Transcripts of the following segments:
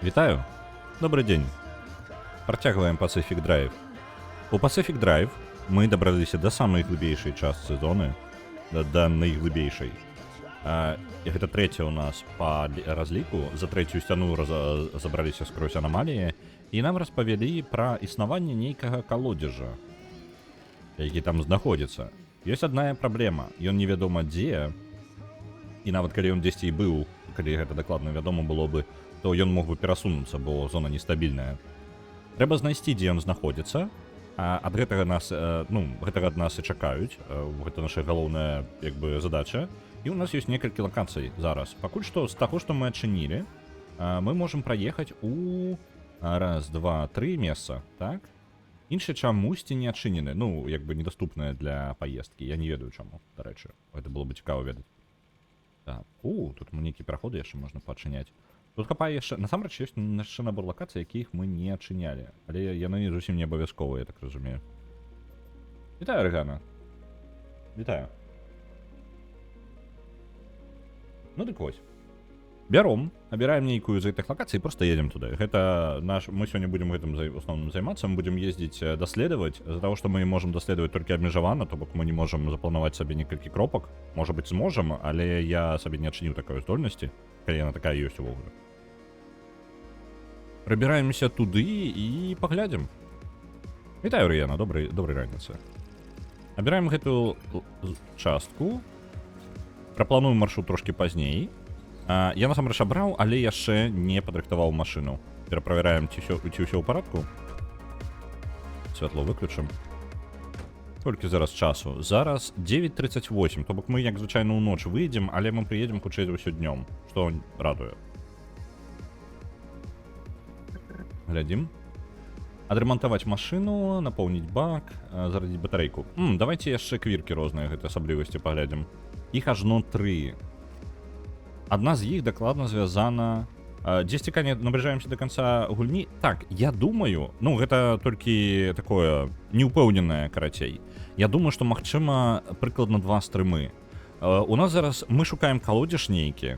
Вітаю! Добрый дзень! Працягваем Pacific Drive. У Pacific Drive мы дабраліся да самай глыбейшай частцы зоны, да найглыбейшай. І гэта трэця ў нас па разліку. За трэцюю сцяну забраліся скрозь анамаліі, і нам распавялі пра існаванне нейкага калодзежа, які там знаходзіцца. Ёсць адная праблема. Ён невядома дзе, і нават калі ён дзесьці і быў, калі гэта дакладна вядома было бы, то ён мог бы перасунуцца, бо зона нестабільная. Трэба знайсці, дзе ён знаходзіцца, а ад гэтага нас, гэтага ад нас і чакаюць. Гэта наша галоўная, задача. І ў нас ёсць некалькі лакацый зараз. Пакуль што з таго, што мы адчынілі, мы можам праехаць у раз, два, тры месца, так? Іншыя чамусьці не адчынены, недаступныя для паездкі. Я не ведаю чаму, дарэчы. Гэта было бы цікава ведаць. Так, тут нейкія пераходы яшчэ можна паадчыняць. Тут хапае яшчэ, насамрэч ёсць яшчэ набор лакацый, якіх мы не адчынялі. Але яны зусім не абавязковыя, я так разумею. Вітаю, Рэгана. Вітаю. Ну дык вось. Бяром, абіраем нейкую з гэтых лакацый і проста едзем туды. Гэта мы сёння будзем гэтым асноўным займацца, мы будзем ездзіць даследаваць. З-за таго, што мы можам даследаваць толькі абмежавана, то бок мы не можам запланаваць сабе некалькі кропак. Можа быць, зможам, але я сабе не адчыніў такой здольнасці, калі яна такая ёсць увогуле. Прыбіраемся туды і паглядзім. Вітаю, Рыяна, добрай раніцы. Абіраем гэтую частку. Праплануем маршрут трошкі пазней. Я насамрэч абраў, але яшчэ не падрыхтаваў машыну. Пераправяраем, ці ўсё ў парадку. Святло выключым. Толькі зараз часу. Зараз 9:38, то бок мы, як звычайна, ў ноч выйдзем, але мы прыедзем хутчэй за ўсё днём, што радуе. Глядзім. Адрамантаваць машыну, напоўніць бак, зарадзіць батарэйку. Давайце яшчэ квіркі розныя, гэтай асаблівасці паглядзім. Іх ажно 3. Адна з іх дакладна звязана... Дзесьці, калі набліжаемся да канца гульні... Так, я думаю... гэта толькі такое неўпэўненае, карацей. Я думаю, што, магчыма, прыкладна 2 стрымы. У нас зараз... Мы шукаем калодзеж нейкі.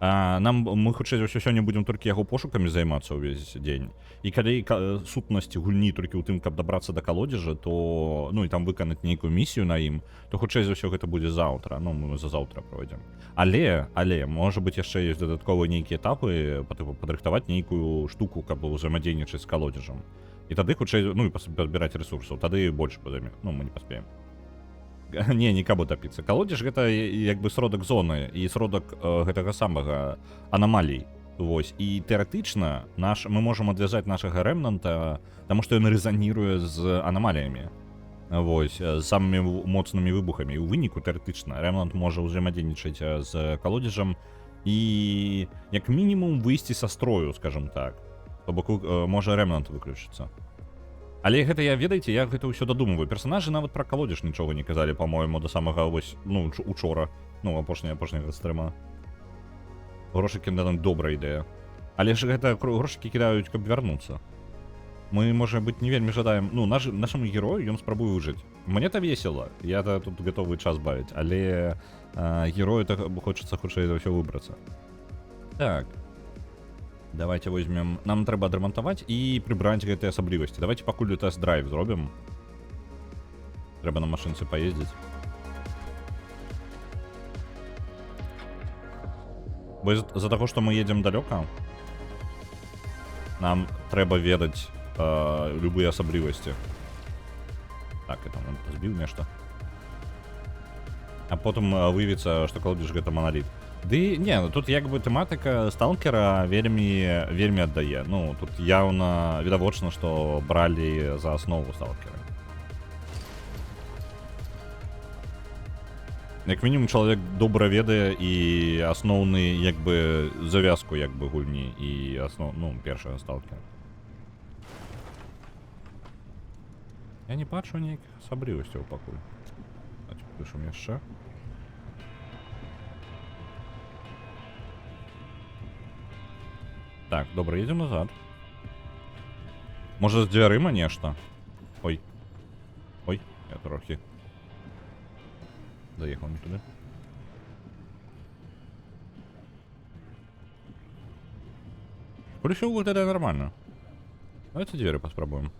Мы, хутчэй за ўсё, сёння будзем толькі яго пошукамі займацца ўвесь дзень. І калі сутнасць гульні толькі ў тым, каб дабрацца да калодзежа, то... і там выканаць нейкую місію на ім, то, хутчэй за ўсё, гэта будзе заўтра. Мы за заўтра пройдзем. Але, можа быць, яшчэ ёсць дадатковыя нейкія этапы, падрыхтаваць нейкую штуку, каб узаемадзейнічаць з калодзежам. І тады, хутчэй, і пазбіраць ресурсаў, тады больш падайме. Мы не паспеем. Не каб утапіцца. Калодзеж гэта сродак зоны і сродак гэтага самага анамалій. Вось. І тэарэтычна мы можам адвязаць нашага рэмнанта, таму што ён рэзаніруе з анамаліямі. Вось, з самымі моцнымі выбухамі. У выніку тэарэтычна рэмнант можа ўзаемадзейнічаць з калодзежам і як мінімум выйсці са строю, скажам так. То бок можа рэмнант выключыцца. Але гэта ведаеце, я гэта ўсё дадумываю. Персанажы нават пра калодзеж нічога не казалі, па-мойму, да самага учора. Апошняга стрыма. Грошыкі нам добрая ідэя. Але ж гэта грошыкі кідаюць, каб вярнуцца. Мы, можа быць, не вельмі жадаем... Нашаму герою ён спрабуе выжыць. Мне-то весела. Я-то тут гатовы час бавіць. Але герою хочацца хутчэй за ўсё выбрацца. Так. Давайте возьмем... Нам трэба адрамантаваць і прыбраць гэтыя асаблівасці. Давайте пакуль тест-драйв зробім. Трэба на машынцы паездзіць. Бо з-за таго, што мы едзем далёка, нам трэба ведаць любыя асаблівасці. Так, я там збіў нешта. А потым выявіцца, што калодзеж гэта маналіт. Тут тэматыка сталкера вельмі аддае. Тут яўна відавочна, што бралі за аснову сталкера. Як мінімум, чалавек добра ведае і асноўны, завязку, гульні і першага сталкера. Я не бачу нейкіх асаблівасцяў пакуль. Давайте пішам яшчэ. Так, добра, едзем назад. Можа, з дзвярыма нешта? Ой, я трохі заехаў не туды. Причем выглядит нормально. Давайте двери попробуем.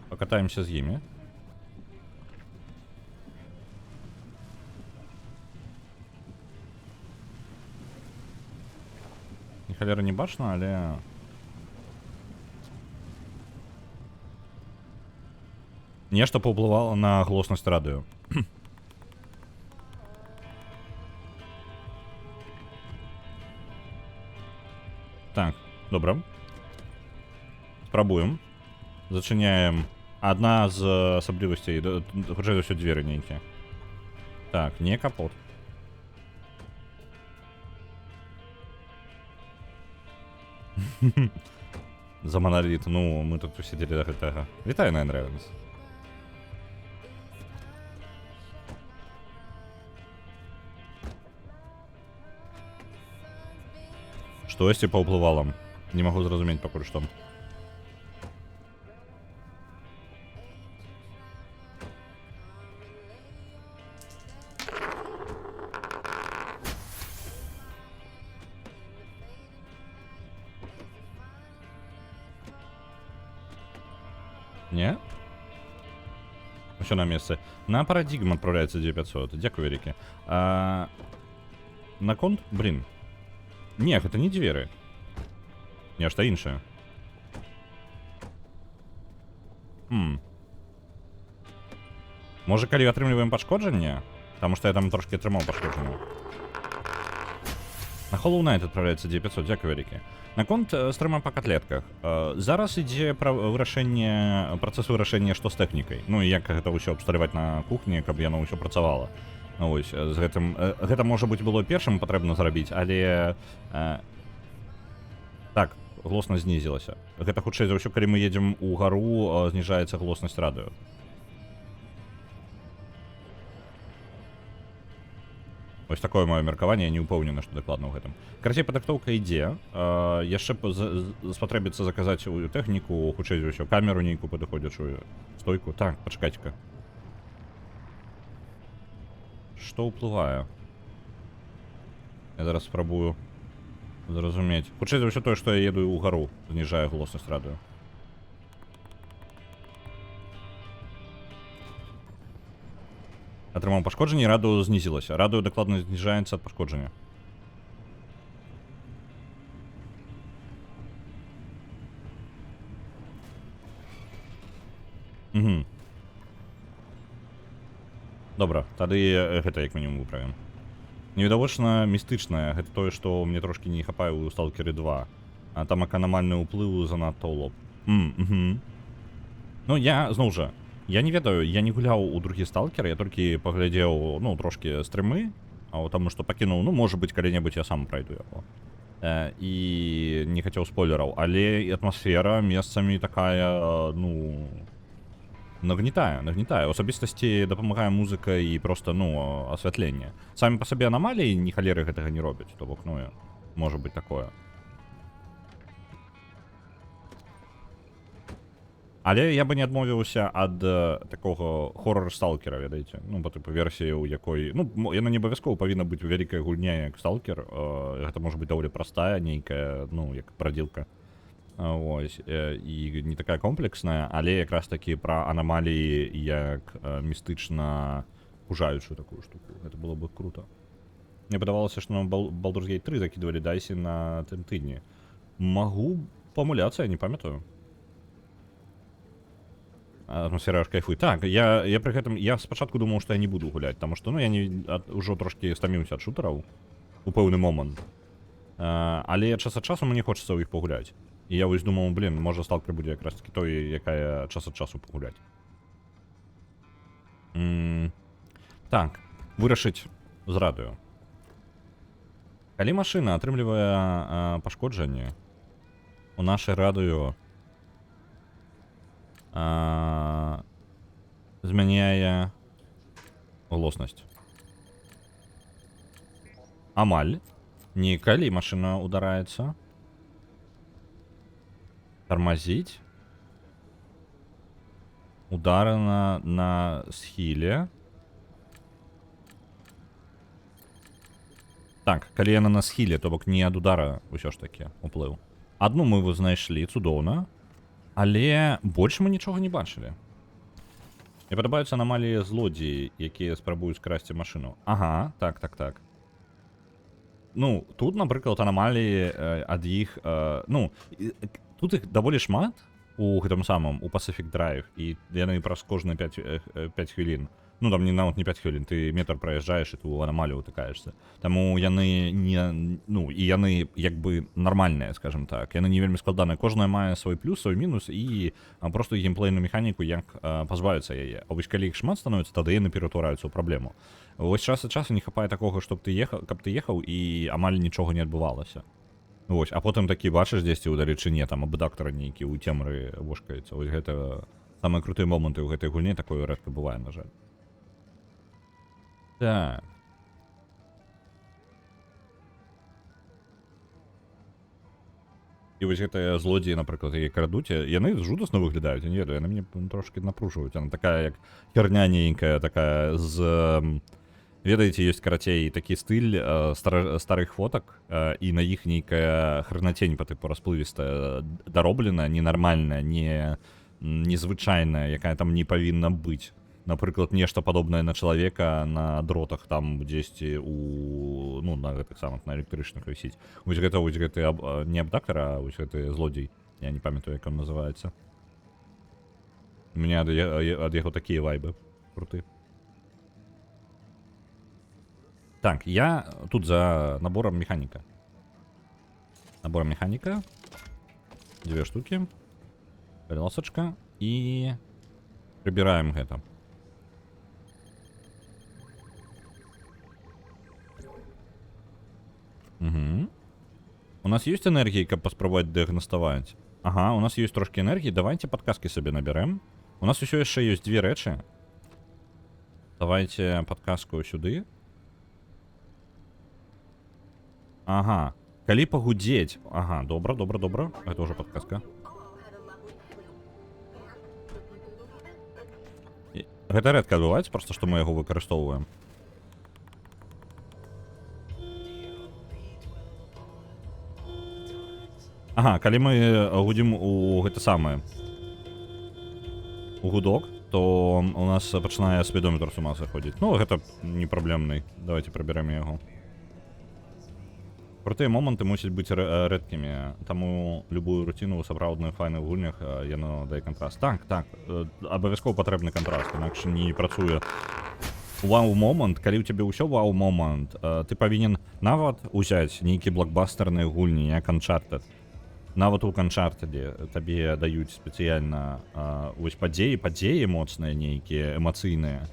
Покатаемся с ними. Ні холера не бачно, але... Нешта паўплывала на глоснасць радыё. Так, добра. Спрабуем. Зачыняем. Одна з асаблівасцей, хутчэй за ўсё дзверы нейкія. Так, не капот. За монолит, ну, мы тут сидели до гэтага. Вітаю, Nine Ravens. Штосьці паўплывала. Не магу зразумець пакуль што. Не? Все на месте. На парадигм отправляется 2500. Дякую, Рики. На конт? Блин. Не, это не двери. Не, что іншае. Може, калі атрымліваем пашкоджанне? Потому что я там трошки атрымаў пашкоджанне. На Hollow Knight отправляется 9500. Дякую, Рики. На конт стрыма па котлетках. Зараз ідзе працэс вырашэння, што з тэхнікай. Ну і як гэта ўсё абсталяваць на кухні, каб яно ўсё працавала. Ну, вось, з гэтым... Гэта, можа быць, было першым патрэбна зрабіць, але... Так, глоснасць знізілася. Гэта, хутчэй за ўсё, калі мы едзем у гару, зніжаецца глоснасць радыё. Вось такое маё меркаванне, я не ўпэўнены, што дакладна ў гэтым. Карацей, падрыхтоўка ідзе. Яшчэ спатрэбіцца заказаць у тэхніку, хутчэй за ўсё, камеру нейкую падыходзячую, стойку. Так, пачакайце-ка. Што ўплывае? Я зараз спрабую зразумець. Хутчэй за ўсё тое, што я еду ў гару, зніжае глоснасць радыё. Атрымаў пашкоджанне, радыё знізілася. Радыё дакладна зніжаецца ад пашкоджання. Угу. Добра, тады гэта як мінімум выправім. Невідавочна містычнае, гэта тое, што мне трошкі не хапае ў Stalker 2. А там анамальны ўплыў занадта ў лоб. Ну, я, зноў жа, я не ведаю, я не гуляў у другі сталкер, я толькі паглядзеў, ну, трошкі стрымы, таму што пакінуў, ну, можа быць, калі-небудзь я сам прайду яго. І не хацеў спойлераў, але атмасфера месцамі такая, ну, нагнетае. У асабістасці дапамагае музыка і проста, ну, асвятленне. Самі па сабе анамаліі ні халеры гэтага не робяць, то бок, ну, можа быць такое. Але я бы не адмовіўся ад такога хоррор-сталкера, ведаеце? Ну, па тыпу версіі, у якой... Ну, яна не абавязкова павінна быць вялікая гульня, як сталкер. Гэта можа быць даволі простая, нейкая, ну, як прадзілка. Вось. І не такая комплексная, але якраз такі пра анамаліі, як містычна пужаючую такую штуку. Гэта было бы круто. Мне падавалася, што нам Baldur's Gate 3 закідвалі дайсі на тым тыдні. Магу памыляцца, я не памятаю. Атмасфера аж кайфуе. Так, я пры гэтым, я спачатку думаў, што я не буду гуляць, таму што, ну, я ўжо трошкі стаміўся ад шутараў у пэўны момант. Але час ад часу мне хочацца ў іх пагуляць. І я вось думаў, блин, можа сталкер будзе якраз такі той, якая час ад часу пагуляць. Так, вырашыць з радыё. Калі машына атрымлівае пашкоджанне, у нашай радыё змяняе глоснасць. Амаль. Не калі машына удараецца, Тормозить. Удары на схіле. Так, калі яна на схіле, то бок не ад удара ўсё ж такі уплыў. Адну мы вы знайшлі, цудоўна. Але больш мы нічога не бачылі. Мне падабаюцца анамаліі злодзеі, якія спрабуюць красці машыну. Ага, так. Ну, тут, напрыклад, анамаліі ад іх... Ну, тут іх даволі шмат у гэтым самым, у Pacific Drive, і яны праз кожныя 5 хвілін. Ну, там нават не 5 хвілін, ты метр праязджаеш, і ты ў анамалію утыкаешся. Таму яны не... Ну, і яны, як бы, нармальныя, скажем так. Яны не вельмі складаныя. Кожная мае свой плюс, свой мінус, і просто геймплейную механіку, як пазбавіцца яе. А вось калі іх шмат становіцца, тады яны ператвараюцца ў праблему. Вось час ад часу не хапае такога, каб ты ехаў, і амаль нічога не адбывалася. Вось, а потым такі бачыш дзесьці ў далечыне, там абдактар нейкі ў цемры вошкаецца. Вось гэта самыя крутыя моманты ў гэтай гульні, такое рэдка бывае, на жаль. Так. І вось гэтыя злодзеі, напрыклад, які крадуць, яны жудасна выглядаюць, я не ведаю, яны мяне трошки напружваюць. Яна такая, як херня нейкая, такая з... Ведаеце, ёсць, карацей, такі стыль старых фотак, і на іх нейкая хренацень па тыпу расплывістая дароблена, ненармальная, незвычайная, якая там не павінна быць. Напрыклад, нешта падобнае на чалавека на дротах там дзесьці у... Ну, на гэтых самых, на электрычных вісіць. Вось гэты не абдактар, а вось гэты злодзей. Я не памятаю, як он называецца. У меня ад яго такія вайбы. Круты. Так, я тут за набором механіка. Набором механіка. 2 штуки. Колесочка. І... Прибираем гэта. Угу. У нас есть энергии, как поспробовать диагностовать? Ага, у нас есть трошки энергии. Давайте подказки себе наберем. У нас еще есть 2 речи. Давайте подказку сюда. Ага. Калі пагудзець. Ага, добра. Это уже подказка. Гэта рэдка адбываецца, просто што мы яго выкарыстоўваем. Ага, калі мы гудзім у гэта самае у гудок, то у нас пачынае спідометр з ума заходзіць. Ну, гэта не праблемны. Давайте прыбярэм яго. Крутыя моманты мусяць быць рэдкімі, таму любую руціну ў сапраўдных файных гульнях яно дае кантраст. Так, абавязкова патрэбны кантраст, інакш не працуе. Вау-момант, калі ў цябе ўсё вау-момант, ты павінен нават узяць нейкі блокбастерныя гульні, як Uncharted. Нават у Uncharted табе даюць спецыяльна вось падзеі моцныя нейкія, эмацыйныя,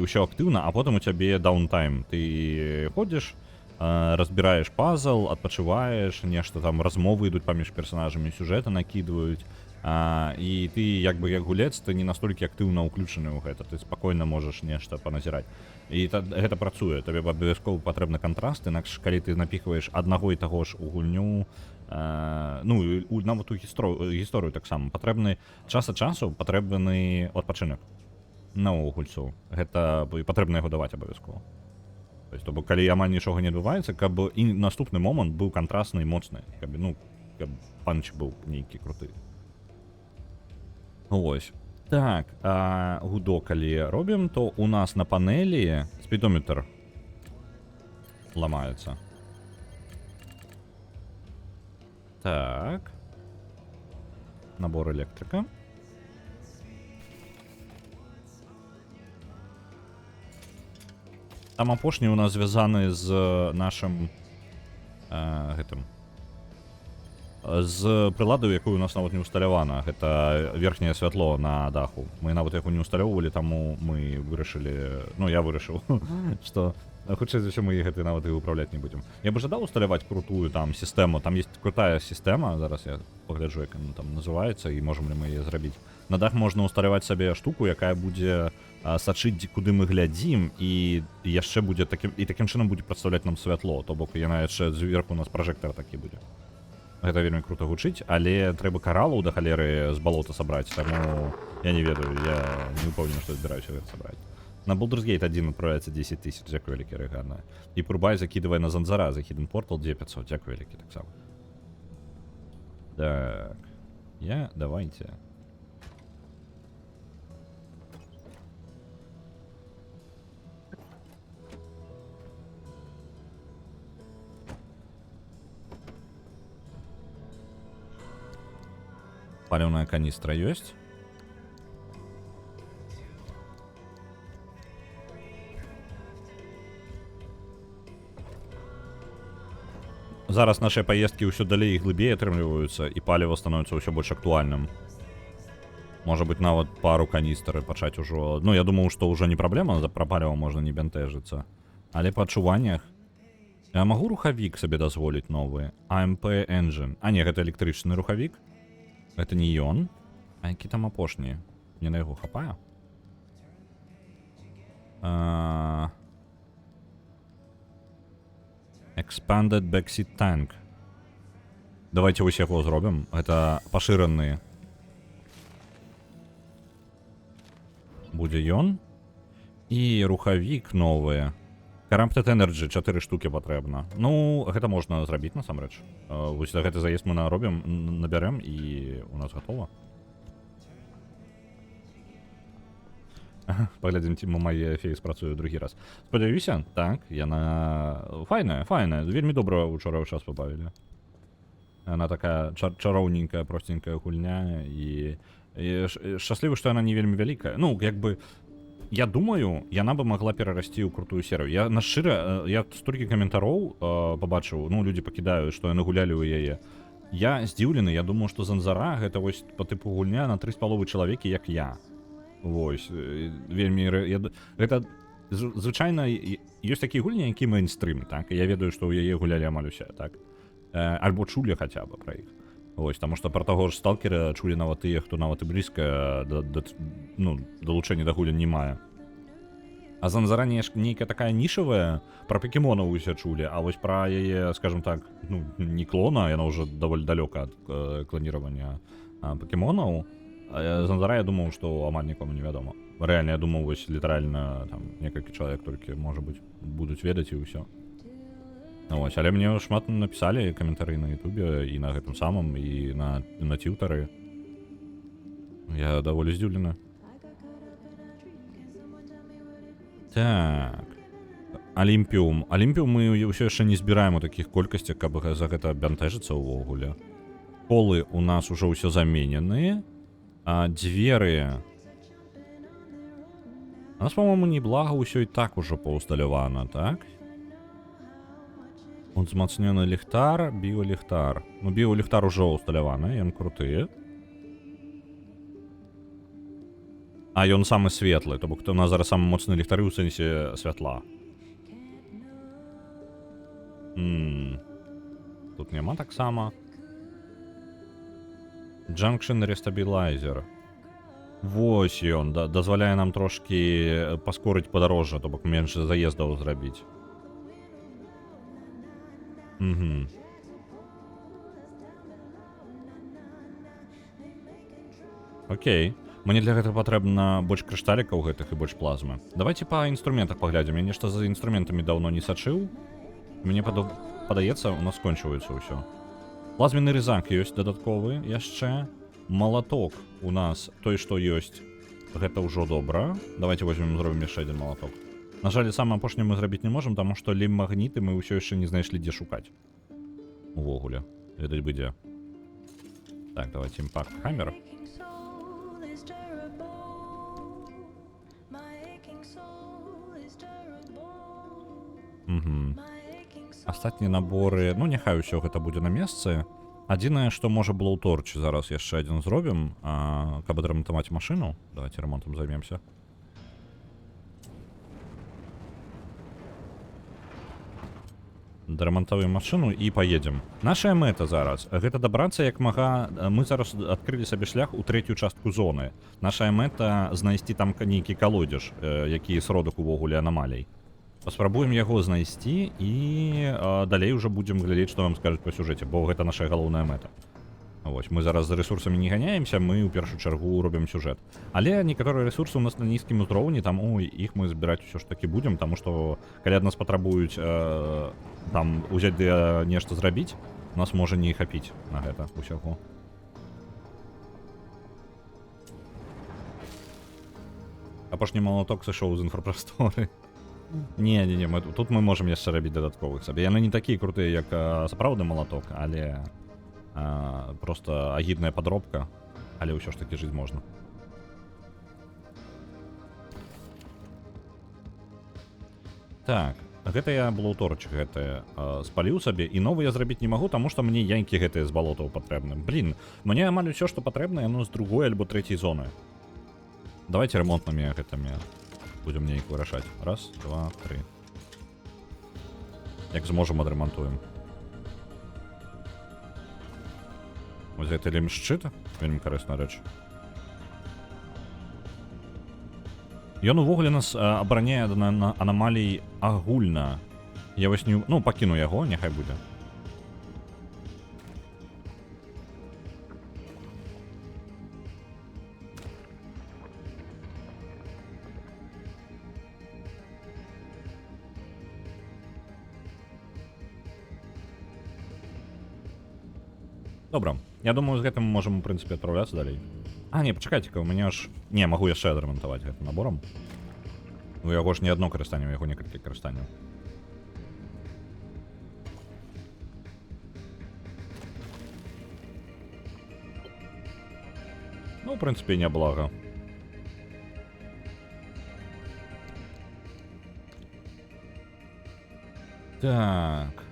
ўсё актыўна, а потым у цябе даунтайм. Ты ходзіш, разбираешь пазл, адпачываеш, нешта там размовы ідуць паміж персонажамі, сюжэты накідваюць, і ты як бы як гулец, ты не настолькі актыўна ўключаны ў гэта, ты спакойна можаш нешта паназіраць. І гэта працуе, табе абавязкова патрэбны кантраст, інакш калі ты напіхваеш аднаго і таго ж у гульню, ну, нават у гісторыю таксама патрэбны час ад часу, патрэбны адпачынак на гульцу. Гэта патрэбна яго даваць абавязкова. То бок, калі амаль нічога не адбываецца, каб і наступны момант быў кантрасны і моцны, каб панч быў нейкі круты. Ось. Так, гудок калі робім, то у нас на панелі спідометр ламаецца. Так. Набор электрика. Там апошні у нас звязаны з нашым гэтым з прыладаю, якую у нас нават не ўсталявана. Гэта верхняе святло на даху. Мы нават яго не ўсталёўвалі, таму мы вырашылі, ну я вырашыў, што хутчэй за ўсё мы гэты нават і ўпраўляць не будзем. Я бы жадаў усталяваць крутую там сістэму. Там есть крутая сістэма, зараз я пагляджу, як она там называецца і можам ли мы яе зрабіць. На дах можна ўсталяваць сабе штуку, якая будзе сачыць, куды мы глядзім, і яшчэ будзе такім чынам будзе прадстаўляць нам святло, то бок яна яшчэ зверху у нас пражэктар такі будзе. Гэта вельмі крута гучыць, але трэба каралаў да халеры з балота сабраць, таму я не ведаю, я не упэўнены, што збіраюся гэта сабраць. На Baldur's Gate 1 адправляецца 10 000, дзякуй вялікі, Рэгана. І Пурбай закидывае на Занзара за Hidden Portal 2500, дзякуй вялікі таксама. Так, давайте. Палёная каністра ёсць. Зараз наши поездки ўсё далей і глыбей атрымліваюцца, і паліва становіцца ўсё больш актуальным. Можа быць, нават пару каністр пачаць ужо. Ну, я думаю, што ўжо не праблема, за пра паліва можна не бянтэжыцца. Але па адчуваннях я магу рухавік сабе дазволіць новы. AMP Engine. А не, гэта электрычны рухавік. Гэта не ён. А які там апошні? Мне на яго хапае? Expanded Backseat Tank. Давайте вось яго зробім. Гэта пашыраны. Будзе ён. І рухавік новы. Corrupted Energy 4 штукі патрэбна. Ну, гэта можна зрабіць насамрэч. Вось гэты заезд мы наробім, набярэм і у нас гатова. Паглядзім, ці мая фея спрацуе другі раз. Спадзяюся, так, яна файная, вельмі добра учора ў час пабавілі. Яна такая чароўненькая, простенькая гульня і шчаслівы, што яна не вельмі вялікая. Ну, як бы я думаю, яна бы магла перарасці ў крутую серыю. Я на шчыра, я столькі каментароў пабачыў, ну, людзі пакідаюць, што яны гулялі ў яе. Я здзіўлены, я думаю, што Занзара гэта вось па тыпу гульня на 3,5 чалавекі, як я. Вось, вельмі... Гэта, звычайна, ёсць такія гульні, які мейнстрым, так? Я ведаю, што ў яе гулялі амаль усе, так? Альбо чулі хаця бы пра іх. Вось, таму што пра таго ж сталкера чулі нават тыя, хто нават і блізка далучэння да гулян не мае. А Занзара нейкая такая нішавая, пра пакемонаў усе чулі, а вось пра яе, скажем так, ну, не клона, яна ўжо даволі далёка ад кланіравання пакемонаў. Занзара, я думаў, што амаль нікому не вядома. Рэальна, я думаў, вось літаральна там некалькі чалавек толькі, можа быць, будуць ведаць і ўсё. Вось, але мне шмат напісалі каментары на ютубе і на гэтым самым, і на тьютары. Я даволі здзіўлены. Так. Алімпіум. Алімпіум мы ўсё яшчэ не збіраем у такіх колькасцях, каб за гэта бянтэжыцца ўвогуле. Колы у нас ужо ўсё замененыя. А дзверы... У нас, по-моему, неблага ўсё і так ужо паўсталявана, так? Узмацнёны ліхтар, біоліхтар. Ну, біоліхтар ужо ўсталяваны, ён круты. А ён самы светлы, то бок у нас зараз самы моцны ліхтары ў сэнсе святла. Тут няма таксама. Junction Restabilizer. Вось ён, дазваляе нам трошкі паскорыць падарожжа, то бок менш заездаў зрабіць. Окей. Мне для гэтага патрэбна больш крышталікаў гэтых і больш плазмы. Давайте па інструментах паглядзім. Я нешта за інструментамі даўно не сачыў. Мне падаецца, у нас скончваецца ўсё. Плазменны рызак ёсць дадатковы яшчэ. Малаток у нас той, што ёсць. Гэта ўжо добра. Давайте возьмем, зробім яшчэ адзін малаток. На жаль, самае апошняе мы зрабіць не можам, таму што лім-магніты мы ўсё яшчэ не знайшлі, дзе шукаць. Увогуле. Ведаць бы дзе. Так, давайте імпакт хаммер. Астатнія наборы, ну няхай усё гэта будзе на месцы. Адзінае, што можа было ў торчы, зараз яшчэ адзін зробім, каб адрамантаваць машыну. Давайте ремонтам займемся. Дарамантаваем машыну і паедзем. Нашая мэта зараз гэта дабрацца як мага. Мы зараз адкрылі сабе шлях у трэцюю частку зоны. Нашая мэта знайсці там нейкі калодзеж, які сродак увогуле анамалій. Паспрабуем яго знайсці і далей уже будзем глядзець, што вам скажуць па сюжэце, бо гэта наша галоўная мэта. Вось, мы зараз за рэсурсамі не ганяемся, мы ў першую чаргу робім сюжэт. Але некаторыя рэсурсы ў нас на нізкім узроўні, там іх мы збіраць усё ж такі будзем, таму што калі ад нас патрабуюць там узяць ды нешта зрабіць, у нас можа не хапіць на гэта усяго. Апошні малаток сышоў з інфрапрасторы. Не, тут мы можам яшчэ рабіць дадатковых сабе. Яны не такія крутыя, як сапраўдны малаток, але просто агідная падробка, але ўсё ж такі жыць можна. Так, гэта я блоуторч гэтае спаліў сабе, і новы я зрабіць не магу, таму што мне янькі гэтыя з балотаў патрэбны. Блін, мне амаль усё, што патрэбна, яно з другой альбо трэцяй зоны. Давайте ремонтнымі гэтымі будем нейк вырашаць. Раз, два, тры. Як зможам, адрамантуем. Вось гэты лемшчыт, вельмі карысная рэч. Ён увогуле нас абараняе ад анамалій агульна. Я вось не... Ну, пакіну яго, няхай будзе. Добра, я думаю, з гэтым мы можам, у прынцыпе, адпраўляцца далей. А, не, пачакайце-ка, у мяне ж... Не, магу яшчэ адрамантаваць гэтым наборам. У яго ж не адно карыстанне, у яго некалькі карыстанняў. Ну, у прынцыпе, не блага. Так...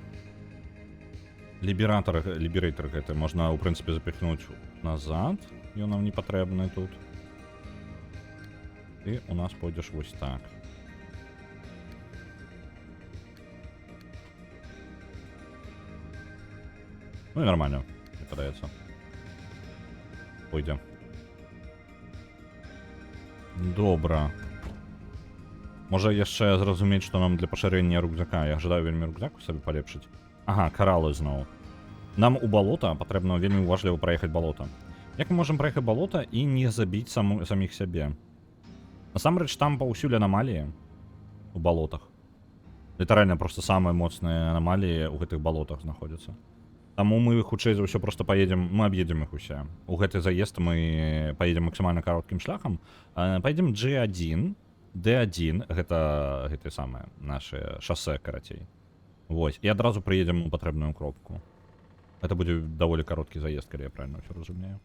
Ліберейтар гэты можна, у прынцыпе, запихнуць назад. Ён нам не патрэбны тут. І у нас пойдзеш вось так. Ну і нормально, мне падаецца. Пойдзе. Добра. Можа яшчэ зразумець, што нам для пашырэння рюкзака. Я жадаю вельмі рюкзак сабе палепшыць. Ага, каралы зноў. Нам у балота патрэбна вельмі уважліва праехаць балота. Як мы можам праехаць балота і не забіць саміх сябе? Насамрэч, там паўсюль анамаліі у балотах. Літаральна проста самыя моцныя анамаліі ў гэтых балотах знаходзяцца. Таму мы хутчэй за ўсё проста паедзем, мы аб'едзем іх усе. У гэты заезд мы паедзем максімальна кароткім шляхам. Паедзем G1, D1, гэта гэтыя самыя нашы шасэ, карацей. Вось, і адразу прыедзем у патрэбную кропку. Это будзе даволі кароткі заезд, калі я правильно ўсё разумею.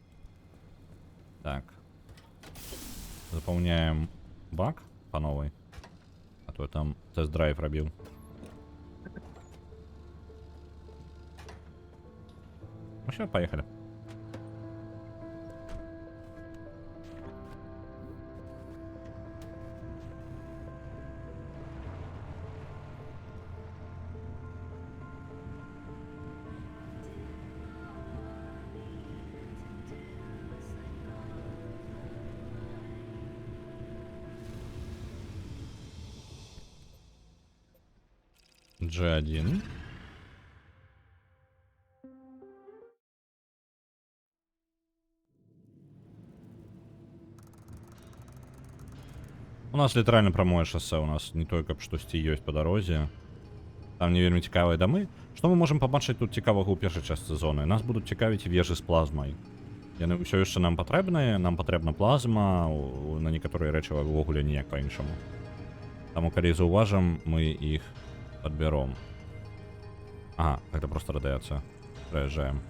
Так. Запаўняем бак па новай. А то я там тест-драйв рабіў. Ну все, поехали. G1. У нас літаральна прамое шассе, у нас не тое, каб штосьці ёсць па дарозе. Там не вельмі цікавыя дамы. Што мы можам пабачыць тут цікавага ў першай частцы зоны? Нас будуць цікавіць вежы з плазмай. Яны ўсё яшчэ нам патрэбныя, нам патрэбна плазма, на некаторыя рэчы ўвогуле ніяк па-іншаму. Таму калі заўважам, мы іх падбяром. Ага, гэта проста радыяцыя. Праязджаем.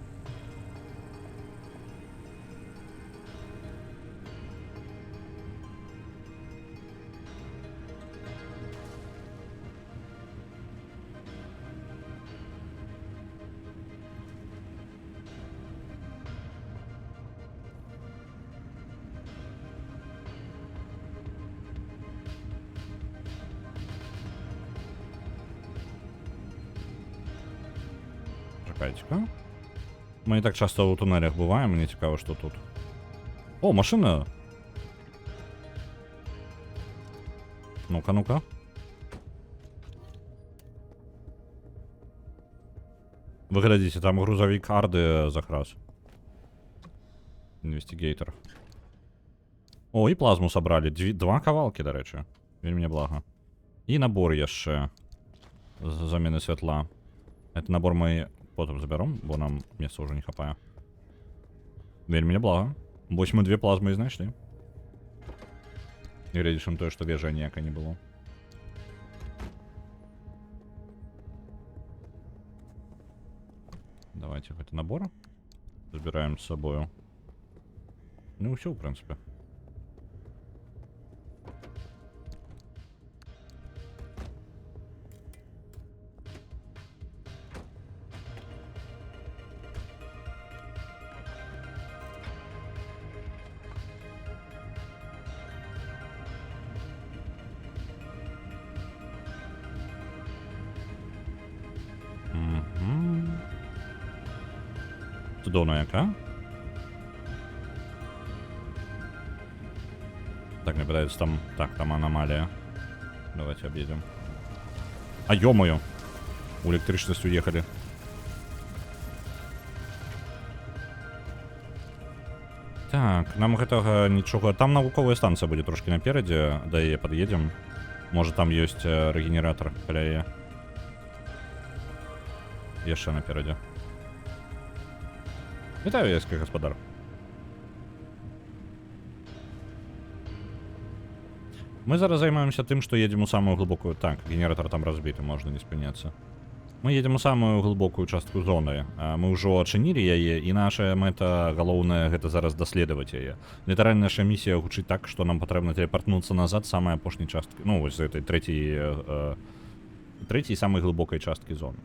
Чекайте-ка. Мы не так часто у туннелях бываем, мне цікаво, что тут. О, машина! Ну-ка, ну-ка. Вы глядите, там грузовик Арды закрас. Інвестигейтор. О, і плазму собрали. Два кавалки, до речі. Вельмі блага. І набор яшчэ. З замены святла. Это набор мы потом заберем, бо нам места уже не хапае. Вельмі блага. Вось мы две плазмы і знайшлі. І глядзішым тое, што вежа ніякай не было. Давайте хоть набор забираем с собой. Ну все, в принципе. Цудовно яка. Так, мне пытается там... Так, там аномалия. Давайте объедем. А, ё-моё! У электричества уехали. Так, нам гэтага нічога... Там навуковая станцыя будзе трошки наперадзе. Да яе пад'едзем. Можа там ёсць рэгенератор каля яе. Яшчэ наперадзе. Вітаю, яскі гаспадар. Мы зараз займаемся тым, што едзем у самую глыбокую... Так, генератор там разбіты, можна не спыняцца. Мы едзем у самую глыбокую частку зоны. Мы ўжо адчынілі яе, і наша мэта галоўная гэта зараз даследаваць яе. Літаральна наша місія гучыць так, што нам патрэбна тэлепартнуцца назад самай апошняй часткі. Ну, вось з этой трэцяй самай глыбокай часткі зоны.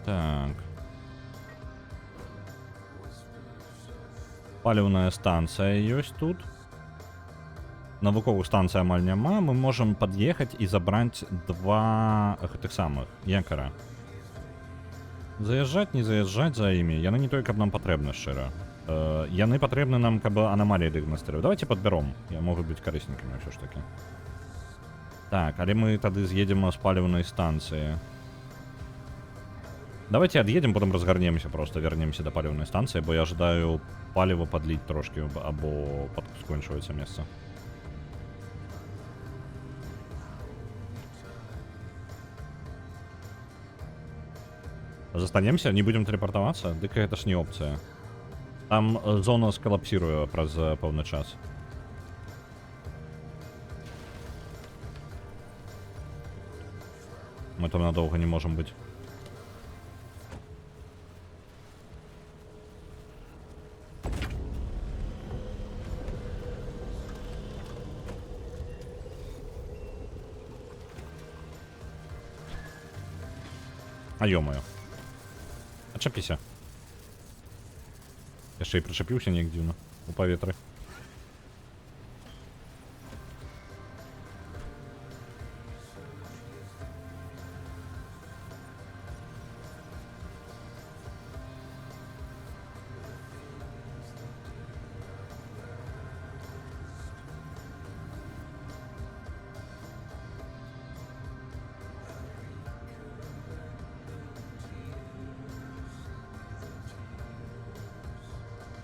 Так. Паліўная станцыя ёсць тут. Навуковых станцый амаль няма. Мы можам пад'ехаць і забраць два гэтых самых якара. Заязджаць, не заязджаць за імі. Яны не той, каб нам патрэбны шчыра. Яны патрэбны нам, каб анамаліі дыагнастыраваць. Давайте падбяром. Я могуць быць карыснікамі ўсё ж такі. Так, але мы тады з'едзем з паліўнай станцыі. Давайте отъедем, потом разгорнемся, просто вернемся до палевной станции, бо я ожидаю палево подлить трошки, або скончивается место. Застанемся, не будем телепортоваться? Дык это ж не опция. Там зона сколлапсируе праз пэўны час. Мы там надолго не можем быть. А ё-моё. Адчапіся. Яшчэ і прычапіўся неяк дзіўна у паветры.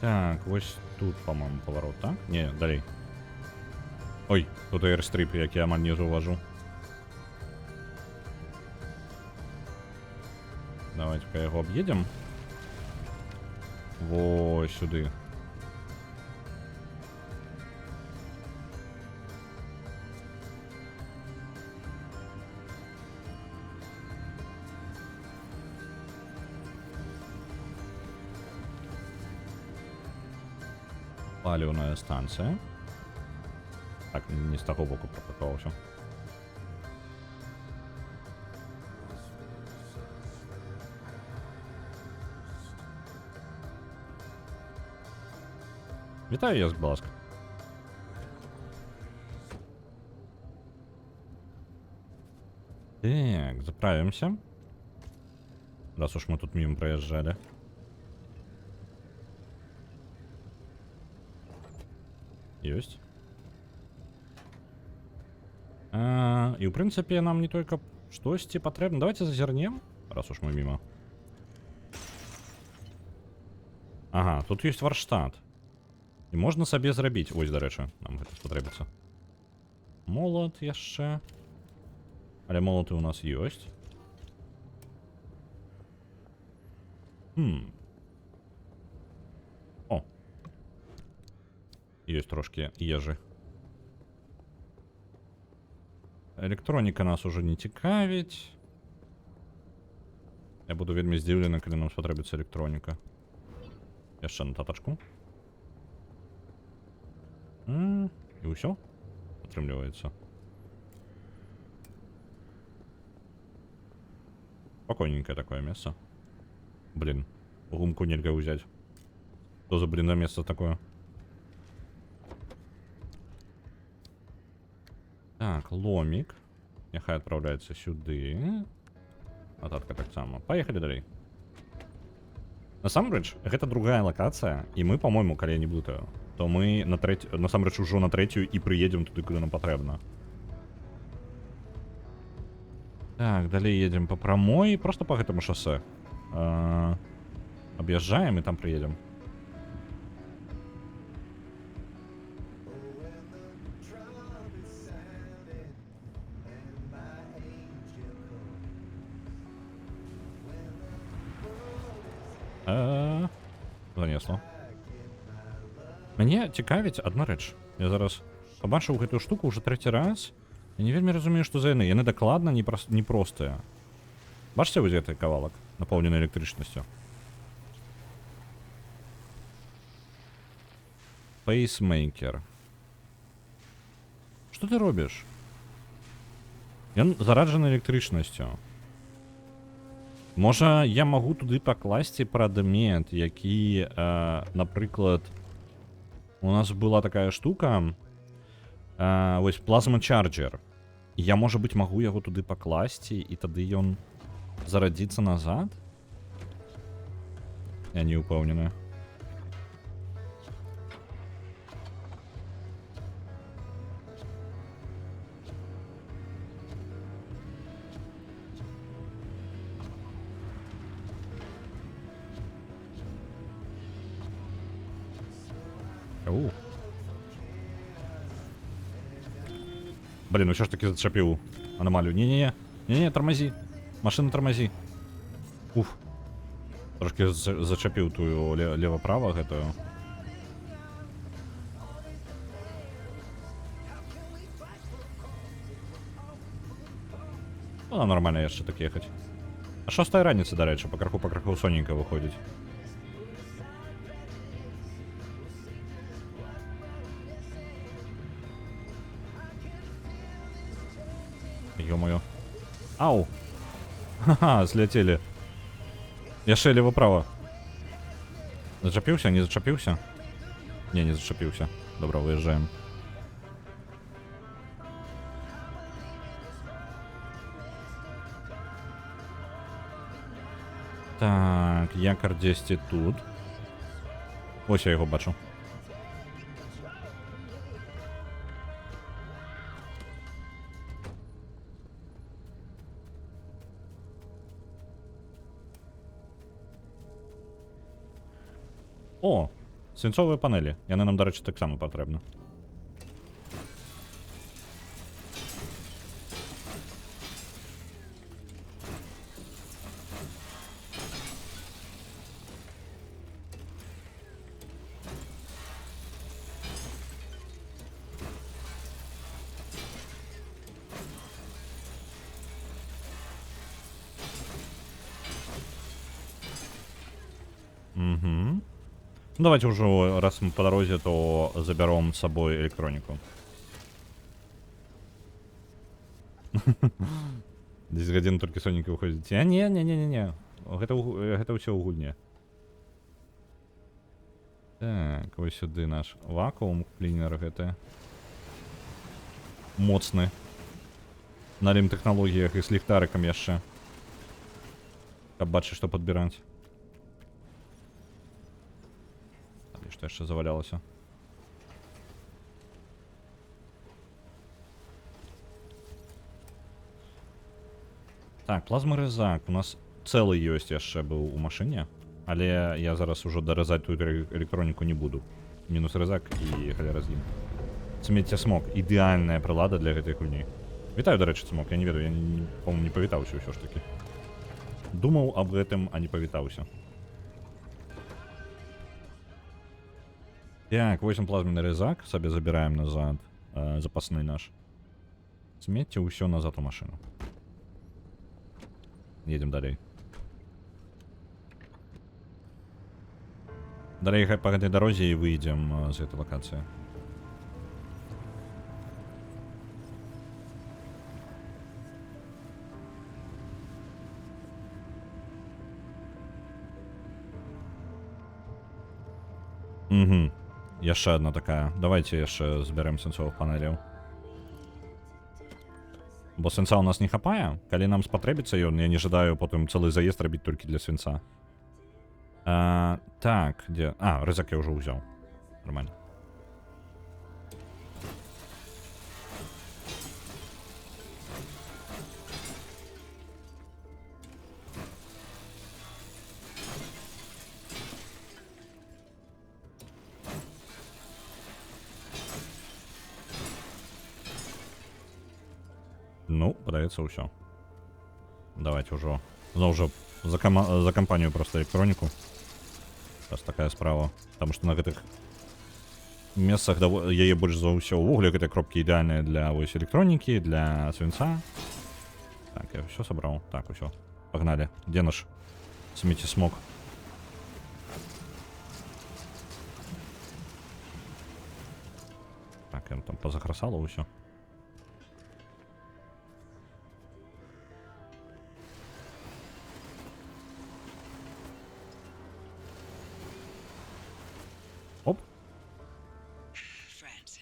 Так, вось тут, по-моему, поворот, так? Не, далей. Ой, тут аэрстрип, як я амаль не заўважу. Давайте-ка яго аб'едзем. Вось сюды. Паліўная станцыя. Так, не з таго боку прапакаваўся. Вітаю, я з Бласк. Так, заправимся. Раз уж мы тут мимо проезжали. Есть. И в принципе нам не только штосьці потребно. Давайте зазернем, раз уж мы мимо. Ага, тут есть варштат. І можна собі зробити. Ось, до речі, нам гэта спатрэбіцца. Молот яшчэ. Але молоты у нас ёсць. О. Ёсць трошки ежы. Электроніка нас уже не цікавіць. Я буду вельмі здзіўлены, калі нам спатрэбіцца электроніка. Яшчэ на татачку. І ўсё? Атрымліваецца. Спокойненькое такое место. Блин, гумку нельзя взять. Что за блин место такое? Так, ломик. Нехай отправляется сюда. Нотатка так само. Поехали далее. Насамрэч, гэта другая локация, и мы, по-моему, калі я не блутаю, то мы насамрэч ужо на третью и приедем туды, куда нам потребно. Так, далее едем по прямой, просто по этому шоссе. Объезжаем и там приедем. Занесло. Мяне цікавіць одна рэч. Я зараз побачыў гэтую штуку уже трэці раз. Я не вельмі разумею, што за яны. Яны дакладна непростыя. Бачыце вось гэты кавалак, напоўнены электрычнасцю? Пейсмейкер. Што ты робіш? Ён зараджаны электрычнасцю. Можа, я магу туды пакласці прадмет, які, напрыклад, у нас была такая штука, вось плазма-чарджер. Я, можа быць, магу яго туды пакласці, і тады ён зарадзіцца назад? Я не ўпэўнены. Блин, ну все ж таки зачепил аномалию. Не-не-не, тормози. Машина, тормози. Уф. Трошки зачепил ту лево-право гэтую. Ну, нормально яшчэ так ехать. А 6-я раніца, до речі, по краху соненько виходить. Ё-моё. Ау! Ха-ха, слетели. Я шея лево-право. Зачепился? Не зачепился? Не зачепился. Добро, выезжаем. Так, якор 10 тут. Ось я його бачу. О, свинцові панелі. Яны нам, до речі, так само потрібно. Угу. Ну, давайте уже, раз мы по дороге, то заберем с собой электронику. 10 годин только соненько выходит. А не. Это все угоднее. Так, ось сюди наш вакуум клінер гэты. Моцны. На лім-тэхналогіях і з ліхтарыкам яшчэ. Каб бачыць, што падбіраць. І што яшчэ завалялася? Так, плазмы рызак. У нас цэлы ёсць яшчэ быў у машыне. Але я зараз ужо даразаць тут электроніку не буду. Мінус рызак і халяра з ім. Смецце смок. Ідэальная прылада для гэтай гульні. Вітаю, дарэчы, смок. Я не ведаю, я, по-моему, не павітаўся ўсё ж такі. Думаў аб гэтым, а не павітаўся. Так, вось он плазменны рызак. Сабе забіраем назад. Запасны наш. Смецце ўсё назад у машыну. Едем далей. Далей па гэтай дарозе і выйдзем з гэтай лакацыі. Угу. Яшчэ одна такая. Давайте яшчэ збярэм сэнсовых панеляў. Бо свінца у нас не хапае. Калі нам спатрэбіцца ён, я не жадаю потым цэлы заезд рабіць толькі для свінца. Так, где... рызак я ўжо ўзяў. Нормально. Ну, падаецца ўсё. Давайте ўжо. Зноў жа за кампанію проста электроніку. Зараз такая справа. Таму што на гэтых месцах яе больш за ўсё ўвогуле гэтыя кропкі ідэальныя для вось электронікі, для свінца. Так, я ўсё сабраў. Так, усё. Пагналі. Дзе наш смецце смок? Так, ён там позахрасала ўсё. Оп.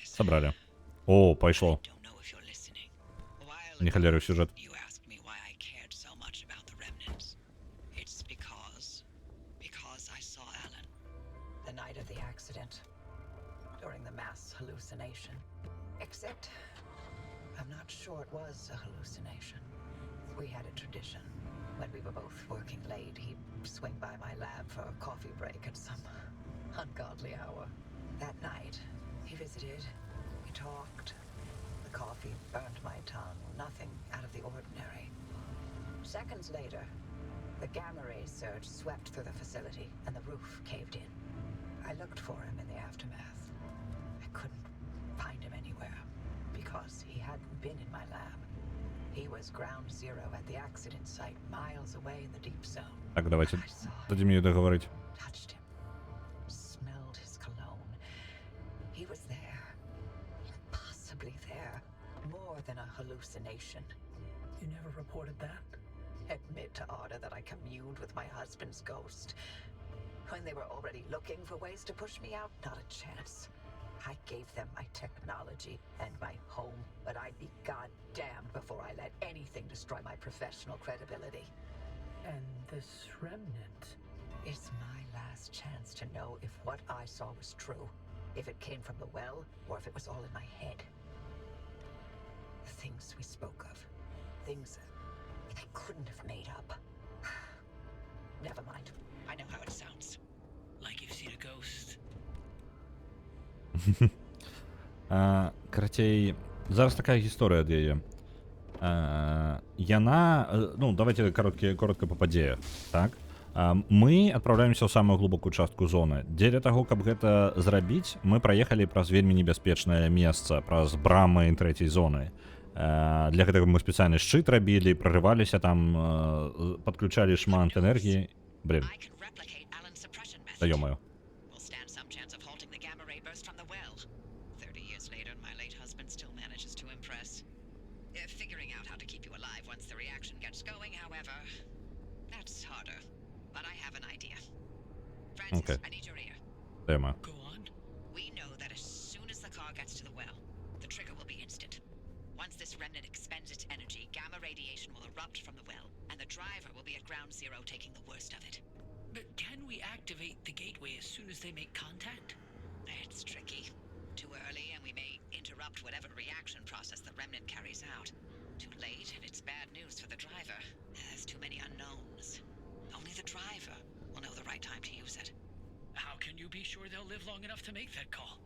Собрали. О, пошло. Не холерую сюжет. Except, I'm not sure it was a hallucination. We had a tradition. When we were both working late, he'd swing by my lab for a coffee break at some ungodly hour. That night, he visited, we talked. The coffee burnt my tongue, nothing out of the ordinary. Seconds later, the gamma ray surge swept through the facility and the roof caved in. I looked for him in the aftermath. I couldn't find him anywhere because he hadn't been in my lab. He was ground zero at the accident site, miles away in the deep zone. Так, давайте. Дайте мне договорить. Touched him. Smelled his cologne. He was there. Impossibly there. More than a hallucination. You never reported that? Admit to Arda that I communed with my husband's ghost. When they were already looking for ways to push me out, not a chance. I gave them my technology and my home, but I'd be goddamned before I let anything destroy my professional credibility. And this remnant? It's my last chance to know if what I saw was true, if it came from the well, or if it was all in my head. The things we spoke of, things I couldn't have made up. Never mind. I know how it sounds. Like you've seen a ghost. Карацей, зараз такая гісторыя ад яе. Яна, ну, давайте коротко па падзеях, так? Мы адпраўляемся ў самую глыбокую частку зоны. Дзеля таго, каб гэта зрабіць, мы праехалі праз вельмі небяспечнае месца, праз брамы трэцяй зоны. Для гэтага мы спецыяльны шчыт рабілі, прарываліся там, падключалі шмат энергіі. Блин. Да ё-моё. Okay. I need your ear. There, ma. Go on. We know that as soon as the car gets to the well, the trigger will be instant. Once this remnant expends its energy, gamma radiation will erupt from the well, and the the driver will be at ground zero taking the worst of it. But can we activate the gateway as soon as they make contact? It's tricky. Too early, and we may interrupt whatever reaction process the remnant carries out. Too late, and it's bad news for the driver. There's too many unknowns. Only the driver will know the right time to use it. How can you be sure they'll live long enough to make that call?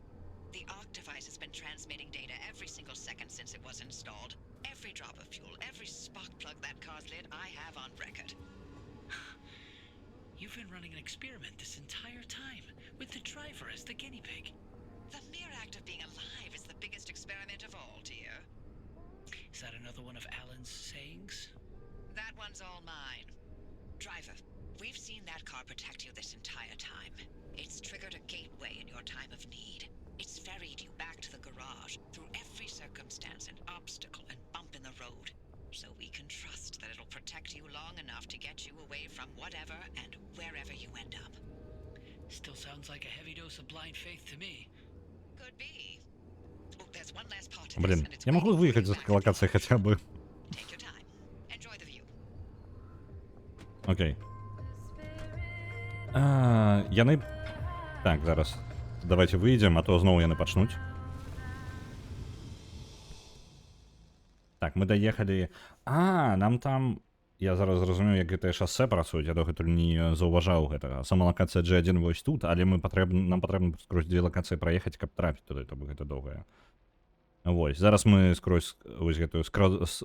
The Arc device has been transmitting data every single second since it was installed. Every drop of fuel, every spark plug that car's lit, I have on record. You've been running an experiment this entire time, with the driver as the guinea pig. The mere act of being alive is the biggest experiment of all, dear. Is that another one of Alan's sayings? That one's all mine. Driver, we've seen that car protect you this entire time. It's triggered a gateway in your time of need. It's ferried you back to the garage through every circumstance and obstacle and bump in the road. So we can trust that it'll protect you long enough to get you away from whatever and wherever you end up. Still sounds like a heavy dose of blind faith to me. Could be. Oh, there's one last part to this, Блин, and it's я могу waiting for выехать you из back этой at the локации Arc. хотя бы. Take your time. Enjoy the view. Окей. Яны... Так, зараз. Давайте выйдем, а то знову яны пачнуць. Так, мы даехалі... нам там... Я зараз зразумеў, як гэтае шассе працуюць, я дагэтуль не заўважаў гэтага. Сама лакацыя G1 вось тут, але нам патрэбна скрозь 2 лакацыі праехаць, каб трапіць туды, то гэта доўгая. Вось, зараз мы скрозь вось гэтую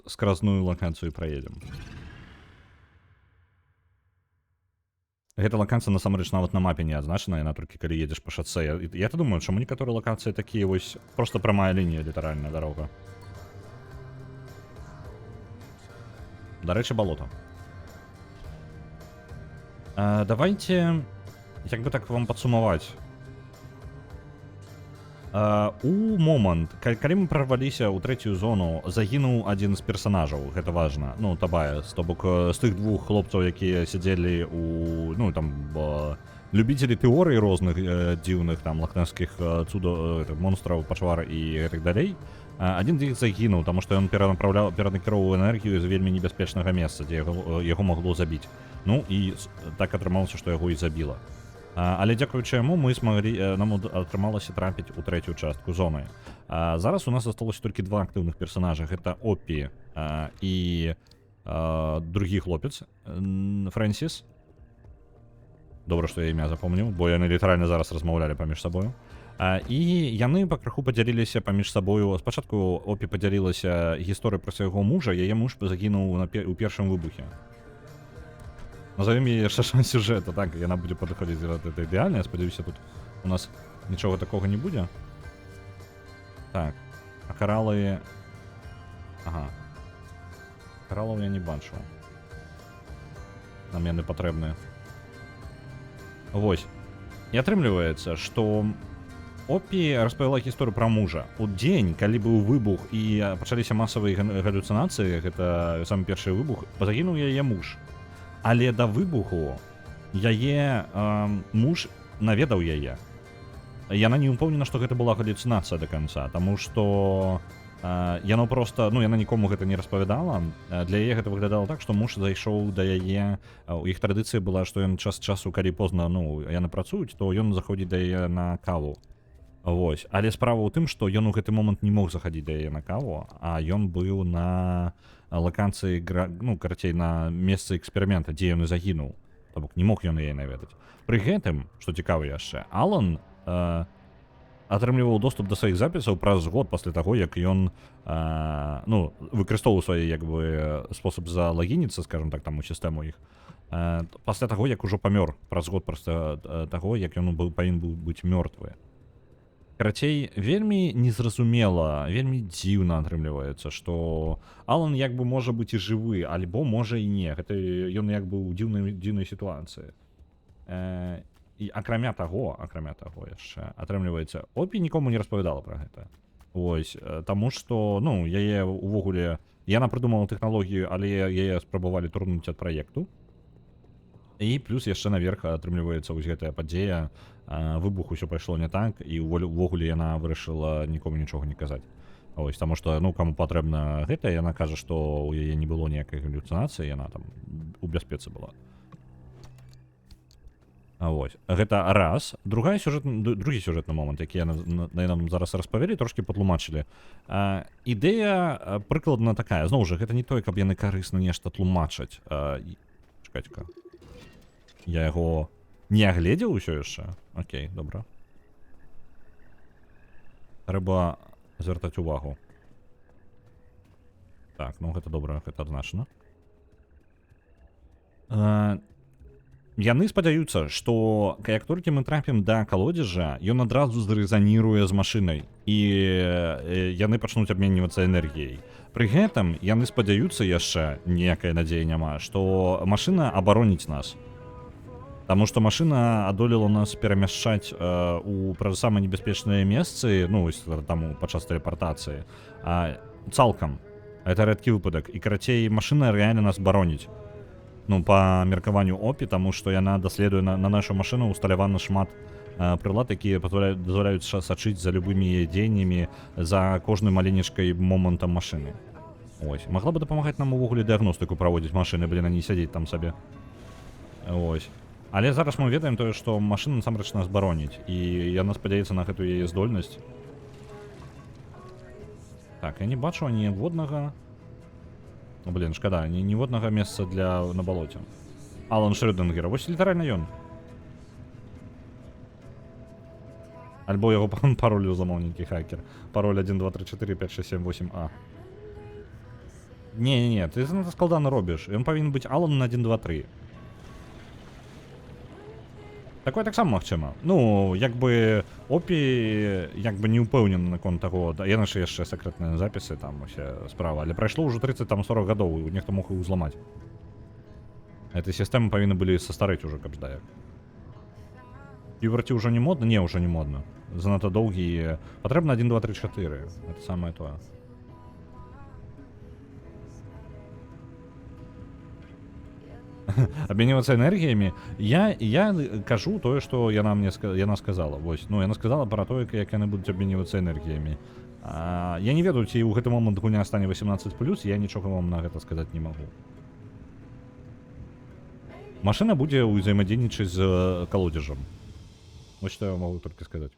скразную лакацыю праедзем. Гэта лакацыя насамрэч нават на мапе не адзначана, яна толькі калі едзеш па шассе. Я то думаю, чаму некаторыя лакацыі такія вось проста прамая лінія, літаральная дарога. Дарэчы, балота. Давайте, як бы так вам падсумаваць. У момант, калі мы прарваліся ў 3-ю зону, загінуў адзін з персанажаў, гэта важна. Ну, Табаяс, то бок з тых 2 хлопцаў, якія сядзелі у, ну, там, любителі тэорый розных дзіўных, там, лахнесскіх монстраў, пачвар і гэтак далей, адзін з іх загінуў, таму што ён перанакіроўваў энергію з вельмі небяспечнага месца, дзе яго магло забіць. Ну, і так атрымалася, што яго і забіла. Але дзякуючы яму нам атрымалася трапіць у 3-ю частку зоны. Зараз у нас засталося толькі 2 актыўных персанажа. Гэта Опі і другі хлопец, Фрэнсіс. Добра, што я імя запомніў, бо яны літаральна зараз размаўлялі паміж сабою. І яны пакрыху падзяліліся паміж сабою. Спачатку Опі падзялілася гісторыяй пра свайго мужа, яе муж загінуў у першым выбухе. Назовем яе яшчэ сюжэта, так, яна будзе падыходзіць, гэта ідэальна, я спадзяюся, тут у нас нічога такога не будзе. Так, а каралы... Ага. Каралаў я не бачу. Нам яны патрэбныя. Вось. І атрымліваецца, што Опі распавяла гісторыю пра мужа. У дзень, калі быў выбух і пачаліся масавыя галюцынацыі, гэта самы першы выбух, загінуў яе муж. Але да выбуху яе муж наведаў яе. Яна не ўпэўнена, што гэта была галюцынацыя да канца, таму што яно проста, ну, яна нікому гэта не распавядала. Для яе гэта выглядала так, што муж зайшоў да яе. У іх традыцыя была, што ён час часу, калі позна, ну, яны працуюць, то ён заходзіць да яе на каву. Вось. Але справа ў тым, што ён у гэты момант не мог заходзіць да яе на каву, а ён быў на лакацыі, ну, карацей, на месцы эксперымента, дзе ён і загінуў. То бок не мог ён яе наведаць. Пры гэтым, што цікава яшчэ, Алан атрымліваў доступ да сваіх запісаў праз год пасля таго, як ён выкарыстоўваў свой, як бы, спосаб залагініцца, скажем так, там у сістэму іх. Пасля таго, як ужо памёр, праз год пасля таго, як ён павінен быў быць мёртвы. Карацей, вельмі незразумела, вельмі дзіўна атрымліваецца, што Алан як бы можа быць і жывы, альбо можа і не. Гэта ён як бы ў дзіўнай сітуацыі. І акрамя таго яшчэ, атрымліваецца, Опі нікому не распавядала пра гэта. Вось, таму што, ну, яе увогуле... Яна прыдумала тэхналогію, але яе спрабавалі турнуць ад праекту. І плюс яшчэ наверх атрымліваецца вось гэтая падзея, выбух усё пайшло не так, і увогуле яна вырашыла нікому нічога не казаць. Ось, таму што, ну, каму патрэбна гэта, яна кажа, што ў яе не было ніякай галюцынацыі, яна там у бяспецы была. Вось. Гэта раз. Другі сюжэтны момант, які нам зараз распавялі, трошкі патлумачылі. Ідэя прыкладна такая. Зноў жа, гэта не тое, каб яны карысна нешта тлумачаць. Чакайце-ка. Я яго не агледзеў усё яшчэ? Окей, добра. Трэба звяртаць увагу. Так, ну гэта добра, гэта адзначана. Яны спадзяюцца, што як толькі мы трапім да калодзежа, ён адразу зрэзаніруе з машынай, і яны пачнуць абменьвацца энергіяй. Пры гэтым яны спадзяюцца яшчэ, ніякай надзеі няма, што машына абароніць нас. Таму што машына адолела нас перамяшчаць у самыя небяспечныя месцы, ну, там падчас тэлепартацыі, цалкам. Гэта рэдкі выпадак. І, карацей, машына рэальна нас бароніць. Ну, па меркаванню ОПІ, таму што яна даследуе на нашу машыну, усталявана шмат прылад, якія дазваляюць сачыць за любымі яе дзеяннямі, за кожным маленечкай момантам машыны. Ось. Магла бы дапамагаць нам увогуле дыягностыку праводзіць машыны, блін, а не сядзець там сабе. Ось. Але зараз мы ведаем тое, што машына насамрэч нас бароніць, і яна спадзяецца на гэтую яе здольнасць. Так, я не бачу ніводнага... Ну, блін, шкада, ніводнага месца на балоце. Алан Шрёдынгер, вось літаральна ён. Альбо яго пароль у замоўнікі хакер. Пароль 1234567 Не, ты занадта складана робіш. Ён павінен быць Алан на 123. Такое таксама магчыма. Ну, як бы ОПІ як бы не ўпэўнены наконт таго, яны ж яшчэ сакрэтныя запісы, там усе справа, але прайшло ўжо 30-40 гадоў, нехта мог і ўзламаць. Этой сістэмы павінны былі састарэць ужо, каб здаяк. Піверці ўжо не модна? Не, ўжо не модна. Занадта доўгі. Патрэбна 1, 2, 3, 4. Гэта самае тое. Абменьвацца энергіямі. Я кажу тое, што яна сказала. Вось. Ну, яна сказала пра тое, як яны будуць абменьвацца энергіямі. Я не ведаю, ці ў гэты момант гульня стане 18+, я нічога вам на гэта сказаць не магу. Машына будзе ўзаемадзейнічаць з калодзежам. Вось што я магу толькі сказаць.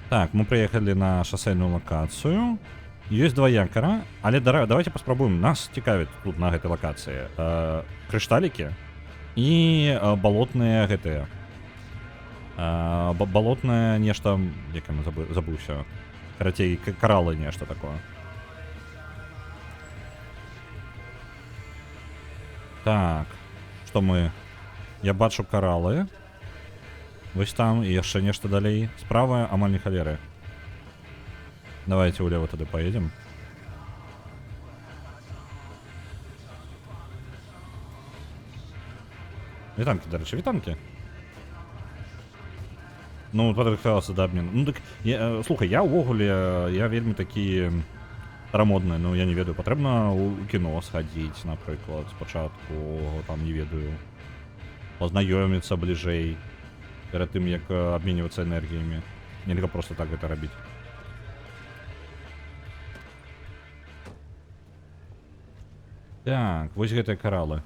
Так, мы прыехалі на шасейную лакацыю. Ёсць два якара, але давайте паспрабуем. Нас цікавіць тут на гэтай лакацыі крышталікі і балотныя гэтыя. Балотнае нешта, як я забыўся. Карацей, каралы нешта такое. Так, што мы... Я бачу каралы. Вось там і яшчэ нешта далей. Справа амаль не халеры. Давайте улево тады поедем. Вітанкі, дарэчы, вітанкі. Ну, падрыхтаваўся да абмену. Ну, так, слухай, я ўвогуле, я вельмі такі старамодны, ну, я не ведаю, патрэбна ў кіно схадзіць, напрыклад, спачатку, там, не ведаю, пазнаёміцца бліжэй. Перед тым, як абменьвацца энергіямі. Нельга просто так гэта рабіць. Так, вось гэтыя каралы.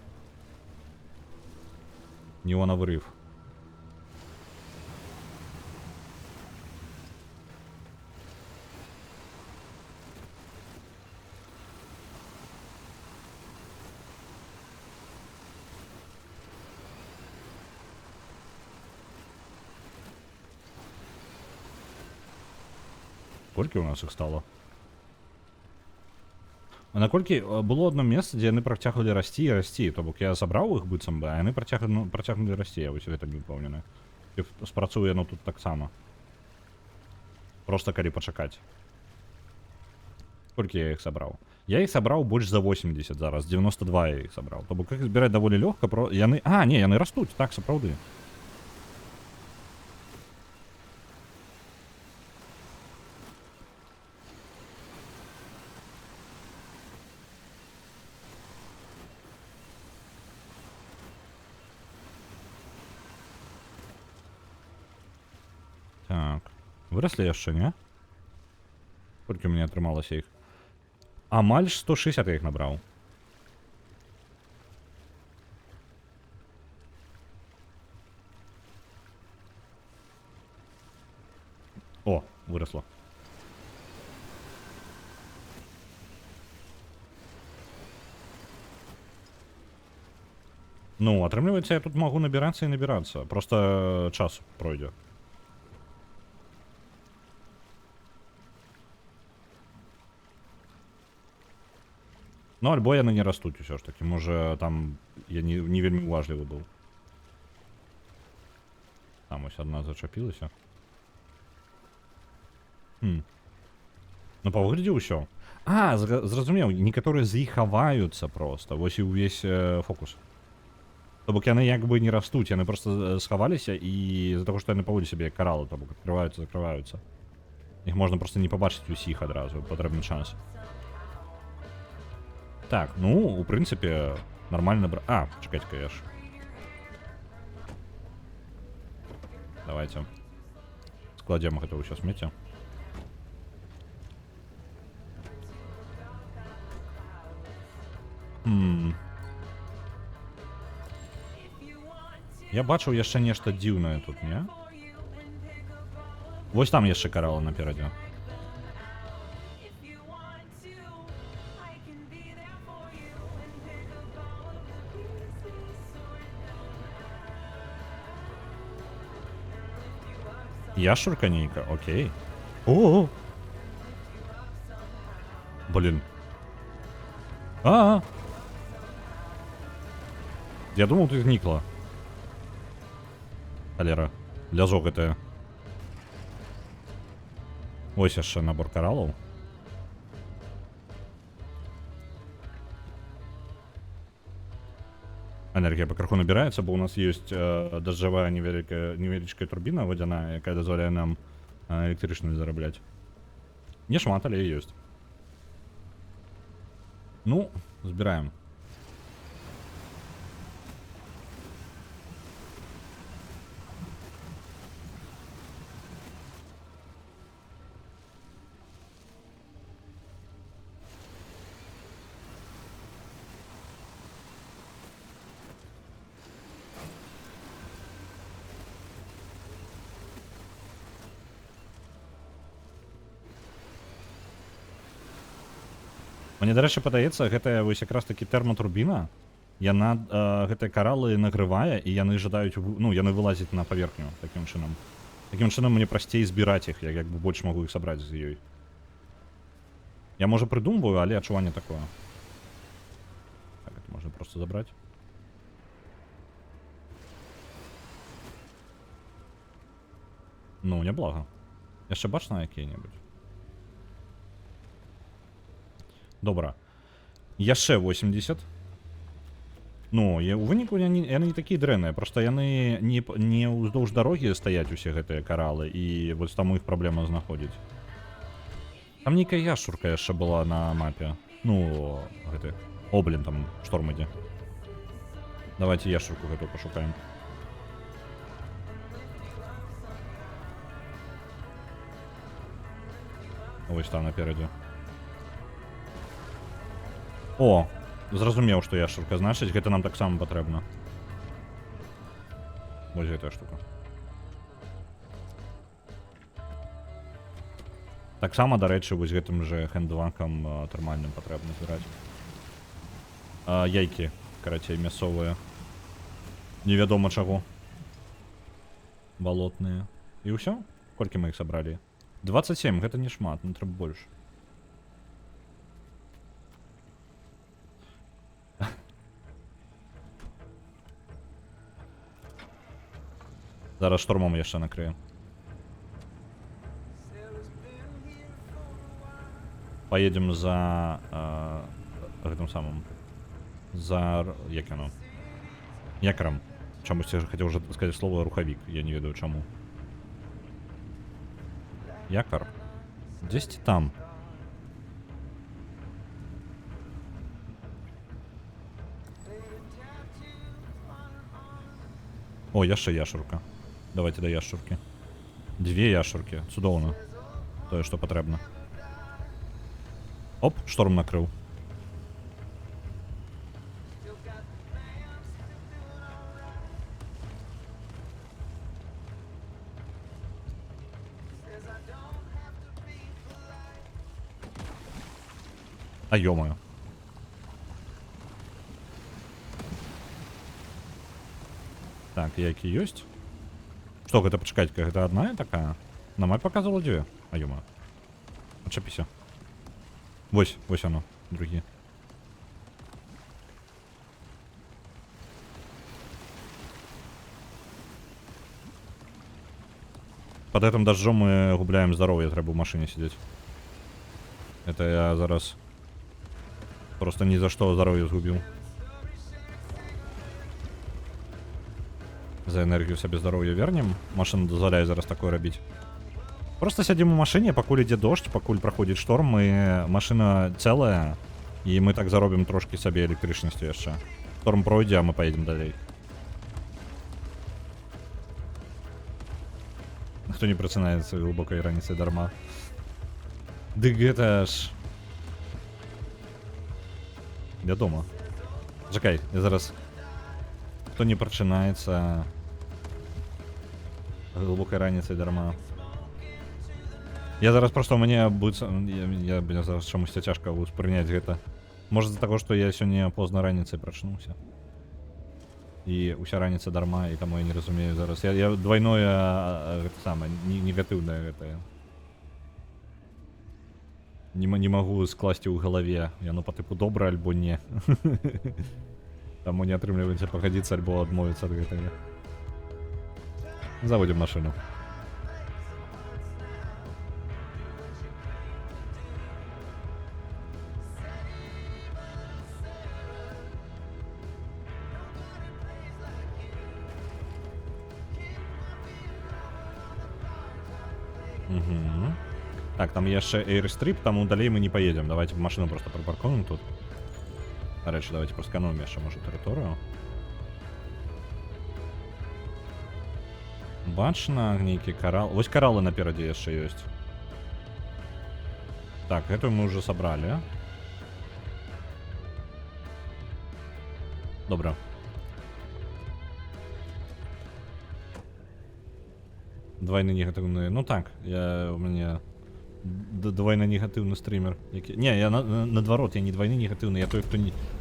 Неонавы рыф. Колькі у нас іх стало? А наколькі было одно месца, дзе яны працягвалі расці і расці, то бок я забраў іх быццам бы, а яны працягнулі расці, я вось гэта не ўпэўнены. І спрацуе яно тут таксама. Просто калі пачакаць. Колькі я іх сабраў? Я іх сабраў больш за 80 зараз, 92 я іх сабраў. То бок іх збіраць даволі лёгка, яны... не, яны растуць, так, сапраўды. Выросли яшчэ, не? Колькі у мяне атрымалася іх? Амаль 160 я іх набраў. О, выросла. Ну, атрымліваецца, я тут магу набірацца і набірацца. Просто час пройдзе. Ну, альбо яны не растуць усё ж таки. Можа, там я не вельмі уважлівы быў. Там ось одна зачапілася. Ну, па выглядзе ўсё. А, зразумеў, некаторыя з іх хаваюцца просто. Вось і ўвесь фокус. То бок яны як бы не растуць, яны просто схаваліся і з-за таго, што яны паводзяць сябе як каралы, то бок адкрываюцца, закрываюцца. Іх можна просто не пабачыць усіх адразу, патрэбны час. Так, ну, у прынцыпе, нормально набра... А, чакайце-ка, я ж... Давайте. Складзем гэта ўсё смецце. Я бачыў яшчэ нешта дзіўнае тут, не? Вось там яшчэ карала наперадзе. Яшчурка нейка, окей. О! Блин. Я думал, ты зникла. Холера. Лязок это. Ось яшчэ набор каралаў. Энергія пакрыху набіраецца, бо у нас ёсць дажджавая невялічкая турбіна вадзяная, якая дазваляе нам электрычную зарабляць. Не шмат, але ёсць. Ну, збіраем. Мне, дарэчы, падаецца, гэтая вось якраз такі тэрматурбіна, яна гэтыя каралы нагрывае, і яны жадаюць, ну, яны вылазяць на паверхню такім чынам. Такім чынам мне прасцей збіраць іх, я як бы больш магу іх сабраць з ёй. Я, можа, прыдумваю, але адчуванне такое. Так, это можна просто забраць. Ну, няблага. Яшчэ бачна якія-небудзь? Добра. Яшчэ 80. Ну, у выніку яны не такія дрэнныя, проста яны не ўздоўж дарогі стаяць усе гэтыя каралы, і вось таму іх праблема знаходзіць. Там нейкая яшчурка яшчэ была на мапе. Ну, гэты Облін там шторм ідзе. Давайте яшчурку гэту пашукаем. Вось там наперадзе. О, зразумеў, што яшчурка, значыць, гэта нам таксама патрэбна. Вось гэтая штука. Таксама, дарэчы, вось гэтым жа хэндвакам тэрмальным патрэбна збіраць. Яйкі, карацей, мясцовыя. Невядома чаго. Балотныя. І ўсё? Колькі мы іх сабралі? 27, гэта не шмат, ну трэба больш. Зараз штормом яшчэ накрыем. Поедем за гэтым самым. За як яно? Якором. Чамусь я хацеў уже сказаць слово рухавік, я не ведаю чаму. Якор? Дзесьці там. О, яшчэ яшурка. Давайте до яшчурки. 2 яшуркі, цудоўна. Тое, што патрэбна. Оп, шторм накрыў. А ё-моё. Так, яйкі ёсць. Што гэта, пачакайце, гэта адна такая? На май показывала 2. А ё-моё. Адчапіся. Вось оно, другі. Под этим дождем мы губляем здоровье, треба в машине сидеть. Это я зараз просто ни за что здоровье сгубил. За энергию себе здоровье вернем. Машина дозволяет зараз такое робить. Просто сядем в машине, покуль ідзе дождь, покуль проходит шторм, и машина целая, и мы так заробим трошки себе электричности яшчэ. Шторм пройдзе, а мы поедем далей. Хто не працынаецца глубокай раніцай дарма. Дык гэта ж... Вядома. Чакай, я зараз... Хто не прачынаецца глубокай раніцай дарма. Я зараз просто мне будзе... Я зараз чамусьці цяжка ўспрыняць гэта. Можа з-за таго, што я сёння позна раніцай прачнуўся. І ўся раніца дарма, і таму я не разумею зараз. Я двойное гэта самае, негатыўнае гэтае. Не магу скласці ў галаве. Яно па тыпу добра альбо не. Таму не атрымліваецца пагадзіцца альбо адмовіцца ад гэтага. Заводзім машыну. Угу. Так, там яшчэ Airstrip, таму далей мы не поедем. Давайте машину просто припаркуем тут. Рэчы, давайте проскануем яшчэ, можа, тэрыторыю. Бачна, нейкі карал. Вось каралы наперадзе яшчэ ёсць. Так, гэтую мы уже собрали. Добра. Двойны негатыўны. Ну так, у мяне двойны негатыўны стрімер. Не, я наадварот, я не двойны негатыўны, я той, хто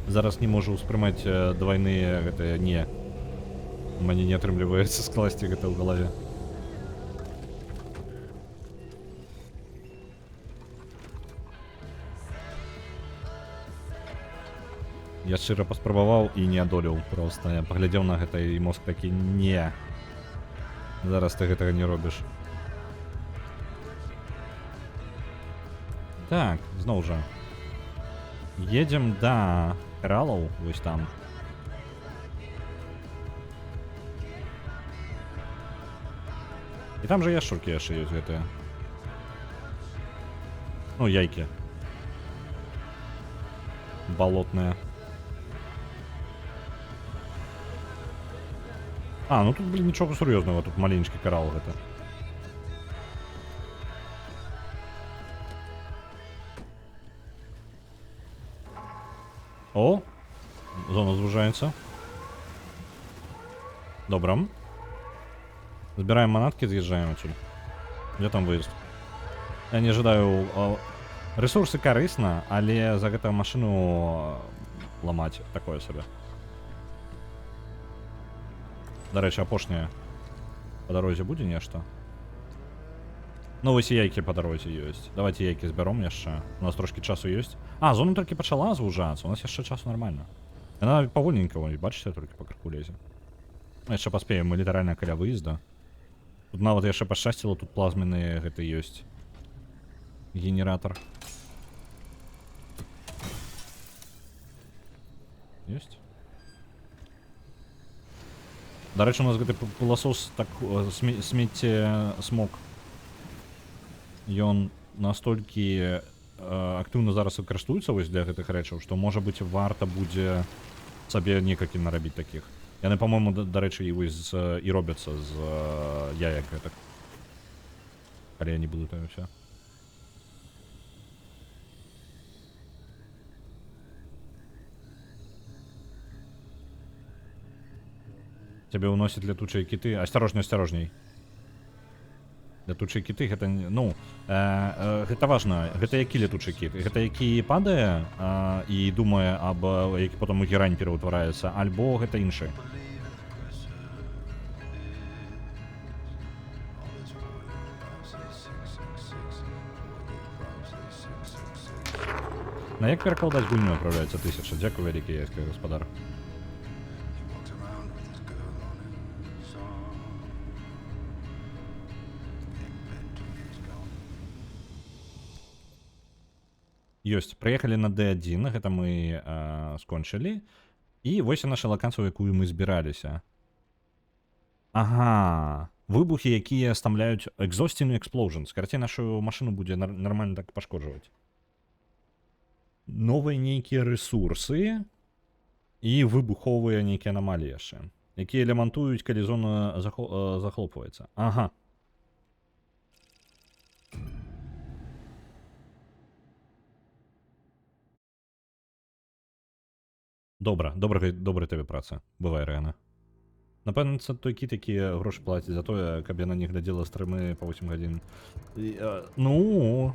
зараз не можа ўспрымаць двойныя гэтыя не. Мне не атрымліваецца скласці гэта ў галаве. Я шчыра паспрабаваў і не адолеў проста. Я паглядзеў на гэта і мозг такі не. Зараз ты гэтага не робіш. Так, зноў жа. Едзем да каралаў, вось там. І там жа яшчуркі яшчэ ёсць гэтыя. Ну, яйкі. Балотныя. А, ну тут, блин, нічого сур'ёзнага, тут маленечкі карал гэта. О! Зона звужаецца. Добра. Забираем манатки, з'їжджаємо отсюда. Где там выезд? Я не ожидаю... Ресурсы карысна, але за гэтую машину ламаць такое себе. До рэчы, апошняе. По дорозе будзе нешта? Ну, вось і яйкі по дорозе ёсць. Давайте яйкі збяром яшчэ. У нас трошки часу ёсць. А, зона толькі пачала звужацца. У нас яшчэ часу нормально. Яна павольненька, бачыце, толькі па крыху лезе. Яшчэ паспеем, мы літаральна каля выезда. Тут нават яшчэ пашчасціла, тут плазменны гэта ёсць. Генератор. Ёсць? Дарэчы, у нас гэты пыласос так смецце смог. Ён настолькі актыўна зараз выкарыстуецца вось для гэтых рэчаў, што можа быць варта будзе сабе некалькі нарабіць такіх. Яны, па-моему, дарэчы, і робяцца з яек гэтак. Калі я не блытаю ўсё. Цябе ўносяць летучыя кіты. Асцярожней, асцярожней. Летучыя кіты гэта ну гэта важна. Гэта які летучы кіт? Гэта які падае і думае аб які потым у герань пераўтвараецца, альбо гэта іншы. На як перакладаць гульню адпраўляецца 1000? Дзякуй вялікі, яскі гаспадар. Ёсць, прыехалі на D1, гэта мы скончылі. І вось і наша лакацыя, у якую мы збіраліся. Ага, выбухі, якія стамляюць exhausting explosions. Карацей, нашу машыну будзе нармальна так пашкоджваць. Новыя нейкія рэсурсы і выбуховыя нейкія анамаліі яшчэ, якія лямантуюць, калі зона захлопваецца. Ага. Добра табе праца. Бывай, Рэна. Напэўна, це той кіт, які грошы плаціць за тое, каб яна не глядзела стрымы па 8 гадзін. Ну,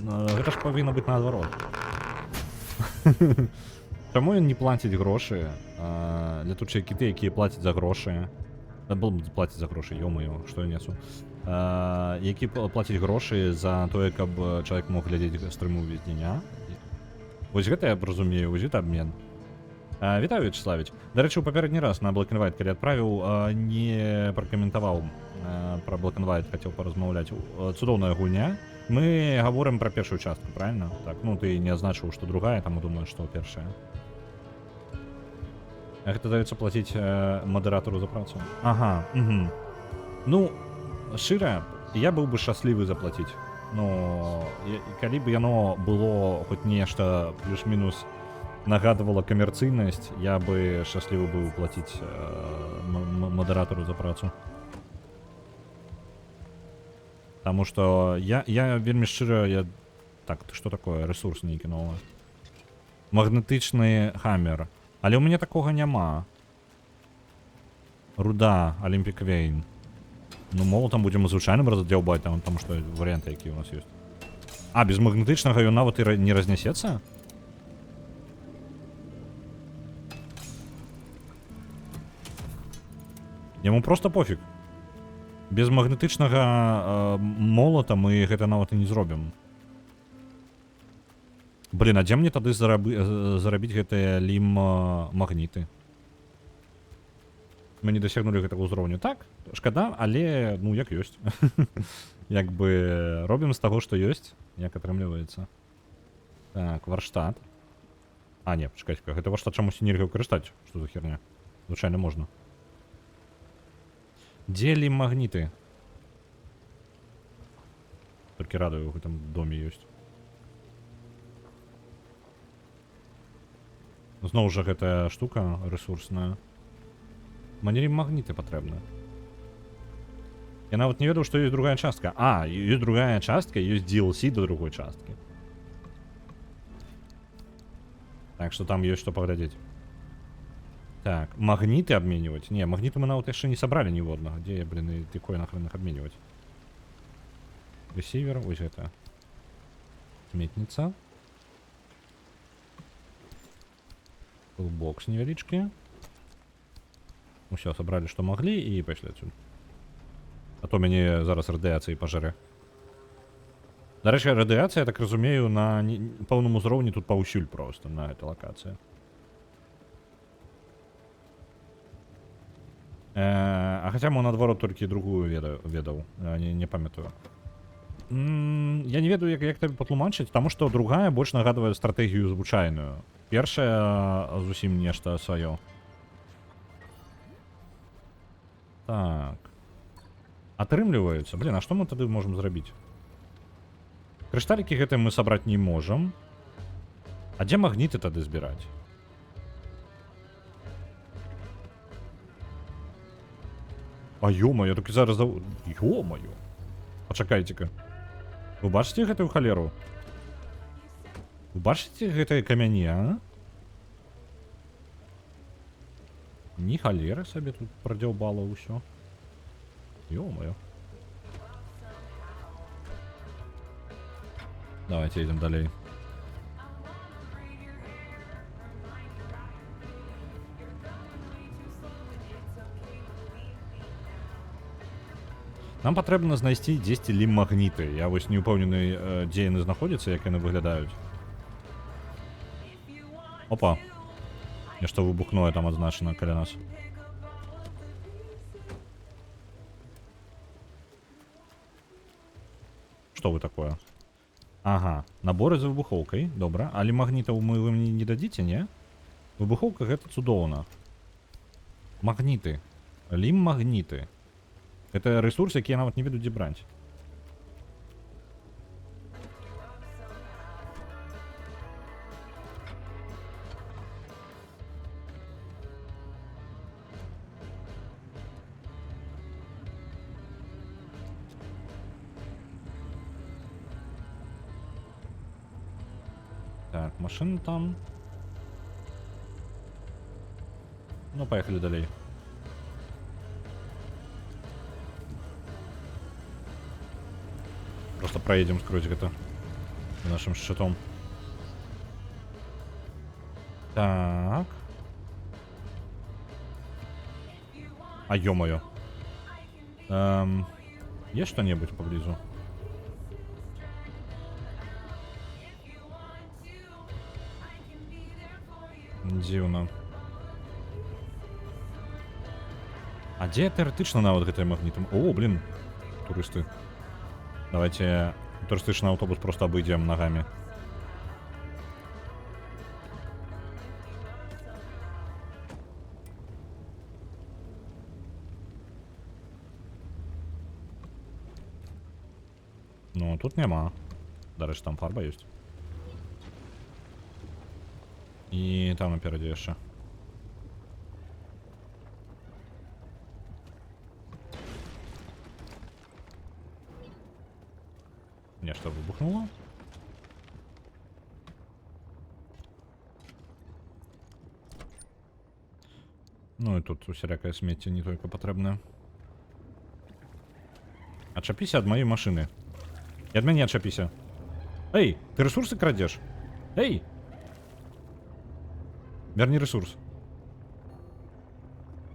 гэта ж павінна быць наадварот. Чаму ён не плаціць грошы? Летучыя кіты, якія плацяць за грошы. Плацяць за грошы, ё-маё, што я несу. Які плацяць грошы за тое, каб чалавек мог глядзець стрыму ўвесь дзень, а? Вось гэта я разумею, вось гэта абмен. Вітаю, Вячеславіч. Дарэчы, у папярэдні раз на Black and White, калі адправіў, не пракаментаваў пра Black and White, хацеў паразмаўляць. Цудоўная гульня. Мы гаворым пра першую частку, правильно? Так, ну ты не азначыў, што другая, таму думаю, што першая. Гэта даецца плаціць мадэратару за працу. Ага, угу. Ну, шчыра, я быў бы шчаслівы заплаціць. Ну, калі б яно было хоць нешта плюс-мінус нагадывала камерцыйнасць, я бы шчаслівы быў плаціць мадэратару за працу. Таму што я вельмі шчыра, так, што такое? Рэсурс нейкі новы. Магнетычны хаммер. Але ў мяне такога няма. Руда, Олімпік Вейн. Ну, молотам будзем звычайным раздзяўбаць, таму што варыянты, якія ў нас ёсць. А, без магнетычнага ён нават і не разнясецца? Яму проста пофіг. Без магнетычнага молата мы гэта нават і не зробім. Блін, а дзе мне тады зарабіць гэтыя лім-магніты? Мы не дасягнулі гэтага ўзроўню. Так, шкада, але, ну, як ёсць. Як бы робім з таго, што ёсць, як атрымліваецца. Так, варштат. А, не, чакайце-ка, гэта варштат чамусьці нельга выкарыстаць. Што за херня? Звычайна можна. Дзе лім-магніты? Толькі радую, у гэтым доме ёсць. Зноў жа гэтая штука рэсурсная. Мне лім-магніты патрэбны. Я нават не ведаў, што ёсць другая частка. А, ёсць другая частка, ёсць DLC да другой часткі. Так што там ёсць што паглядзець. Так, магніты абменьваць? Не, магніты мы нават яшчэ не сабралі ніводнага. Дзе я, блин, і такое нахрен іх абменьваць? Ресівер, ось гэта. Сметніца. Бокс невялічкі. Усё, сабралі, што маглі, і пайшлі адсюль. А то мяне зараз радыяцыі пажарэ. Дарэчы, радыяцыя, я так разумею, на пэўным узроўні тут паўсюль проста, на этой лакацыі. А хаця мо наадварот толькі другую ведаў, не памятаю. Я не ведаю, як табе патлумачыць, таму што другая больш нагадвае стратэгію звычайную. Першая зусім нешта сваё. Так. Атрымліваецца. Блин, а што мы тады можам зрабіць? Крышталікі гэтыя мы сабраць не можам. А дзе магніты тады збіраць? А ё-маё, я толькі зараз... Ё-маё. Пачакайце-ка. Вы бачыце гэтую халеру? Вы бачыце гэтыя камяні, а? Ні халеры сабе тут прадзяўбала ўсё. Ё-моё. Давайте идем далей. Нам патрэбна знайсці дзесьці лім-магніты. Я вось не ўпэўнены, дзе яны знаходзяцца, як яны выглядаюць. Опа. Нешта выбухное там адзначана каля нас. Што вы такое? Ага, наборы за выбухоўкай, добра. Але магнітаў вы мне не дадзіце, не? Выбухоўка гэта цудоўна. Магніты. Лім-магніты. Гэта рэсурс, які я нават не ведаю, дзе браць. Так, машина там. Ну, поехали далей. Просто проедем скрозь это нашим щитом. Так. А ё-моё. Есть что-нибудь поблизу? Дзіўна. А дзе тэарэтычна нават гэтым магнітам? О, блин, турысты. Давайте туристичный автобус просто обойдем ногами. Ну, тут нема. Дальше там фарба есть. И там напереди еще. Нечто выбухнуло. Ну и тут усялякое смецце не только потребное. Отчапися от моей машины. И от меня отчапися. Эй, ты ресурсы крадешь? Эй! Верни ресурс.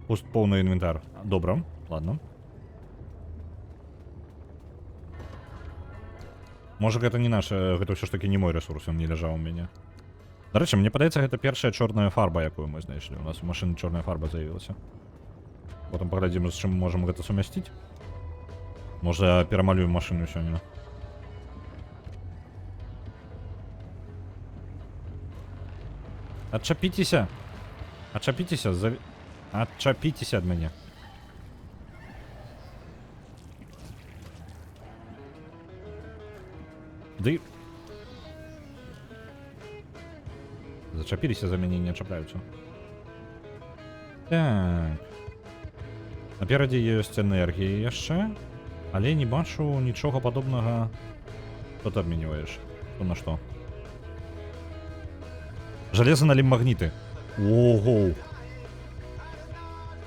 Пусть полный инвентарь. Добро, ладно. Может, гэта не наш, гэта ўсё ж таки не мой ресурс, он не ляжаў у мяне. Дарэчы, мне падаецца, гэта першая чорная фарба, якую мы знайшлі. У нас у машыны чорная фарба з'явілася. Потым паглядзім, з чым можам гэта сумясціць. Можа, перамалюем машыну сёння. Отчапіцеся! Отчапіцеся! Отчапіцеся ад мяне! Ды... Зачапіліся за мяне, не чапляюцца. Так. Наперадзе ёсць энергія яшчэ, але не бачу нічога падобнага. Што ты абменьваеш? Што на што? Жалеза на лім-магніты. Ого!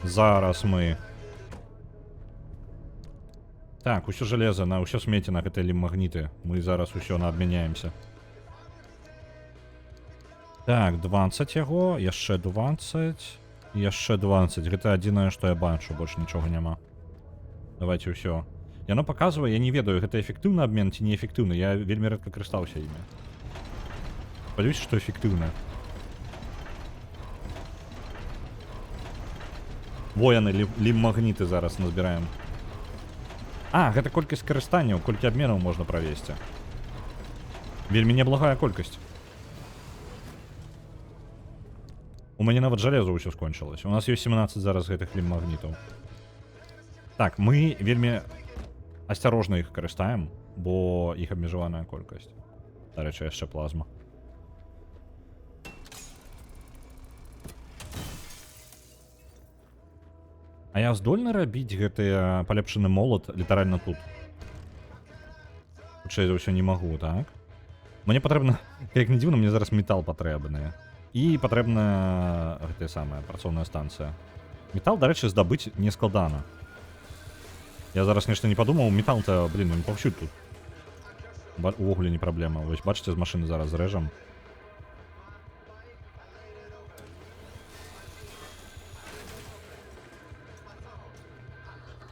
Зараз мы... Так, усё железо, на ўсё смецце на гэтыя лім-магніты. Мы зараз усё наабмяняемся. Так, 20 яго, яшчэ 20, яшчэ 20. Гэта адзінае, што я бачу, больш нічога няма. Давайте ўсё. Яно паказвае, я не ведаю, гэта эфектыўны абмен ці неэфектыўны. Я вельмі рэдка карыстаўся імі. Спадзяюся, што эфектыўна. Во яны, лім-магніты зараз назбіраем. А, гэта колькасць карыстання, колькі абменаў можна правесці. Вельмі неблагая колькасць. У мяне нават жалеза ўсё скончылася. У нас ёсць 17 зараз гэтых лім-магнітаў. Так, мы вельмі асцярожна іх карыстаем, бо іх абмежаваная колькасць. Дарэчы, яшчэ плазма. А я здольны рабіць гэты палепшаны молат літаральна тут? хутчэй за ўсё не магу, так? Мне патрэбна, як не дзіўна, мне зараз метал патрэбны. І патрэбна гэтая самая працоўная станцыя. Метал, дарэчы, здабыць не складана. Я зараз нешта не падумаў, метал-то, блин, он паўсюль тут. Увогуле не праблема. Вось бачыце, з машыны зараз зрэжам.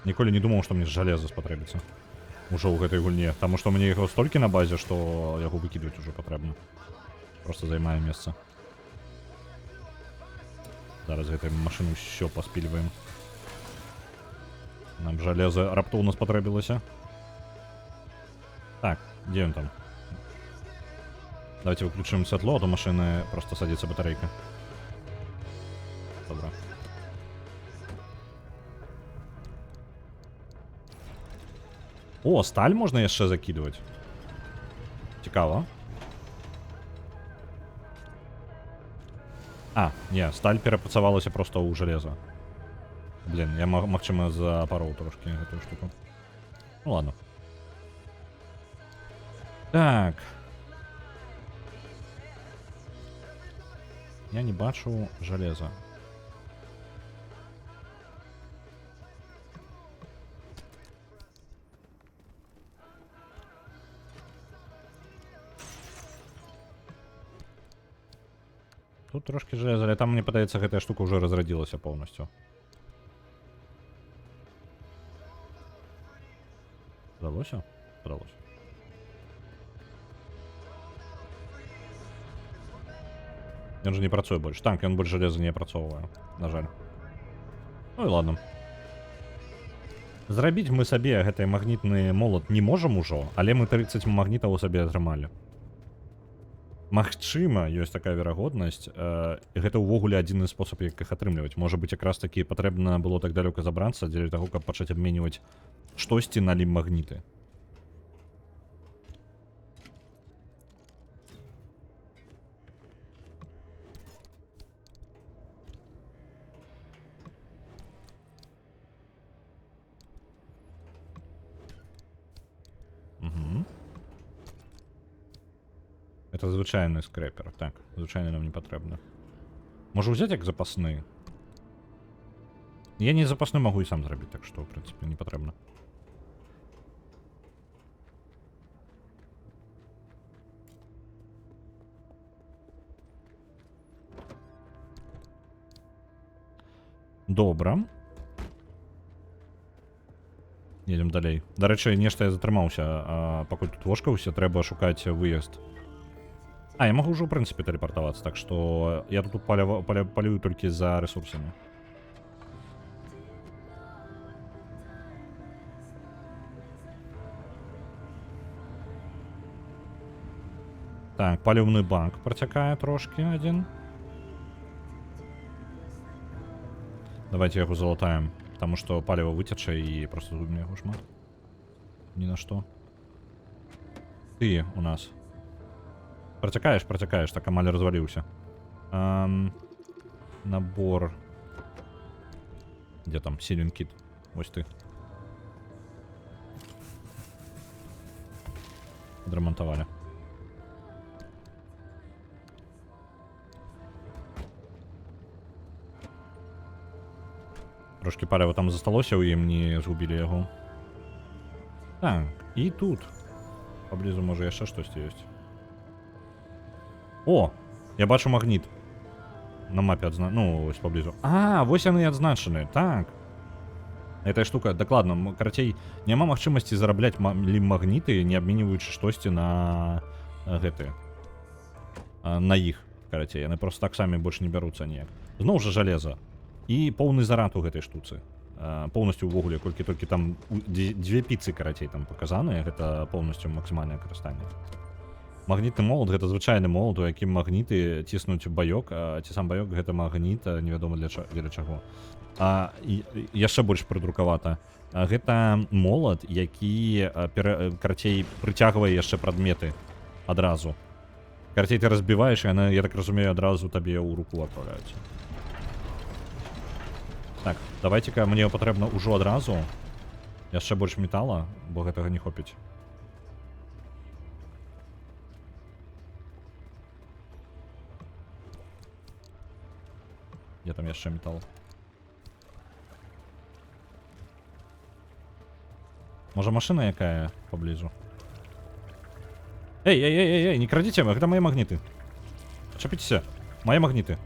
Ніколі не думаў, што мне жалеза спатрэбіцца. Ужо ў гэтай гульне. Таму што мне яго столькі на базе, што яго выкідваць ужо патрэбна. Просто займае месца. Зараз гэтай машыну ўсё паспільваем. Нам жалеза раптоўна спатрэбілася. Так, дзе ён там? Давайте выключым святло, а то машины просто садится батарейка. Добра. О, сталь можна яшчэ закидывать. Цікава. А, не, сталь перапрацавалася просто ў жалеза. Блин, я магчыма запароў трошки гэтую штуку. Ну ладно. Так. Я не бачу жалеза. Тут трошки железа, але там, мне падаецца, гэтая штука ўжо разрадзілася поўнасцю. Удалося? Удалося. Ён же не працуе больш. Так, ён больш жалеза не апрацоўвае. На жаль. Ну і ладно. Зрабіць мы сабе гэты магнітны молот не можам ужо, але мы 30 магнітаў у сабе атрымалі. Магчыма, ёсць такая верагоднасць. Гэта ўвогуле адзіны спосаб, як іх атрымліваць. Можа быць, якраз такі патрэбна было так далёка забрацца дзеля таго, каб пачаць абменьваць штосьці на лім-магніты. Это звычайны скрэпер. Так, звычайны нам не патрэбны. Можа ўзяць як запасны? Я не запасны магу і сам зрабіць, так што, ў прынцыпе, не патрэбна. Добра. Едем далей. Дарэчы, нешта я затрымаўся. Пакуль тут вошкаўся, трэба шукаць выезд. А, я могу уже, в принципе, телепортоваться, так что я тут полюю только за ресурсами. Так, паліўны бак протякае трошки один. Давайте яго залатаем, потому что паліва вытече и просто зуб мне яго шмат. Ни на что. Ты у нас. Протякаешь, так амаль развалился. Набор. Где там? Силен кит. Ось ты. Подремонтовали. Трошки паліва там засталося, у ім не згубілі яго. Так, і тут. Поблизу може яшчэ штосьці ёсць. О, я бачу магніт. На мапе адзначаны. Ну, ось поблизу. А, вось яны адзначаны. Так. Эта штука, дакладна, карацей, няма магчымасці зарабляць лім-магніты, не абменьваючы штосьці на гэты. На іх, карацей. Яны просто так самі больш не бяруцца ніяк. Зноў жа жалеза. І поўны зарад у гэтай штуцы. Поўнасцю ўвогуле, колькі толькі там дзве піцы, карацей, там паказаныя, гэта поўнасцю максімальнае карыстанне. Магнітны молот гэта звычайны молот, у якім магніты ціснуць баёк, а ці сам баёк гэта магніт, невядома для чаго. Яшчэ больш прыдрукавата. Гэта молот, які, карацей, прыцягвае яшчэ прадметы адразу. Карацей, ты разбіваеш, і яны, я так разумею, адразу табе ў руку адпаўляюцца. Так, давайте-ка, мне патрэбна ўжо адразу яшчэ больш метала, бо гэтага не хопіць. Где там яшчэ металл? Может, машина якая поблизу? Эй, не крадите, это мои магниты. Отшепитесь. Мои магниты.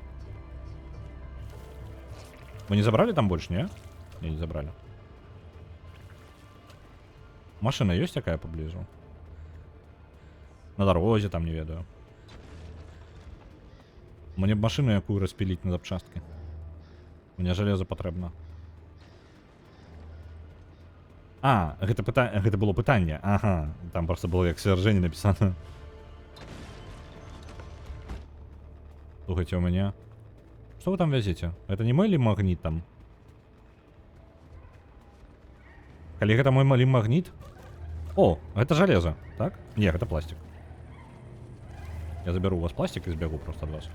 Вы не забрали там больше, не? Не забрали. Машина есть такая поблизу? На дороге там, не ведаю. Мне б машину якую распилить на запчастки. Мне железо потребно. А, гэта было пытанне. Ага, там просто было як сцвярджэнне написано. Слухайте, у меня... Что вы там везете? Это не мой ли магнит там? Коллега, это мой ли магнит? О, это железо, так? Нет, это пластик. Я заберу у вас пластик и сбегу просто от вас.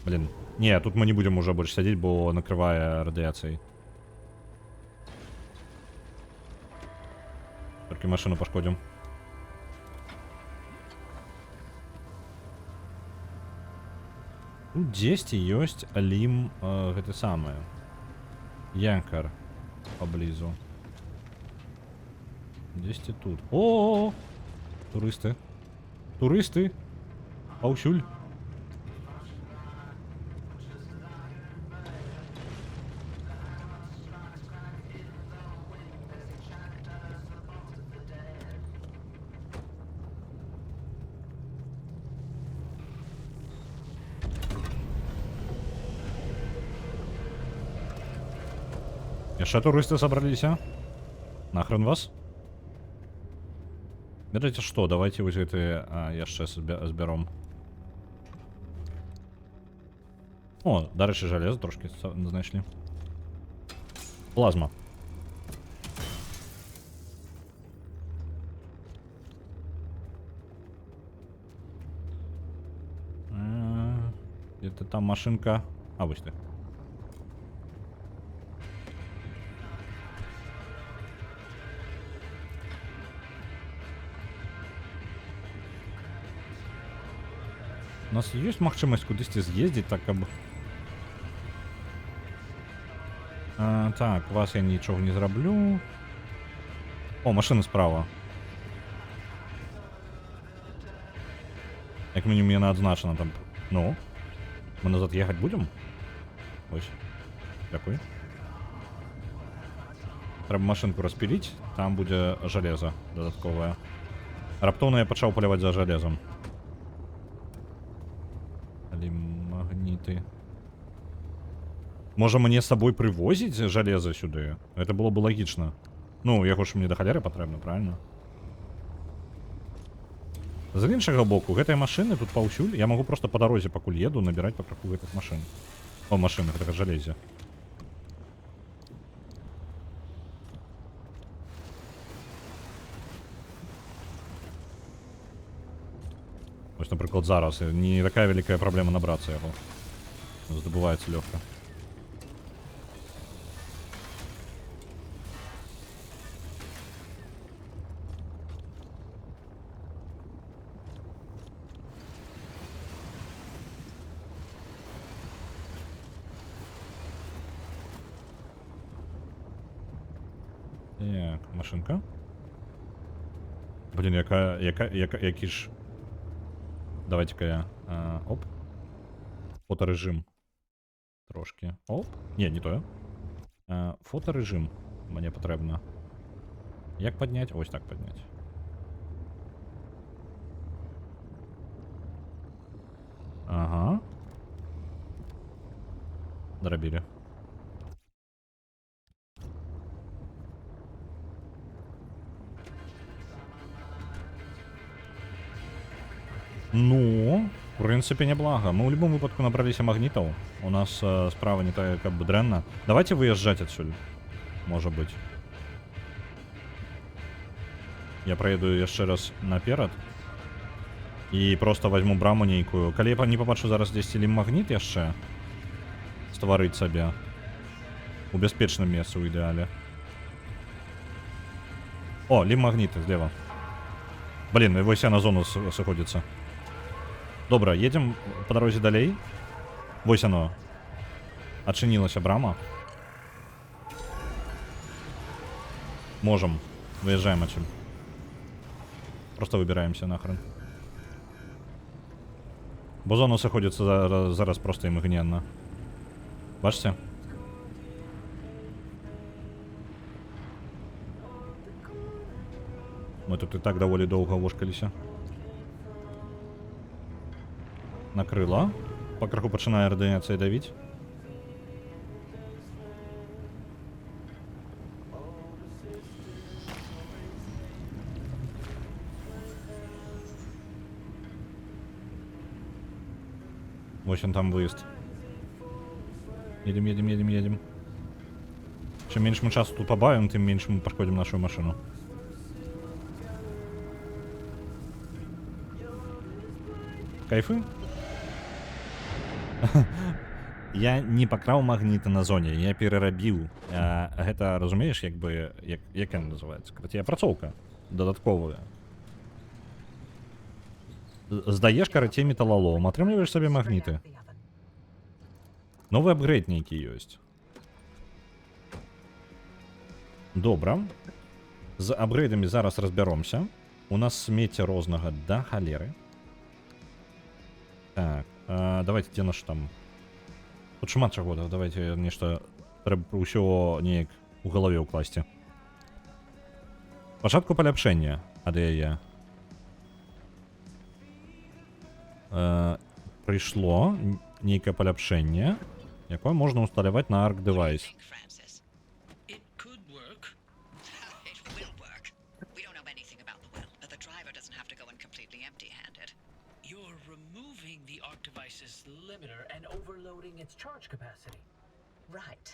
Блин. Не, тут мы не будем уже больше сидеть, бо накрывая радиацией. Только машину пошкодим. Тут 10 есть лим, это самое. Янкар поблизу. 10 тут. О, туристы. Туристы. Паусюль. Яшчэ турысты собрались, а? Нахрен вас? Ведаеце што, давайте вось гэтыя яшчэ збяром. О, дарэчы, жалеза трошки знайшлі. Плазма. Где-то там машинка. А, вось ты. У нас есть магчымасць кудысьці з'ездзіць, так каб... Так, вас я нічога не зраблю. О, машина справа. Як мінімум яна адзначана там. Ну? Мы назад ехаць будем? Ось. Дякую. Трэба машинку распіліць, там будзе жалеза дадатковае. Раптоўна я пачаў паляваць за жалезам. Магниты. Можа мне з сабой прывозіць жалеза сюды? Это было бы лагічна. Ну, яго ж мне да халеры патрэбна, правильно? З іншага боку, гэтыя машыны тут паўсюль. Я магу просто па дарозе, пакуль еду, набіраць па краху гэтых машын. О, машыны, гэта жалезе. Ось, напрыклад, зараз не такая вялікая праблема набрацца яго. Здабываецца лёгка. Так, машинка. Блин, які ж... Давайте-ка я... оп. Фоторежим. Трошки. Оп. Не то. Фоторежим мне потрібно. Як підняти? Ось так підняти. Ага. Дробили. Ну, в принципе, неблага. Мы в любом выпадку набрались магнитов. У нас справа не так как бы дрянно. Давайте выезжать отсюда. Может быть. Я проеду еще раз наперед. И просто возьму браму нейкую. Калі я не побачу зараз здесь или магнит яшчэ стварыць сабе. У бяспечным месцы ў ідэале. О, лим магниты слева. Блин, его вся на зону сыходится. Добро, едем по дороге далей. Вось оно. Адчынілася брама. Можем. Выезжаем отсюда. Просто выбираемся нахрен. Бо зона сыходится зараз просто імгненна. Бачите? Мы тут і так даволі доўга вошкаліся. Накрыла. Пакрыху пачынае радыяцыя давіць. Вось он там выезд. Едем. Чем меньше мы часу тут побавим, тем меньше мы пошкодим нашу машину. Кайфы? Я не пакраў магніты на зоне, я перарабіў. Гэта, разумееш, як бы, як яна называецца? Карацей, апрацоўка дадатковая. Здаеш, карацей, металлолом, атрымліваеш сабе магніты. Новы апгрейд нейкі ёсць. Добра. З апгрейдамі зараз разбяромся. У нас смецця рознага да халеры. Так, давайте, дзе наш там? Тут шмат чаго, давайте нешта трэба ўсё неяк у галаве ўкласці. Пачатку паляпшэння ад яе. Прыйшло нейкае паляпшэнне, якое можна ўсталяваць на Arc Device. Think, Francis? It could work. It will work. We don't know anything about the well, but the driver doesn't have to go in completely empty-handed. You're removing the Arc device's limiter and Overloading its charge capacity. Right.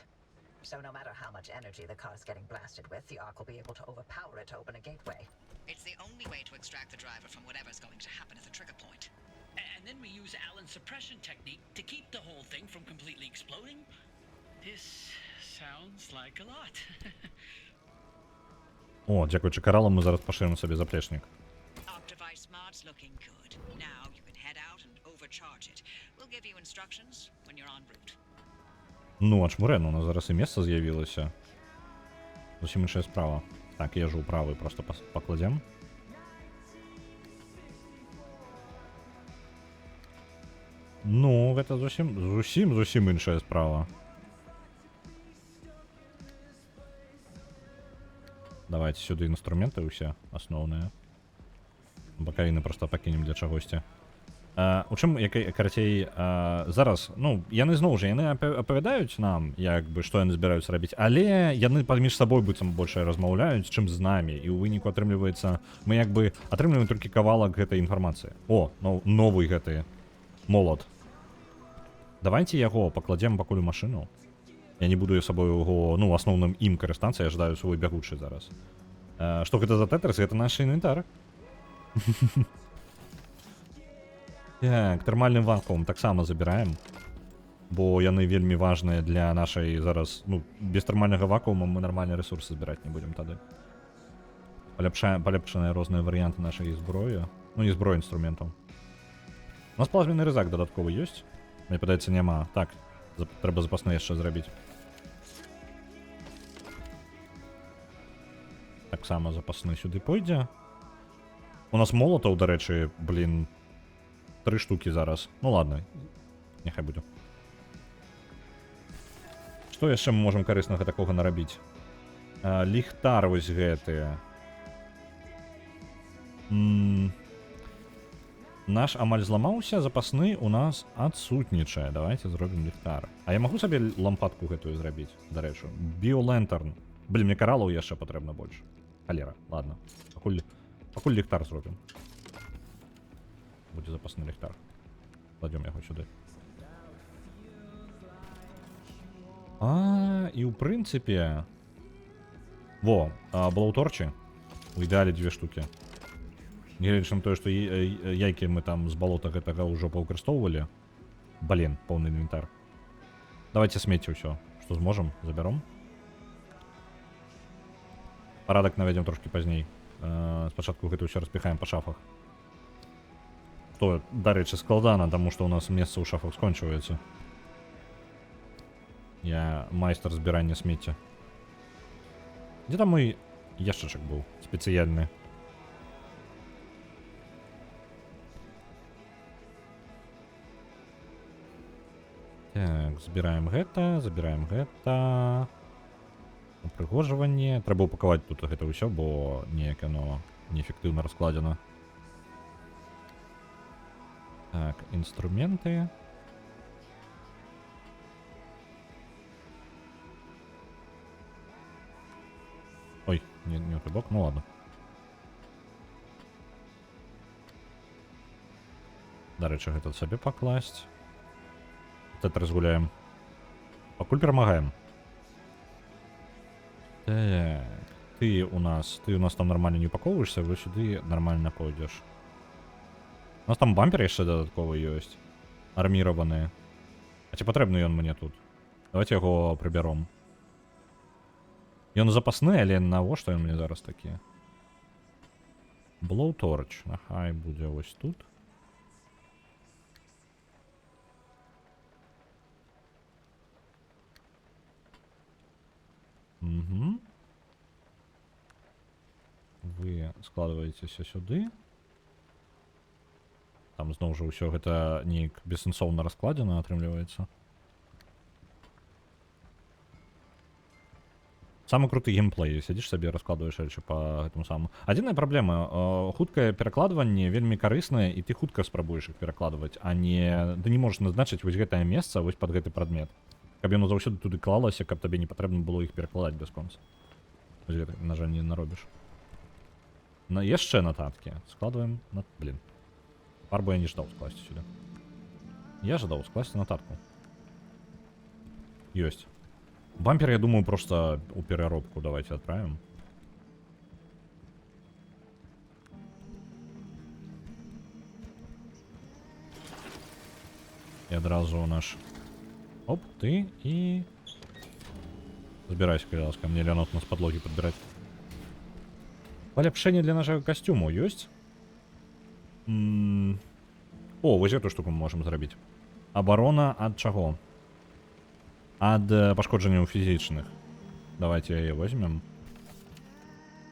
So no matter how much energy the car's getting blasted with, the Ark will be able to overpower it to open a gateway. It's the only way to extract the driver from whatever's going to happen at the trigger point. And then we use Allen's suppression technique to keep the whole thing from completely exploding? This sounds like a lot. О, дякуючи каралам ми зараз поширимо собі заплечник. Arc device smart's looking good. Now you can head out and overcharge it. We'll give you instructions when you're en route. Ну, а чмурен, у нас зараз і місце з'явилося. Зовсім інша справа. Так, езжу правий, просто покладем. Ну, гэта зусім іншая справа. Давайте сюды інструменты усе асноўныя. Бакавіны просто пакінем для чагосьці. У чым, карацей, зараз, ну, яны зноў жа, яны апавядаюць нам, як бы, што яны збіраюцца рабіць, але яны паміж сабой быццам больш размаўляюць, чым з намі, і ў выніку атрымліваецца, мы як бы атрымліваем толькі кавалак гэтай інфармацыі. О, новы гэты молот. Давайте яго пакладзем пакуль у машыну. Я не буду сабой яго, ну, асноўным ім карыстацца, я жадаю свой бягучы зараз. Што гэта за тэтрыс? Гэта наш інвентар. Так, тэрмальны вакуум таксама забіраем, бо яны вельмі важныя для нашай зараз, ну, без тэрмальнага вакуума мы нармальныя рэсурсы збіраць не будзем тады. Паляпшаныя розныя варыянты нашай зброі, ну, не зброі інструментаў. У нас плазменны рызак дадатковы ёсць? Мне падаецца, няма. Так, трэба запасны яшчэ зрабіць. Таксама запасны сюды пойдзе. У нас молотаў, дарэчы, блін, 3 штукі зараз. Ну ладно, няхай будзе. Што яшчэ мы можам карыснага такога нарабіць? Ліхтар вось гэты. Наш амаль зламаўся, запасны у нас адсутнічае. Давайте зробім ліхтар. А я магу сабе лампадку гэтую зрабіць, дарэчы. Біолэнтарн. Блін, мне каралаў яшчэ патрэбна больш. Халера, ладно. Пакуль ліхтар зробім. Будзе запасны ліхтар. Кладзём яго сюды. І ў прынцыпе... Во, блоўторчы. У ідэале 2 штукі. Нягледзячы на тое, што яйкі мы там з балота гэтага ўжо паўкарыстоўвалі. Блін, поўны інвентар. Давайте смецце ўсё. Што зможам, забяром. Парадак навядзем трошкі пазней. Спачатку гэта ўсё распіхаем па шафах. Што, дарэчы, складана, таму што ў нас месца ў шафах скончваецца. Я майстар збірання сміття. Де там мой ящичок був спеціальний? Так, збираємо гэта, забираем гэта. Упрыгожванне. Трэба упакаваць тут гэта ўсё, бо неяк яно неэфектыўна раскладзена. Так, інструменты. Ой, не ў той бок, ну ладно. Дарэчы, гэта сабе пакласць. Это разгуляем. Пакуль перамагаем. Так, ты у нас там нормально не упаковываешься, вы сюды нормально пойдешь. У нас там бампер яшчэ дадатковы ёсць. Арміраваны. А ці патрэбны ён мне тут? Давайте яго прыбяром. Ён запасны, але навошта ён мне зараз такі? Blowtorch. Нахай будзе вось тут. Угу. Вы складываецеся сюды. Там зноў жа ўсё гэта неяк бессэнсоўна раскладзена атрымліваецца. Самы круты геймплей. Сядзіш сабе, раскладваеш рэчы па гэтаму самому. Адзіная праблема. Хуткае перакладванне вельмі карыснае, і ты хутка спрабуеш іх перакладваць, а не... Ты не можаш назначыць вось гэтае месца вось пад гэты прадмет. Каб яно заўсёды туды клалася, каб табе не патрэбна было іх перакладаць бясконца. Вось гэта, на жаль, не наробіш. Яшчэ нататкі. Складваем... Блін. Фарбу я не ждаў скласці сюда. Я жадаў скласці нататку. Ёсць. Бампер, я думаю, просто у переработку давайте отправим. И одразу наш... Оп, ты и... Забирайся, когда ко мне Леонот нас подлоги подбирать. Поляпшение для нашего костюма есть? О, вот эту штуку мы можем заработать. Оборона от чего? От пошкоджения физичных. Давайте ее возьмем.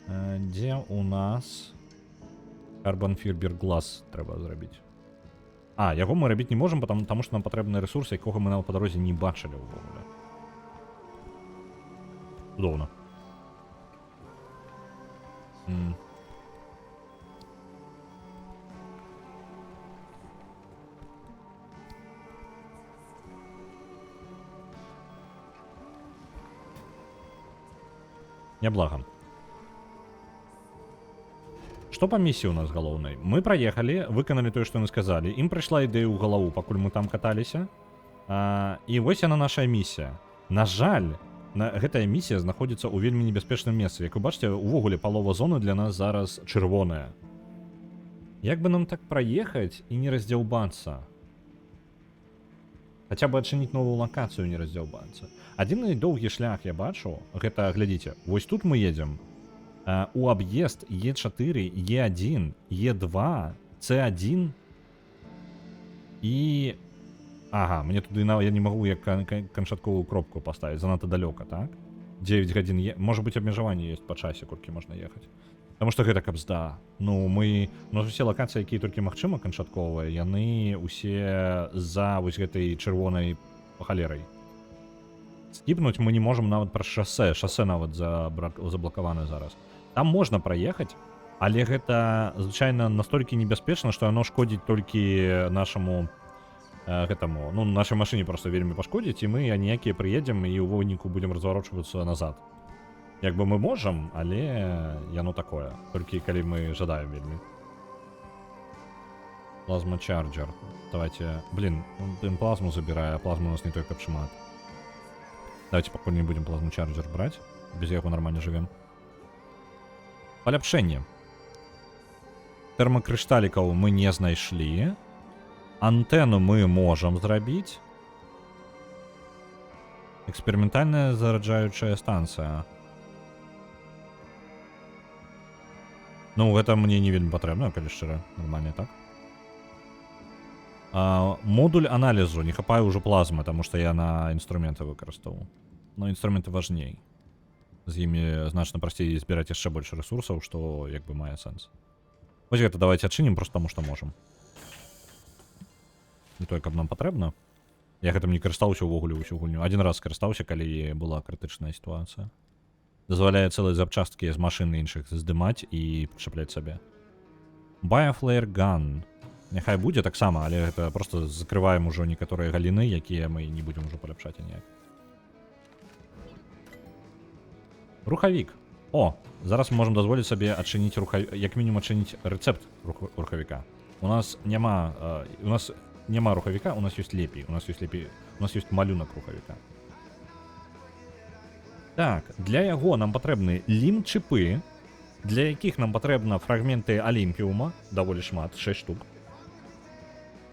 Где у нас Carbon Fiber Glass треба зробити? А, яго мы робити не можем, потому что нам потрібні ресурси, якого ми по дорозі не бачили ввогуле. Чудовно. Неблаго. Что по миссии у нас головной? Мы проехали, выконали то, что мы сказали. Им пришла идея у голову, покуль мы там катались. И вось она наша миссия. На жаль, гэтая миссия находится у вельмі небяспечным месцы. Як вы бачите, увогуле палова зоны для нас зараз чырвоная. Як бы нам так проехать и не раздзяўбацца? Хотя бы адчыніць новую локацию, не раздзяўбацца. Адзіны доўгі шлях я бачу, гэта, глядзіце, вось тут мы едем. У аб'езд Е4, Е1, Е2, С1 і... Ага, мне туды я не магу як канчатковую кропку паставіць, занадта далёка, так? 9 гадзін, может быть, абмежаванне есть па часе, колькі можна ехаць. Таму што гэта кабзда. Ну, у нас усе лакацыі, якія толькі магчыма канчатковыя, яны усе за вось гэтай чырвонай халерай. Скіпнуць мы не можам нават праз шассе. Шассе нават заблакаваны зараз. Там можна праехаць, але гэта, звычайна, настолькі небяспечна, што яно шкодзіць толькі нашаму гэтаму, ну, нашай машыне просто вельмі пашкодзіць, і мы ніякія прыедзем і ў выніку будзем разварочвацца назад. Як бы мы можам, але яно такое. Толькі калі мы жадаем вельмі. Плазма чарджер. Давайте... Блин, он плазму забирае, а плазма у нас не той каб шмат. Давайте пакуль не будем плазму чарджер браць. Без яго нормально живем. Паляпшэнне. Тэрмакрышталікаў мы не знайшлі. Антэну мы можам зрабіць. Эксперыментальная зараджаючая станцыя. Ну, гэта мне не вельмі патрэбна, калі шчыра. Нормально, так? Модуль аналізу, не хапае ўжо плазмы, таму што я на інструменты выкарыстоўваў. Но інструменты важней. З імі значна прасцей збіраць яшчэ больш рэсурсаў, што як бы мае сэнс. Вось гэта давайте адчынім проста таму, што можам. Не тое, каб нам патрэбна. Я гэтым не карыстаўся ўвогуле ўсю гульню. Адзін раз скарыстаўся, калі была крытычная сітуацыя. Дазваляе цэлыя запчасткі з машын іншых здымаць і прычапляць сабе. Bioflare Gun. Няхай будзе таксама, але гэта просто закрываем ужо некаторыя галіны, якія мы не будзем ужо паляпшаць аніяк. Рухавік. О, зараз мы можам дазволіць сабе адчыніць як мінімум адчыніць рэцэпт рухавіка. У нас няма рухавіка, у нас ёсць лепей. У нас ёсць малюнак рухавіка. Так, для яго нам патрэбны лім-чыпы, для якіх нам патрэбна фрагменты алімпіума, даволі шмат, 6 штук.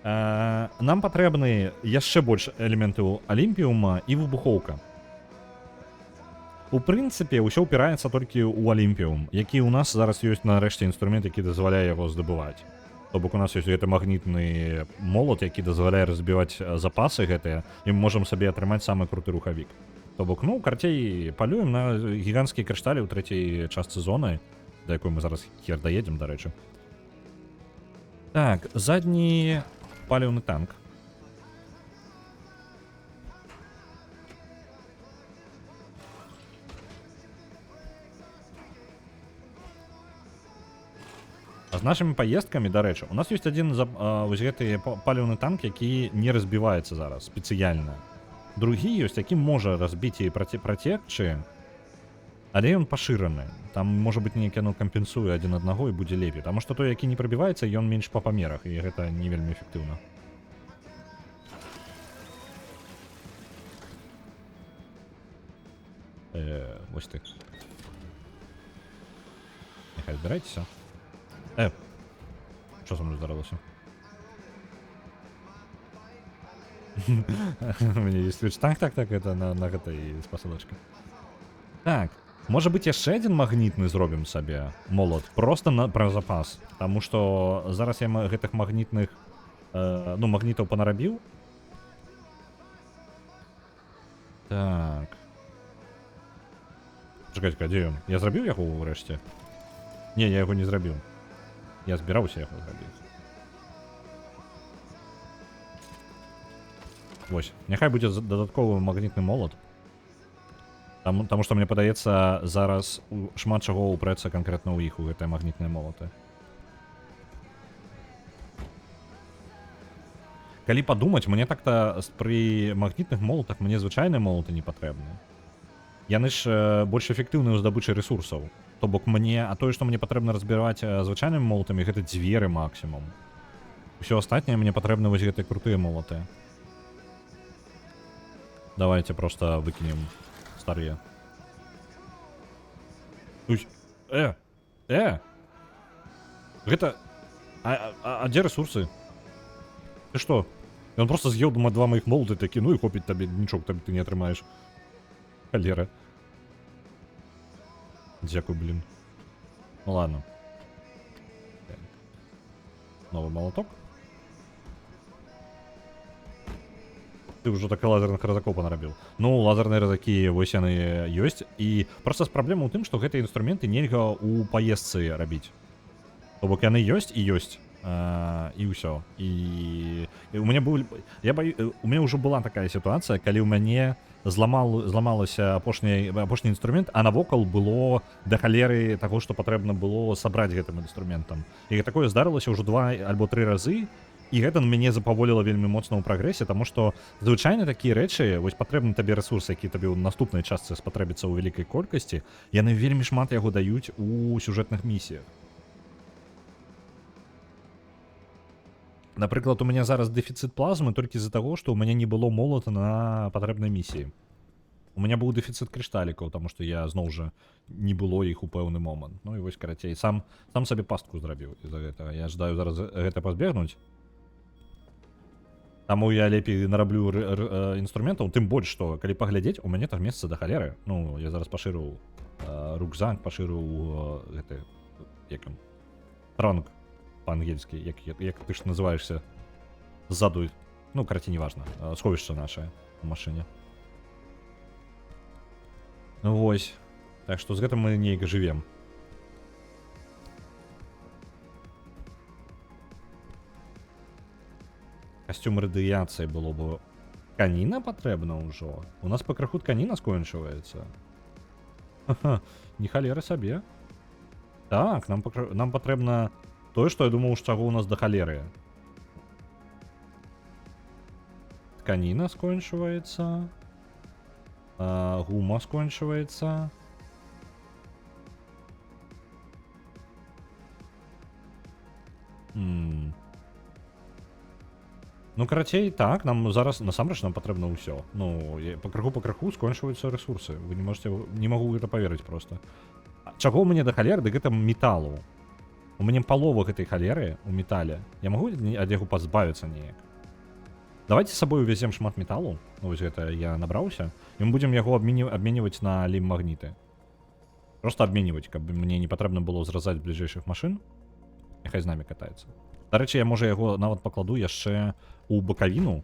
Нам патрэбны яшчэ больш элементаў алімпіума і выбухоўка. У прынцыпе, ўсё ўпіраецца толькі ў алімпіум, які ў нас зараз ёсць нарэшце інструмент, які дазваляе яго здабываць. То бок у нас ёсць гэты магнітны молот, які дазваляе разбіваць запасы гэтыя, і мы можам сабе атрымаць самы круты рухавік. То бок, ну, карцей, палюем на гіганцкія крышталі ў трэцяй частцы зоны, да якой мы зараз хер даедзем, дарэчы. Так, задні паліўны танк. А з нашымі паездкамі, дарэчы, у нас ёсць адзін вось гэты паліўны танк, які не разбіваецца зараз спецыяльна. Другі ёсць, які можа разбіць і працекчы, але ён пашыраны. Там, можа быць, нейкі яно кампенсуе адзін аднаго і будзе лепей. Таму што той, які не прабіваецца, ён менш па памерах, і гэта не вельмі эфектыўна. Вось ты. Няхай збірайцеся. Що со мною здарилося? У меня есть свич. Так, это на гэтай спасылочка. Так, можа быць яшчэ адзін магнітны зробім сабе молот, просто пра запас. Таму што зараз я гэтых магнітных, магнітаў панарабіў. Так. Чакайце, дзе ён? Я зрабіў яго ўрэшце? Не, я яго не зрабіў. Я збіраўся яго зрабіць. Вось, няхай будзе дадатковы магнітны молот. Таму што мне падаецца, зараз шмат чаго ўпрэцца канкрэтна ў іх, у гэтыя магнітныя молаты. Калі падумаць, мне так-то пры магнітных молатах мне звычайныя молаты не патрэбны. Яны ж больш эфектыўныя ў здабычы рэсурсаў. То бок мне, а тое, што мне патрэбна разбіраць звычайнымі молатамі, гэта дзверы максімум. Усё астатняе мне патрэбны вось гэтыя крутыя молаты. Давайте просто выкинем старые. Гэта... А где ресурсы? Ты что? Он просто съел два моих молота такі, ну и хопить тебе, ничего ты не отрымаешь. Холера. Дякую, блин. Ну ладно. Так. Новый молоток. Ты ўжо так лазерных разакоў панарабіў. Ну, лазерныя разакі вось яны ёсць. І проста праблема ў тым, што гэтыя інструменты нельга ў паездцы рабіць. То бок яны ёсць і ёсць. І ўсё. І у мяне ўжо была такая сітуацыя, калі ў мяне зламалася апошні інструмент, а навокал было да халеры таго, што патрэбна было сабраць гэтым інструментам. І такое здарылася ўжо 2 альбо 3 разы. І гэта мяне запаволіла вельмі моцна ў прагрэсе, таму што звычайна такія рэчы, вось патрэбны табе рэсурсы, які табе ў наступнай частцы спатрэбіцца ў вялікай колькасці, яны вельмі шмат яго даюць у сюжэтных місіях. Напрыклад, у мяне зараз дэфіцыт плазмы толькі з-за таго, што ў мяне не было молата на патрэбнай місіі. У мяне быў дэфіцыт крышталікаў, таму што я зноў жа не было іх у пэўны момант. Ну і вось карацей, сам сабе пастку зрабіў з-за гэтага. Я жадаю зараз гэта пазбегнуць. Таму я лепей нараблю інструментаў, тым больш, што калі паглядзець, у мяне там месца да халеры. Ну, я зараз пашырыў рюкзак, пашырыў гэты, як ён, транк па-ангельскі, як ты ж называешся Ззаду, ну, караці, неважна. Сховішча наше в машыне. Ну вось. Так што з гэтым мы неяк жывем. Касцюм радыяцыі было бы... Тканіна патрэбна ўжо? У нас па краху тканіна скончваецца. Ха-ха, не халеры сабе. Так, нам патрэбна тое, што я думаў, з чаго ў нас да халеры. Тканіна скончваецца. Гума скончваецца. Ну, карацей, так, нам зараз насамрэч нам патрэбна ўсё. Ну, па краху скончваюцца рэсурсы. Вы не можете, не магу гэта паверыць просто. Чаго мне да халеры, дык гэта металу. У мяне палова гэтай халеры ў метале. Я магу ад яго пазбавіцца неяк. Давайте з сабой увязем шмат металу. Ну, вось гэта я набраўся. І мы будзем яго абменьваць на лім-магніты. Просто абменьваць, каб мне не патрэбна было зразаць бліжэйшых машын. Няхай з намі катаецца. Дарэчы, я, можа, яго нават пакладу яшчэ у бакавіну.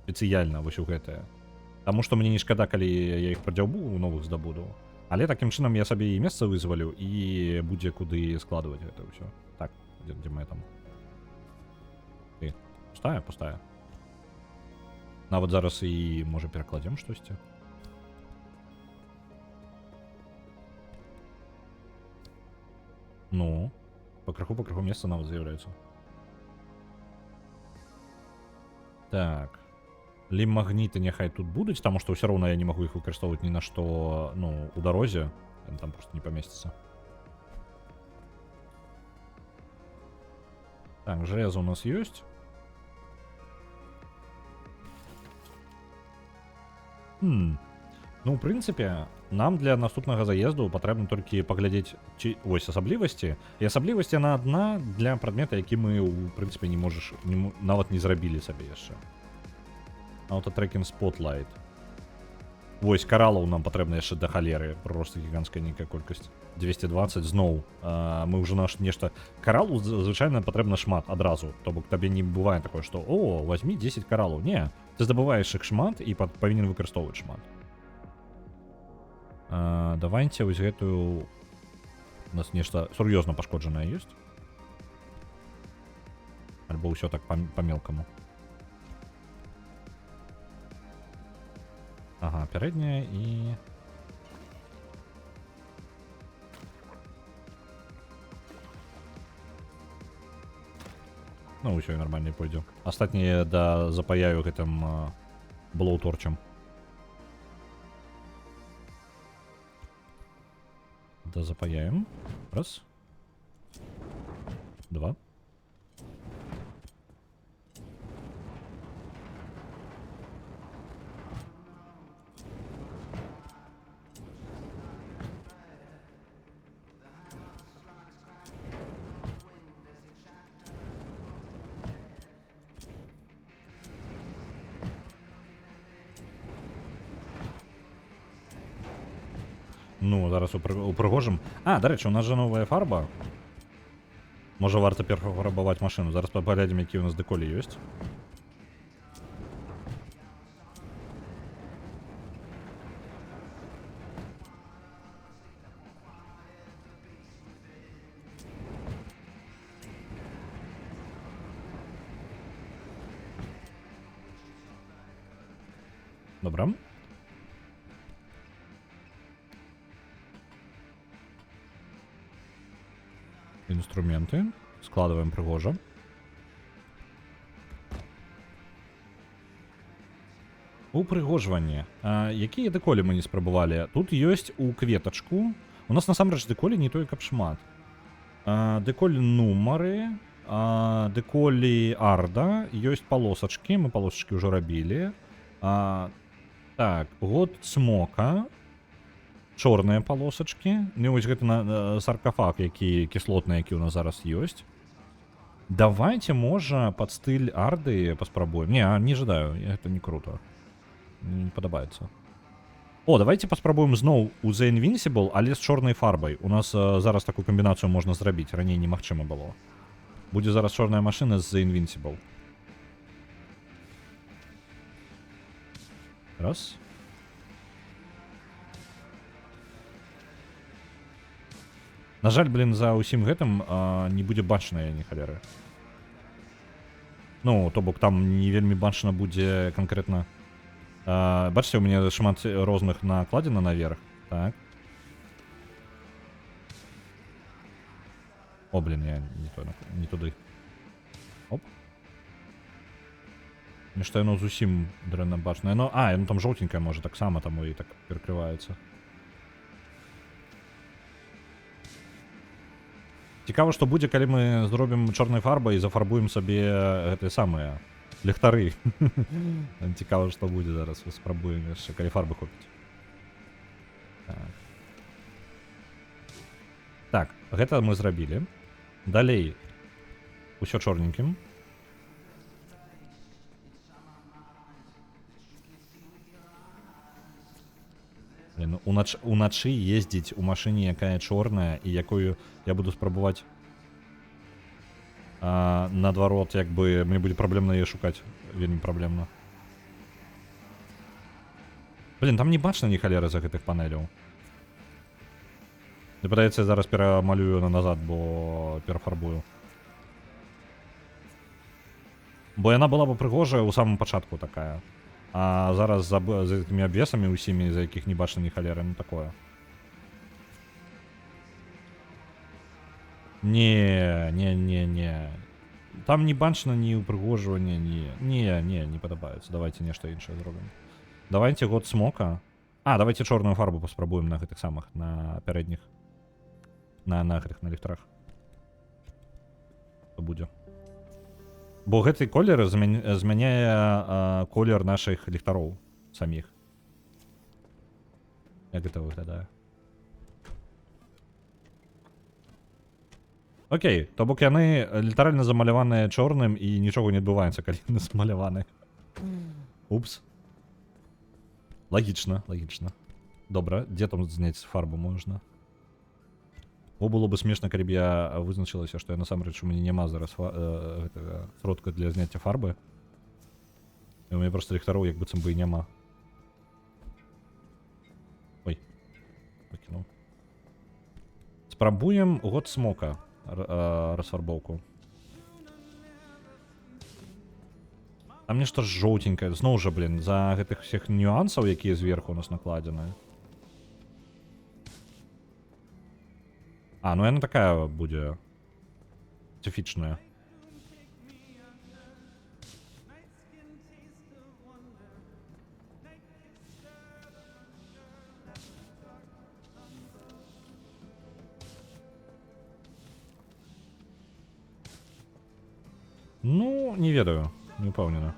Спецыяльна, вось у гэтае. Таму што мне не шкада, калі я іх прадзяўбу у новых здабуду. Але такім чынам я сабе і месца вызвалю, і будзе куды складваць гэта ўсё. Так, дзе мы там? Пустая, пустая. Нават зараз і, можа, перакладзем штосьці. Ну, па краху месца нават з'яўляецца. Так. Лім-магніты няхай тут будуць, таму што ўсё роўна я не магу іх выкарыстоўваць ні на што, ну, у дарозе. Яны там просто не памесціцца. Так, железо у нас ёсць. Ну, ў прынцыпе, нам для наступнага заезду патрэбна толькі паглядзець вось асаблівасці. І асаблівасць яна адна для прадмета, які мы, у прынцыпе, нават не зрабілі сабе яшчэ. Auto-tracking Spotlight. Вось, каралаў нам патрэбна яшчэ да халеры. Просто гіганцкая нейкая колькасць. 220 зноў. Мы ўжо нешта... Каралу звычайна патрэбна шмат адразу. То бок табе не бывае такое, што «О, возьми 10 каралаў». Не, ты здабываеш іх шмат і павінен выкарыстоўваць шмат. Давайте вось гэтую... У нас нешта сур'ёзна пашкоджанае ёсць? Альбо ўсё так па-мелкаму? Ага, пярэдняя і... Ну, ўсё, нармальна пойдзе. Астатнія да запаяю гэтым блоуторчам. Да запаяем. Раз. Два. Ну, зараз упрыгожым. Дарэчы, у нас жа новая фарба. Можа, варта перафарбаваць машыну. Зараз паглядзім, які у нас дэколі ёсць. Добра. Инструменты. Складываем прыгожа. Упрыгожванне. Якія дэколі мы не спрабавалі? Тут ёсць у кветачку. У нас насамрэч дэколі не той, каб шмат. Дэколі нумары. Дэколі арда. Ёсць палосачкі. Мы палосачкі ўжо рабілі. Так, год смока. Чорныя палосачкі. Ну, вось гэта саркафаг, які кіслотны, які ў нас зараз ёсць. Давайте, можа, пад стыль арды паспрабуем. Не жадаю, гэта не круто. Не падабаецца. О, давайте паспрабуем зноў у The Invincible, але з чорнай фарбай. У нас зараз такую камбінацыю можна зрабіць. Раней немагчыма было. Будзе зараз чорная машына з The Invincible. Раз. На жаль, блін, за усім гэтым не будзе бачна ні халеры. Ну, то бок там не вельмі бачна будзе канкрэтна. Бачыце, у мяне шмат розных накладзена наверх, так. О, блін, я не туды. Оп. Нешта яно зусім дрэнна бачна. Яно там жоўтенькае можа таксама, таму і так перакрываецца. Цікава, што будзе, калі мы зробім чорнай фарбай і зафарбуем сабе гэтыя самыя ліхтары. Цікава, што будзе зараз. Спрабуем яшчэ, калі фарбы хопіць. Так, гэта мы зрабілі. Далей усё чорненькім. Блин, уначы ездзіць у машыне, якая чорная, і якую я буду спрабаваць наадварот, як бы мне будзе праблемна яе шукаць. Вельмі праблемна. Блин, там не бачна ні халеры за гэтых панеляў. Мне падаецца, я зараз перамалюю назад, бо перафарбую. Бо яна была бы прыгожая ў самым пачатку такая. А зараз за гэтымі абвесамі ўсімі, за якіх не бачна ні халеры, ну такое. Не. Там не бачна ні ўпрыгожвання, не падабаецца. Давайте нешта іншае зробім. Давайте год смока. Давайте чорную фарбу паспрабуем на гэтых самых, на пярэдніх. На гэтых, на ліхтарах. Што будзе. Бо гэты колер змяняе колер нашых ліхтароў саміх. Як гэта выглядае? Окей, то бок яны літаральна замаляваныя чорным і нічога не адбываецца, калі яны замаляваны. Упс. Лагічна. Добра, дзе там зняць фарбу можна? Бо было бы смешна, калі б я вызначылася, што я насамрэч у мяне няма зараз сродка для зняцця фарбы. І у мяне проста ліхтароў як быццам бы і няма. Ой, пакінуў. Спрабуем год смока расфарбоўку. Там нешта жоўтенькае. Зноў жа, блін, за гэтых всех нюансаў, якія зверху у нас накладзены. Ну яна такая будзе спецыфічная. Ну, не ведаю, не ўпэўнена.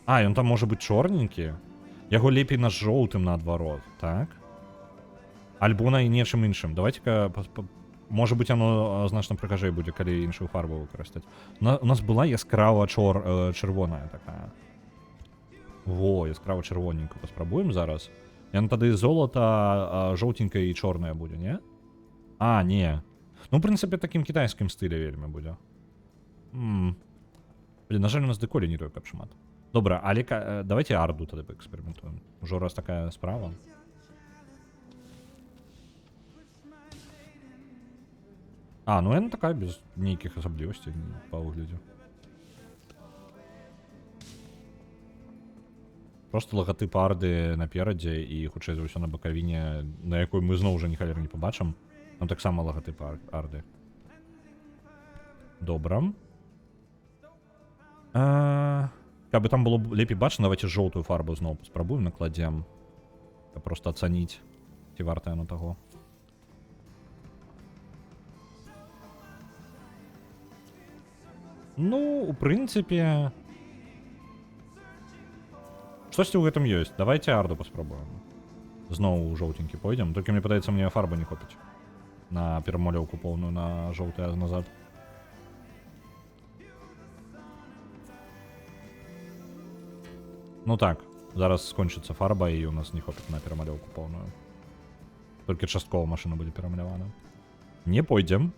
Ён там можа быць чорненькі. Яго лепей на жоўтым наадварот, так? Альбо на нечым іншым. Давайте-ка, можа быць, оно значна прыгажэй будзе, калі іншую фарбу выкарыстаць. У нас была яскрава чырвоная такая. Во, яскрава чырвоненька. Паспрабуем зараз. Яна тады золата, жоўтенькая і чорная будзе, не? Не. Ну, в прынцыпе, такім кітайскім стылі вельмі будзе. Блин, на жаль, у нас дэколі не той каб шмат. Добра, але давайте арду тады паэксперыментуем. Ужо раз такая справа. Ну яна такая без нейкіх асаблівасцей па выглядзе. Просто лагатып арды наперадзе і хутчэй за ўсё на бакавіне, на якой мы зноў жа ні халеры не пабачым. Там таксама лагатып арды. Добра. Каб бы там было лепей бачна, давайте жоўтую фарбу зноў паспрабуем, накладзем. Каб проста ацаніць, ці варта яно таго. Ну, у прынцыпе... Штосьці ў гэтым ёсць. Давайте арду паспрабуем. Зноў у жоўтенькі пойдзем. Толькі мне падаецца, мне фарбы не хопіць. На перамалёўку поўную, на жоўтае назад. Ну так, зараз скончыцца фарба, і у нас не хопіць на перамалёўку поўную. Толькі часткова машына будзе перамалявана. Не пойдзем.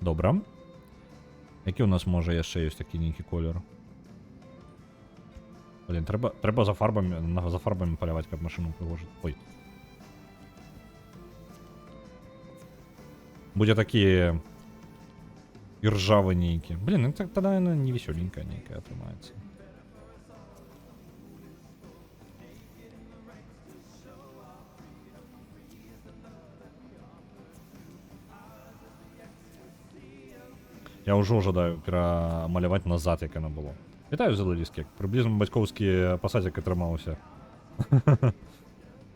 Добра. Які у нас можа яшчэ ёсць такі нейкі колер? Блін, треба за фарбами полювати, як машину привожить. Ой. Будь такі і ржаві нейкі. Блін, ну так тоді вона не веселенька нейка отримається. Я вже ожидаю перемалювати назад, як воно було. Вітаю, Зеленський. Приблизно батьковські посадки трималося.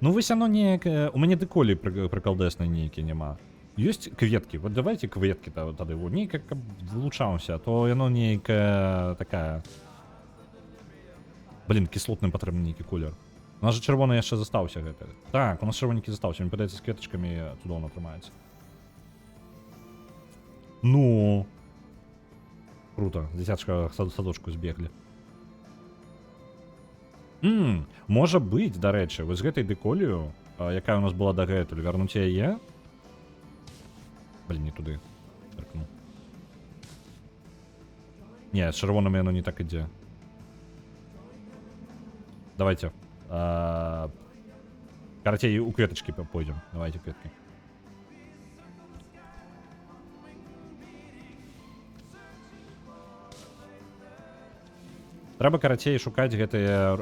Ну, вось оно неяке... У мене деколі приколдесної ніякі нема. Есть кветки. Вот давайте кветки тогда его. Не как влучався, то воно неяке така... Блін, кислотний потрібний некий колір. У нас же червоний ще застався. Гэта. Так, у нас червоненький застався. Він подається з кветочками, туди воно тримається. Ну... Круто. Десяточка садочку збегли. Може бути, до речі, ось з гэтай деколію, яка у нас була до гэтуль, вернуть яе. Блін, не туди. Торкну. Ні, з червоними воно не так іде. Давайте. Короче, у кветочки пойдем. Давайте кветки. Треба, короче, шукати гэтыя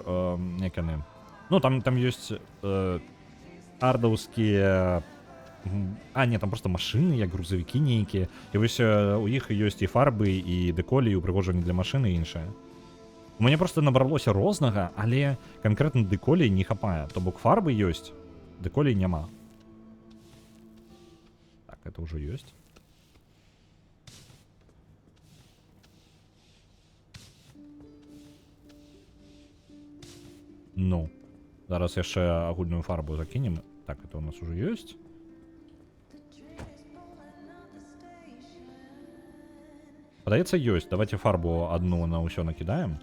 неканы. Ну, там ёсць ардаўскія... А, не, там просто машины, як грузовики нейкія. І вось у іх ёсць і фарбы, і дэколі, і упрыгожванні для машыны і іншае. У мяне просто набралося рознага, але канкрэтна дэколей не хапае. То бок фарбы ёсць, дэколей няма. Так, это ўжо ёсць. Ну, зараз яшчэ агульную фарбу закінем. Так, это у нас уже ёсць. Падаецца, ёсць. Давайте фарбу одну на ўсё накідаем.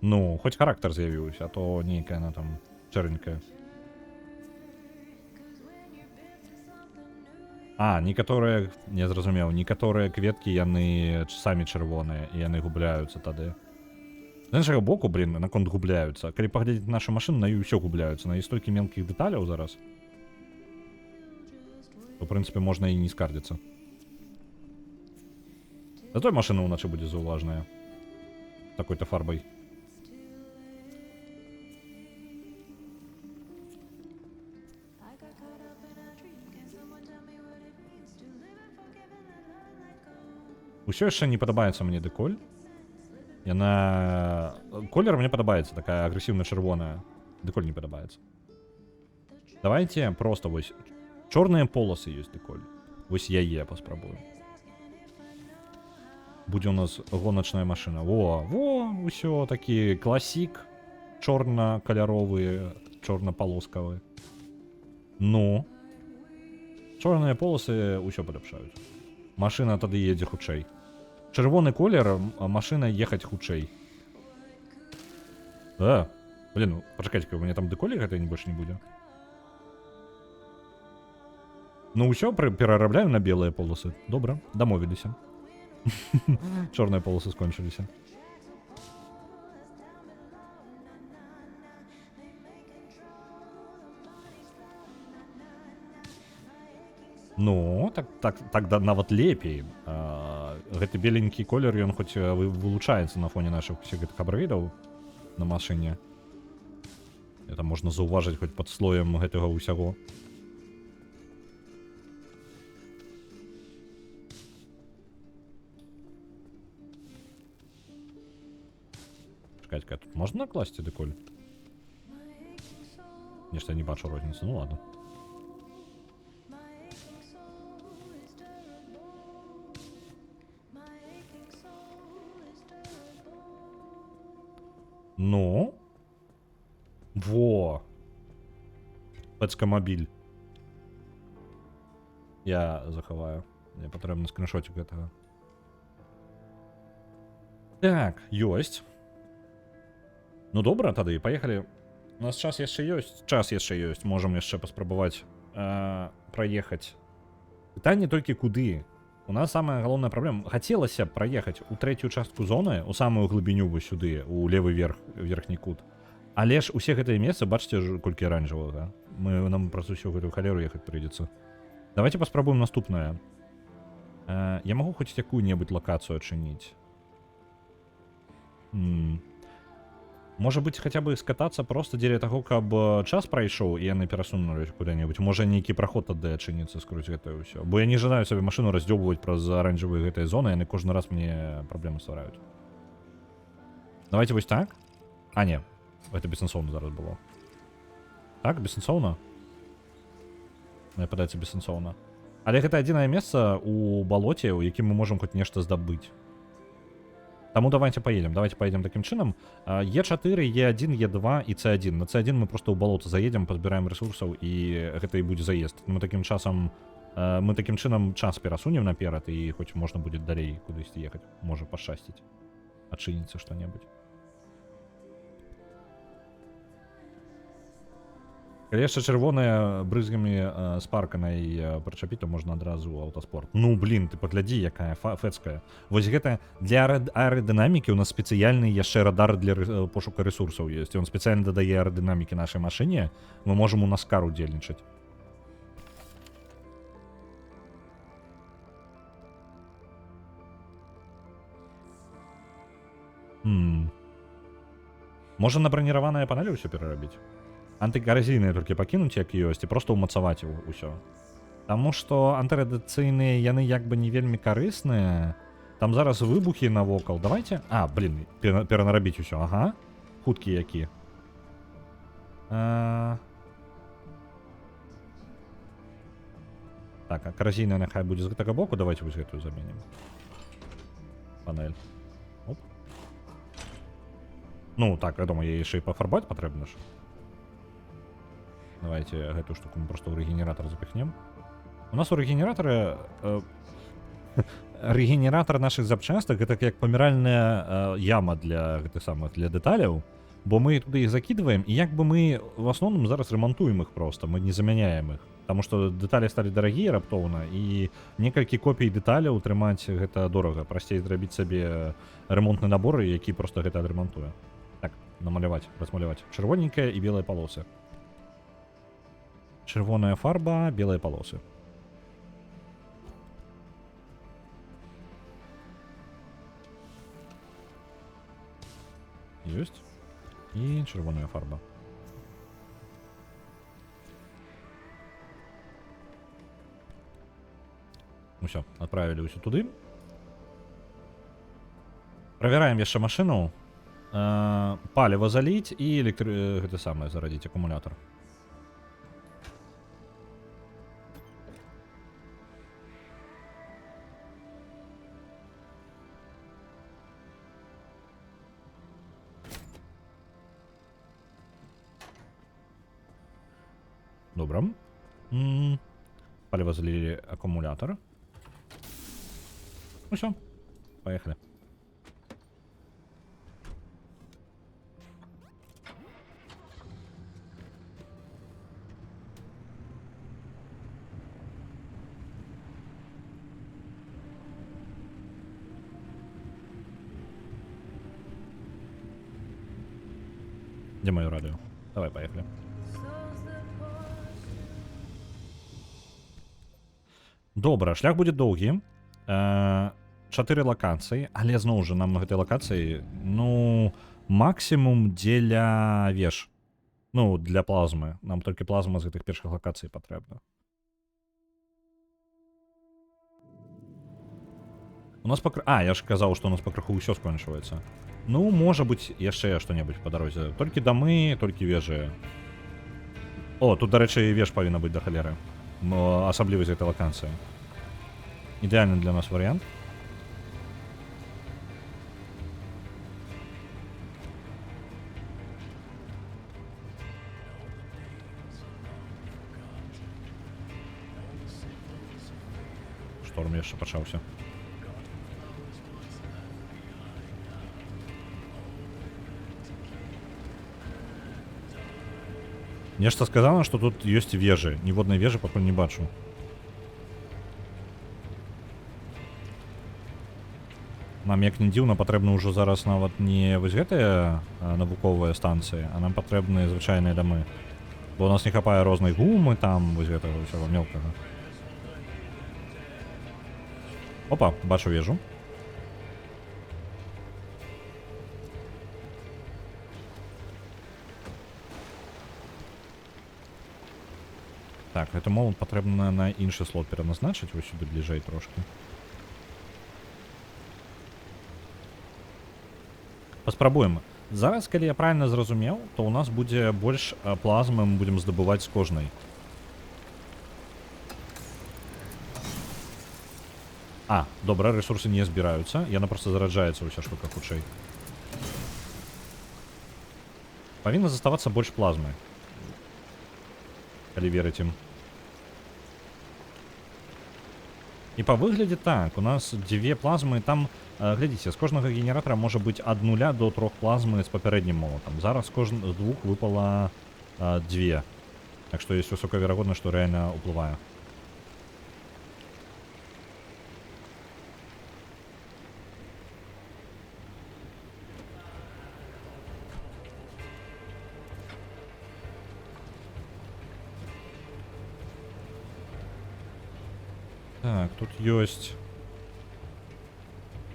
Ну, хоць характар з'явіўся, а то нейкая она там чэрненькая. А, некаторыя, не зразумеў, некаторыя кветкі яны самі чырвоныя, і яны губляюцца тады. З іншага боку, блін, наконт губляюцца. Калі паглядзець нашу машыну, на ёй усё губляюцца. На ёй столькі мелкіх дэталяў зараз. То, в прынцыпе, можна і не скардзіцца. Зато і машына ўначы будзе заўважная. Такой-то фарбай. Усё яшчэ не падабаецца мне дэколь. Яна... Колер мне падабаецца, такая агрэсіўна-чырвоная. Дэколь не падабаецца. Давайте просто вось... Чорныя полосы ёсць дэколь. Вось яе паспрабую. Будзе у нас гоначная машына. Во, усё такі класік. Чорна-каляровы, чорна-палоскавы. Ну. Чорныя полосы ўсё паляпшаюць. Машына тады едзе хутчэй. Чырвоны колер, а машина ехаць хутчэй. Блин, пачакайце, у меня там дэколі гэта больш не будзе. Ну ўсё, перарабляем на белыя полосы. Добра, дамовіліся. Чорныя полосы скончыліся. Ну, так нават лепей. Гэты беленькі колер, ён хоць вылучаецца на фоне нашых усіх гэтых апгрэйдаў на машыне. Это можна заўважыць хоць пад слоем гэтага ўсяго. Чакайце, тут можна накласці дэколь? Нешта не бачу розніцы, ну ладно. Ну? Во! Пэцкамабіль. Я захаваю. Мне патрэбны скриншотик гэтага. Так, ёсць. Ну добра, тады, паехалі. У нас час яшчэ ёсць. Час яшчэ ёсць. Можам яшчэ паспрабаваць праехаць Пытанне толькі куды. У нас самая галоўная праблема. Хацелася б праехаць у трэцюю частку зоны, у самую глыбіню вось сюды, у левы верхні кут. Але ж усе гэтыя месцы, бачыце, колькі аранжавага. Нам праз усю гэтую халеру ехаць прыйдзецца. Давайте паспрабуем наступнае. Я магу хоць якую-небудзь лакацыю адчыніць. Можа быць, хаця бы скатацца проста дзеля таго, каб час прайшоў і яны перасунулі куды-небудзь. Можа, нейкі праход адды адчыніцца скруць гэтае ўсё. Бо я не жадаю сабе машыну раздзёбваць праз аранжавыя гэтыя зоны, яны кожны раз мне праблемы ствараюць. Давайте вось так. А, не. Гэта бессэнсоўна зараз было. Так, бессэнсоўна? Мне падаецца бессэнсоўна. Але гэта адзінае месца ў балоце, у якім мы можам хоць нешта здабыць. Таму давайте поедем таким чынам. Е4, Е1, Е2 і С1. На С1 мы просто ў балота заедем, пазбіраем ресурсаў і гэта і будзе заезд. Мы таким чынам час перасунем наперад і хоць можна будзе далей кудысьці ехаць. Можа пашчасціць. Адчыніцца што-небудзь. Калі яшчэ чырвоная брызгамі спарканай прычапіць, то можна адразу аўтаспорт. Ну, блін, ты паглядзі, якая фэцкая. Вось гэта для аэрадынамікі у нас спецыяльны яшчэ радар для пошука ресурсаў ёсць. Ён спецыяльна дадае аэрадынамікі нашай машыне. Мы можам у наскар удзельнічаць. Можа на браніраваныя панелі ўсё перарабіць? Антыкаразійныя толькі пакінуць, як ёсць, і проста ўмацаваць усё. Таму што антырадыцыйныя яны як бы не вельмі карысныя. Там зараз выбухі навокал. Давайте... А, блін, перанарабіць усё. Ага. Хуткі які. Так, а каразійная няхай будзе з гэтага боку. Давайте вось гэтую заменім. Панель. Оп. Ну, так, вядома, яе яшчэ і пафарбаваць патрэбна ж. Давайте гэтую штуку мы просто ў рэгенератор запихнем. У нас у рэгенератары... Рэгенератор наших запчастак гэта як паміральная яма для гэтых самых, для дэталяў. Бо мы туды іх закидываем, і як бы мы в асноўным зараз рамантуем іх просто, мы не замяняем іх. Таму што дэталі сталі дарагія раптоўна, і некалькі копій дэталяў трымаць гэта дорага. Прасцей зрабіць сабе ремонтны набор, які просто гэта адрамантуе. Так, намаляваць, размаляваць. Чырвоненькая і белыя палосы. Чырвоная фарба, белыя палосы. Ёсць. І чырвоная фарба. Усё, адправілі ўсё туды. Правяраем яшчэ машыну. Паліва заліць і гэта самае зарадзіць акумулятор. Добра. Паліва залілі акумулятор. Ну все, поехали. Где мое радио? Давай, поехали. Добра, шлях будзе доўгі. 4 лакацыі, але зноў жа нам на гэтай лакацыі, ну, максімум дзеля веж. Ну, для плазмы. Нам толькі плазма з гэтых першых лакацый патрэбна. У нас я ж казаў, што у нас пакрыху ўсё скончваецца. Ну, можа быць, яшчэ што-небудзь па дарозе. Толькі дамы, толькі вежы. О, тут, дарэчы, веж павінна быць да халеры. Асаблівасць гэтай лакацыі. Ідэальны для нас варыянт. Шторм яшчэ пачаўся. Нешта сказано, што тут ёсць вежы. Ніводнай вежы пакуль не бачу. Нам, як не дзіўна, патрэбны ўжо зараз нават не вось гэтыя навуковыя станцыі, а нам патрэбны звычайныя дамы. Бо у нас не хапае рознай гумы, там, вось гэтага ўсяго мелкага. Опа, бачу вежу. Так, гэты момант патрэбна на іншы слот пераназначыць, вось сюды бліжэй трошкі. Паспрабуем. Зараз, калі я правильно зразумеў, то ў нас будзе больш плазмы мы будзем здабываць з кожнай. А, добра, ресурсы не збіраюцца. Яна проста зараджаецца ўся штука хутчэй. Павінна заставацца больш плазмы. Калі верыць ім. І па выглядзе так, у нас 2 плазмы, там, глядзіце, з кожнага генератара можа быць ад 0 до 3 плазмы з папярэднім молотам. Зараз з двух выпала 2. Так што ёсць высокая верагоднасць, што рэальна ўплывае. Так, тут ёсць...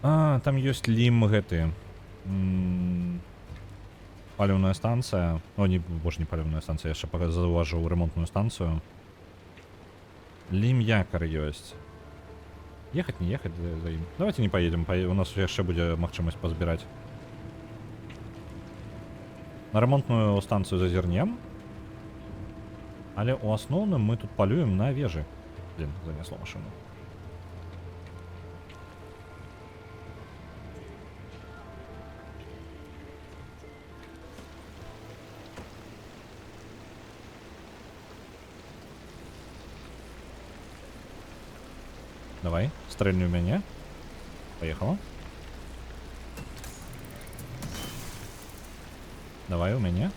А, там ёсць лім гэты. Паліўная станцыя. О, не, больш не паліўная станцыя, яшчэ заўважыў ремонтную станцыю. Лім якар ёсць. Ехаць, не ехаць за ім. Давайте не поедем, у нас яшчэ будзе магчымасць пазбіраць. На ремонтную станцыю зазірнем. Але ў асноўным мы тут палюем на вежы. Блин, занесло машину. Давай, стрельни у меня. Поехала. Давай у меня.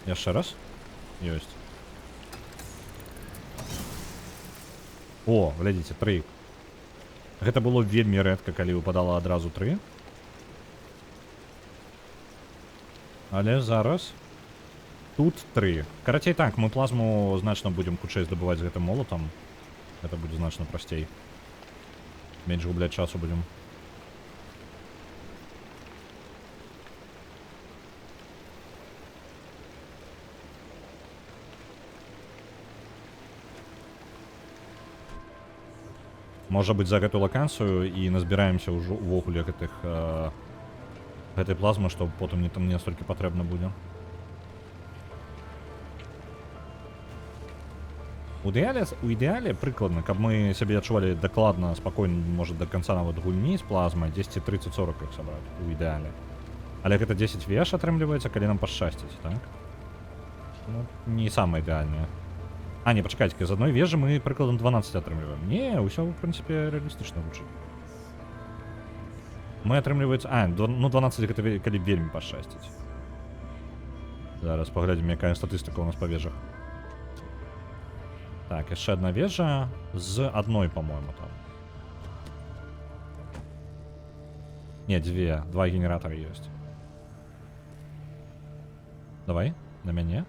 Яшчэ раз. Ёсць. О, глядзіце, 3. Гэта было вельмі рэдка, калі выпадала адразу 3. Але зараз тут 3. Карацей так, мы плазму значна будзем хутчэй здабываць з гэтым молотам. Гэта будзе значна прасцей. Менш губляць часу будзем. Можа быць, за гэту лакацыю і назбіраемся ўжо ўвогуле гэтай плазмы, што потым не там не настолькі патрэбна будзе. У ідэале прыкладна, каб мы сябе адчувалі дакладна, спакойна, можа да канца нават гульні з плазмай 10, 30, 40 іх сабраць у ідэале. Але гэта 10 веш атрымліваецца, калі нам пашчасціць, так? Ну, не самае ідэальнае. А, не, пачакайце, з адной вежы мы прыкладам 12 атрымліваем. Не, ўсё, в прынцыпе, рэалістычна гучыць. Мы атрымліваецца... А, ну 12 гэта калі вельмі пашчасціць. Зараз паглядзім, якая статыстыка у нас па вежах. Так, яшчэ одна вежа з адной, по-моему, там. Не, 2 генератары ёсць. Давай, на мяне.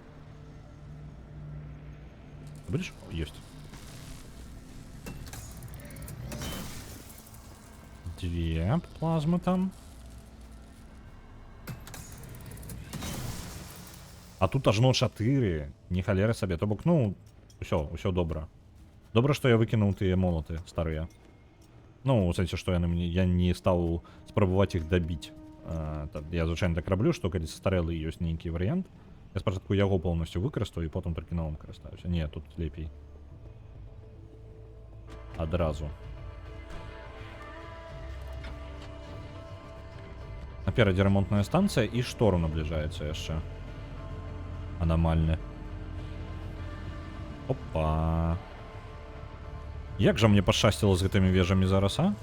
Будешь? Есть. 2 плазмы там. А тут ажно 4. Не халера сабе. То бок, ну, усё добра. Добра, што я выкінуў тыя молаты старыя. Ну, у сэнсе, што я не стаў спрабаваць іх дабіць. Я звычайна так раблю, што калі састарэлы ёсць нейкі варыянт, я спачатку яго полностью выкарыстаю і потым толькі новым карыстаюся. Не, тут лепей. Адразу. Наперадзе ремонтная станцыя і штору набліжаецца яшчэ. Анамальны. Опа. Як жа мне пашчасціла з гэтымі вежамі зараз, а?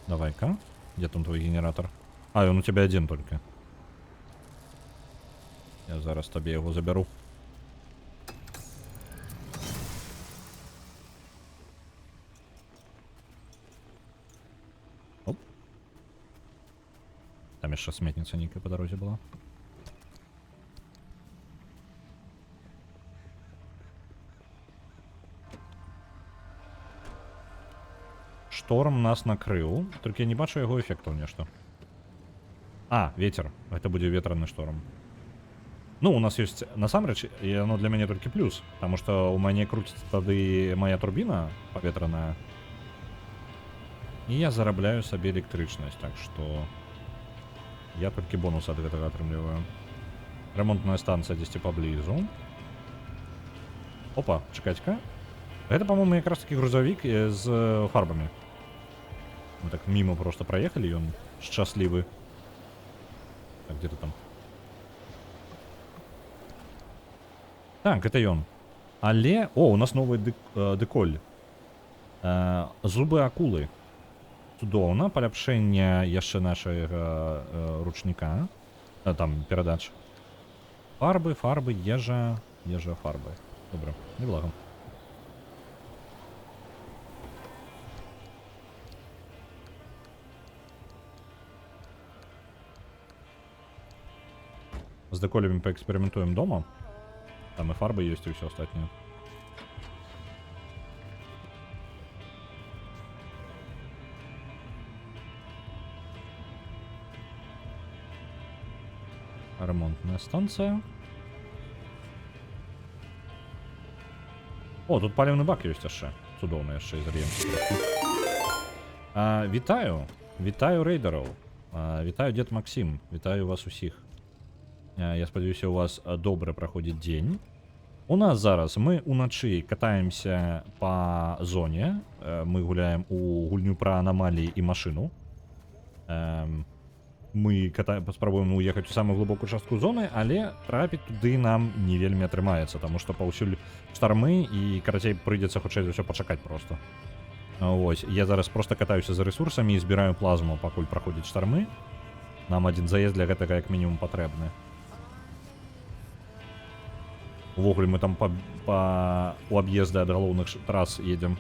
Давай-ка. Где там твой генератор? А, он у тебя один только. Я зараз тебе его заберу. Оп. Там еще сметница некая по дороге была. Шторм нас накрыл. Только я не бачу его эффектов нечто. А, ветер. Это будет ветреный шторм. Ну, у нас есть насамрэч, и оно для меня только плюс. Потому что у меня крутится тады моя турбина поветраная. И я зарабляю себе электричность. Так что я только бонус от этого отрымливаю. Ремонтная станция здесь поблизу. Опа, чекайте-ка. Это, по-моему, как раз таки грузовик с фарбами. Мы так мимо просто проехали, и он счастливый. Так, где-то там. Так, это он. Але... О, у нас новый деколь. Зубы акулы. Цудоўна. Паляпшэнне яшчэ нашага ручніка. Там, перадач. Фарбы, фарбы, ежа, фарбы. Добра, неблаго. С деколями поэкспериментуем дома. Там и фарбы есть, и все остальное. Ремонтная станция. О, тут палівны бак ёсць яшчэ. Цудоўна яшчэ з рыемкі. Вітаю. Вітаю рэйдараў. Вітаю, дзед Максім. Вітаю вас усіх. Я спадзяюся, у вас добра праходзіць дзень. У нас зараз мы уначы катаемся по зоне. Мы гуляем у гульню пра анамаліі і машыну. Мы спрабуем уехаць у самую глыбокую частку зоны, але трапіць туды нам не вельмі атрымаецца, таму што паўсюль штармы і карацей прыйдзецца хутчэй за ўсё пачакаць просто. Вось, я зараз просто катаюся за ресурсамі і збіраю плазму, пакуль праходзіць штармы. Нам адзін заезд для гэтага як мінімум патрэбны. Увогуле мы там у аб'езды ад галоўных трас едзем.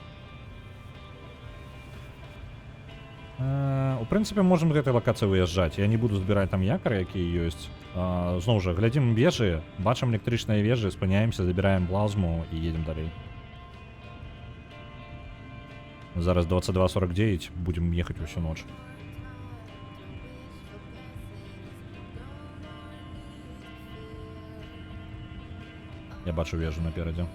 У прынцыпе, можам з гэтай лакацыі выязджаць. Я не буду збіраць там якары, якія ёсць. Зноў жа, глядзім вежы, бачым электрычныя вежы, спыняемся, забіраем плазму і едзем далей. Зараз 22:49, будем ехаць усю ноч. Я бачу вежу наперадзе.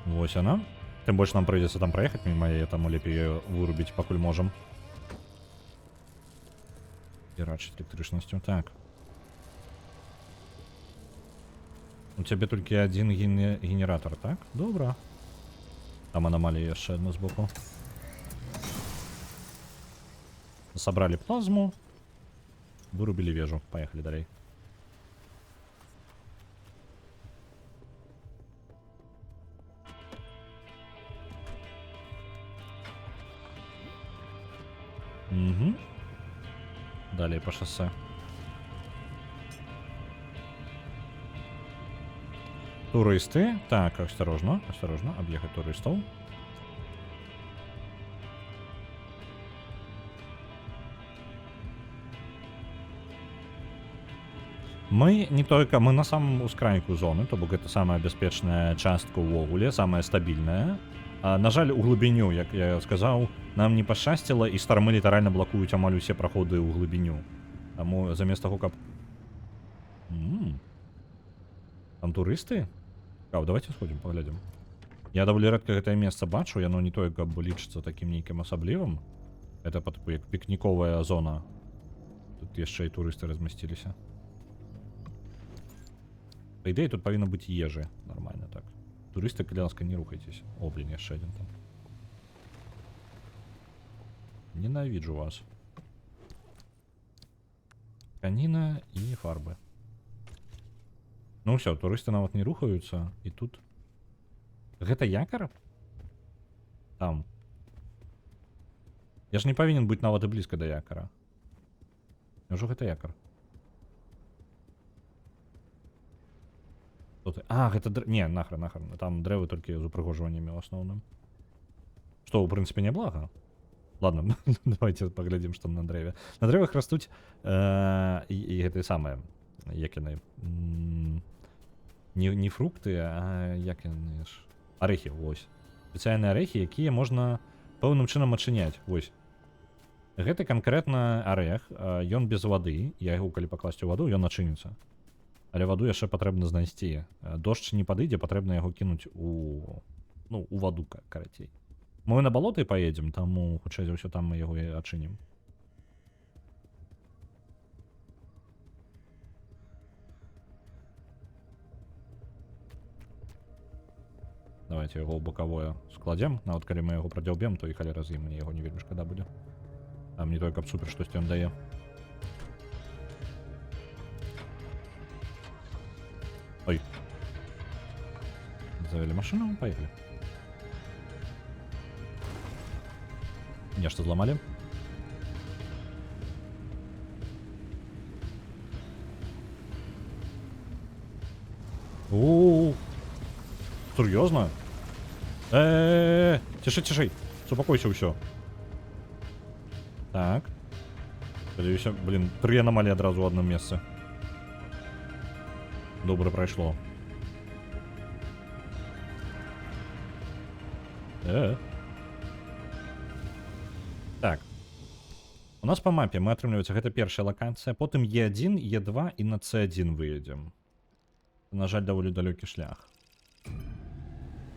Вось она. Тым больш нам прыйдзецца там праехаць міма яе, таму лепей яе вырубіць, пакуль можам. Перачыць электрычнасцю. Так. У цябе толькі адзін генератор, так? Добра. Там анамалія яшчэ адна збоку. Сабралі плазму. Вырубілі вежу. Паехалі далей. Угу. Далее по шоссе. Туристы. Так, осторожно, осторожно. Объехать туристов. Мы не только, мы на самом ускрайку зоны, то бок это самая бяспечная частка ўвогуле, самая стабільная. На жаль, у глыбіню, як я сказаў, нам не пашчасціла, і штармы літаральна блакуюць амаль усе праходы ў глыбіню. Таму замест таго, каб... Там турысты? Цікава, давайте сходзім, паглядзім. Я даволі рэдка гэтае месца бачу, яно не тое, каб лічыцца такім нейкім асаблівым. Это па тыпу як пікніковая зона. Тут яшчэ і турысты размясціліся. По ідеі, тут павінна быць ежы. Нормально так. Туристы, калі ласка, не рухайтесь. О, блин, яшчэ адзін там. Ненавіджу вас. Тканіна і фарбы. Ну ўсё, турысты нават не рухаюцца. І тут... Гэта якар? Там. Я ж не павінен быць нават і блізка да якара. Няўжо гэта якар? Што ты? А, гэта не, нахрен. Там дрэвы толькі з упрыгожваннямі ў асноўным. Што, ў прынцыпе, няблага. Ладно, давайте паглядзім, што на дрэве. На дрэвах растуць і гэтыя самыя, як яны, не фрукты, а як яны ж... Арэхі, вось. Спецыяльныя арэхі, якія можна пэўным чынам адчыняць, вось. Гэта канкрэтна арэх, ён без вады, я яго калі пакласці ў ваду, ён адчыніцца. Але ваду яшчэ патрэбна знайсці. Дождж не падыдзе, патрэбна яго кінуць у ваду, карацей. Мы на балоты паедзем, таму хутчэй за ўсё там мы яго і адчынім. Давайте яго ў бакавое складзем. Нават калі мы яго прадзяўбем, то і калі разы мне яго не вельмі шкада будзе. Там не той, каб супер штосьці ён дае. Ой. Завели машину, поехали. Нечто зломали. У-у-у. Серьезно? Тиши. Супокойся усё. Так. Спадзяюся, блин, 3 аномалии адразу ў одном месцы. Добре пройшло. Так. У нас по мапе мы атрымліваецца гэта першая лакацыя, потым Е1, Е2 і на С1 выедзем. На жаль, даволі далёкі шлях.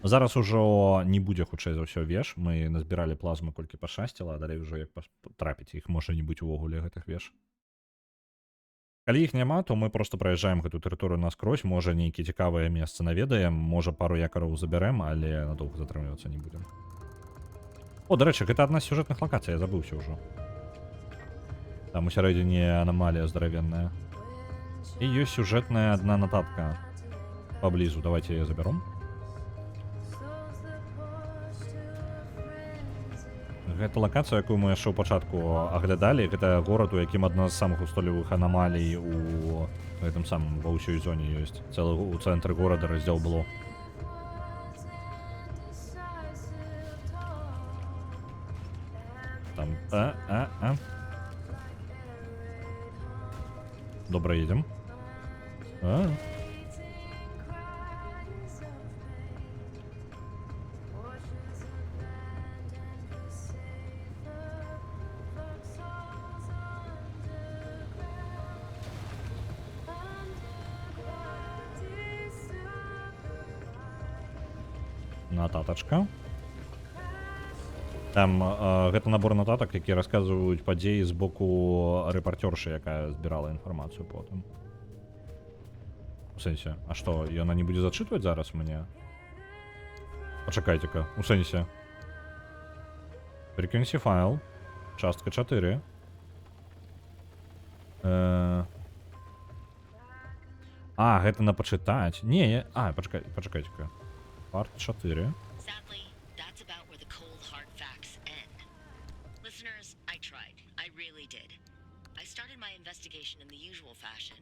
Зараз ужо не будзе хутчэй за ўсё веж. Мы назбіралі плазмы колькі пашчасціла, а далей ужо як трапіць, іх можа не быць увогуле гэтых веж. Калі іх няма, то мы просто праязджаем гэту тэрыторыю наскрозь, можа нейкі цікавае месца наведаем, можа пару якараў забярэм, але надоўга затрымлівацца не будзем. О, дарэчы, гэта адна з сюжэтных лакацый, я забыўся ўжо. Там усярэдзіне анамалія здаравенная. І ёсць сюжэтная адна нататка паблізу, давайте яе забяром. Гэта лакацыя, якую мы яшчэ ў пачатку аглядалі, гэта горад, у якім адна з самых устойлівых анамалій у гэтым самым ва ўсёй зоне ёсць. Цэлы у цэнтры горада раздзел было. Там Добра, едем. Нататачка. Там гэта набор нататак, якія расказваюць падзеі з боку рэпарцёршы, якая збірала інфармацыю потым. У сэнсе, а што, яна не будзе зачытваць зараз мне? Пачакайце-ка, у сэнсе. Frequency файл, частка 4. Гэта на пачытаць. Не, пачакайце-ка. Парт 4. Sadly, that's about where the cold hard facts end. Listeners, I tried. I really did. I started my investigation in the usual fashion,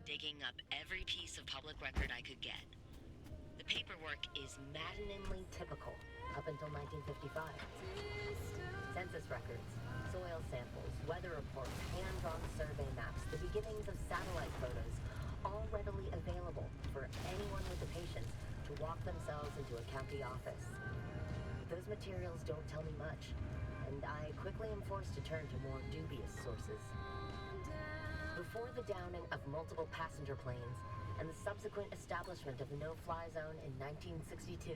digging up every piece of public record I could get. The paperwork is maddeningly typical up until 1955. Census records, soil samples, weather reports, hand-drawn survey maps, the beginnings of satellite photos, all readily available for anyone with the patience to walk themselves into a county office. Those materials don't tell me much, and I quickly am forced to turn to more dubious sources. Before the downing of multiple passenger planes and the subsequent establishment of the no-fly zone in 1962,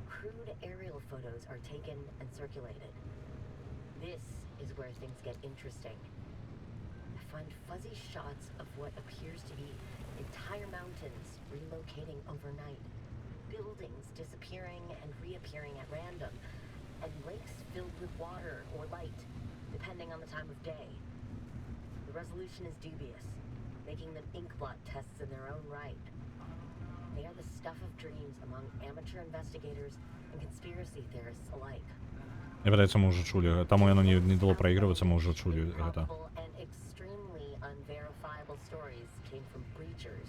crude aerial photos are taken and circulated. This is where things get interesting. I find fuzzy shots of what appears to be entire mountains relocating overnight, buildings disappearing and reappearing at random, and lakes filled with water or light, depending on the time of day. The resolution is dubious, making them inkblot tests in their own right. They are the stuff of dreams among amateur investigators and conspiracy theorists alike. І падаецца, мы ўжо чулі. Таму яно не дало праігрывацца, мы ўжо чулі гэта. Improbable and extremely unverifiable stories came from breachers.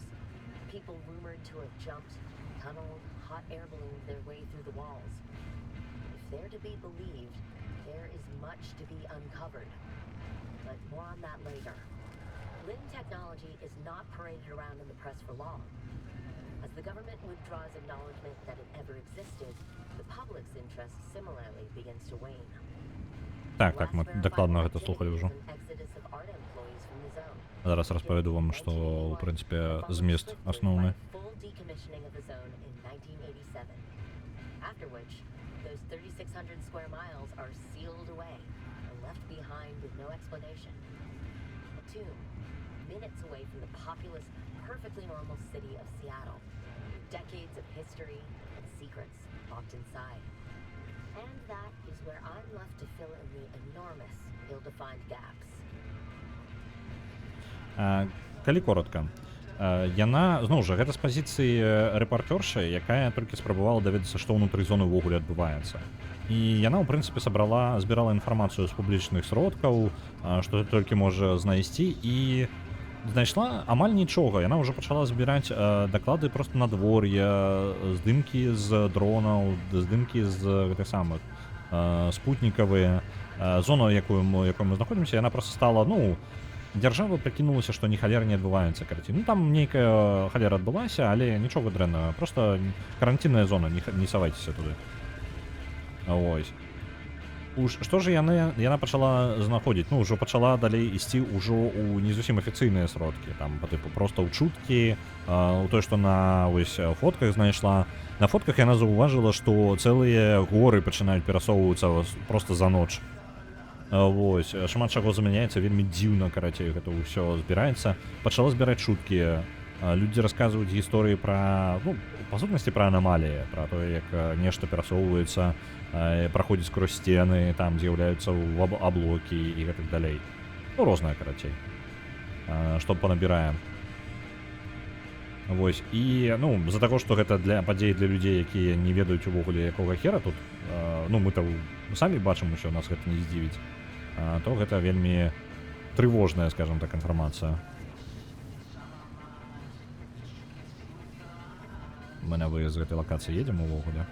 People rumored to have jumped, tunneled, hot air ballooned their way through the walls. If they're to be believed, there is much to be uncovered. But more on that later. Lynn technology is not paraded around in the press for long. As the government withdraws acknowledgement that it ever existed, the public's interest similarly begins to wane. Так, мы дакладна гэта слухалі ўжо. Зараз распавяду вам, што, у прынцыпе, змест асноўны. Full decommissioning of the zone in 1987. After which, those 3,600 square miles are sealed away and left behind with no explanation. A tomb, minutes away from the populous, perfectly normal city of Seattle, with decades of history and secrets locked inside. And that is where I'm left to fill in the enormous, ill-defined gaps. Калі коротка, яна, зноў жа, гэта з пазіцыі рэпарцёршы, якая толькі спрабавала даведацца, што ўнутры зоны ўвогуле адбываецца. І яна, ў прынцыпе, збірала інфармацыю з публічных сродкаў, што толькі можа знайсці, і знайшла амаль нічога. Яна ўжо пачала збіраць даклады проста надвор'я, здымкі з дронаў, здымкі з гэтых самых спутнікавыя. Зона, якую мы знаходзімся, яна проста стала, дзяржава прыкінулася, што ні халера не адбываецца, караці. Там нейкая халера адбылася, але нічога дрэннага. Проста карантинная зона, не савайцеся туды. Вось. Што ж яна пачала знаходзіць? Ўжо пачала далей ісці ўжо ў не зусім афіцыйныя сродкі. Там, па тыпу, проста ў чуткі, у той, што на фотках знайшла. На фотках яна заўважыла, што цэлыя горы пачынаюць перасоўвацца проста за ноч. Вось, шмат чаго замяняецца, вельмі дзіўна, карацей, гэта ўсё збіраецца. Пачала збіраць чуткі. Людзі расказваюць гісторыі пра, па сутнасці, пра анамаліі, пра тое, як нешта перасоўваецца, праходзіць скрозь сцены, там з'яўляюцца аблокі і гэтак далей. Рознае, карацей. Што панабіраем. Вось, і, з-за таго, што гэта для падзей для людзей, якія не ведаюць увогуле, якога хера тут, мы-то самі бачым усё, нас гэта не здзівіць, то гэта вельмі трывожная, скажам так, інфармацыя. Мы на выезд з гэтай лакацыі едзем увогуле.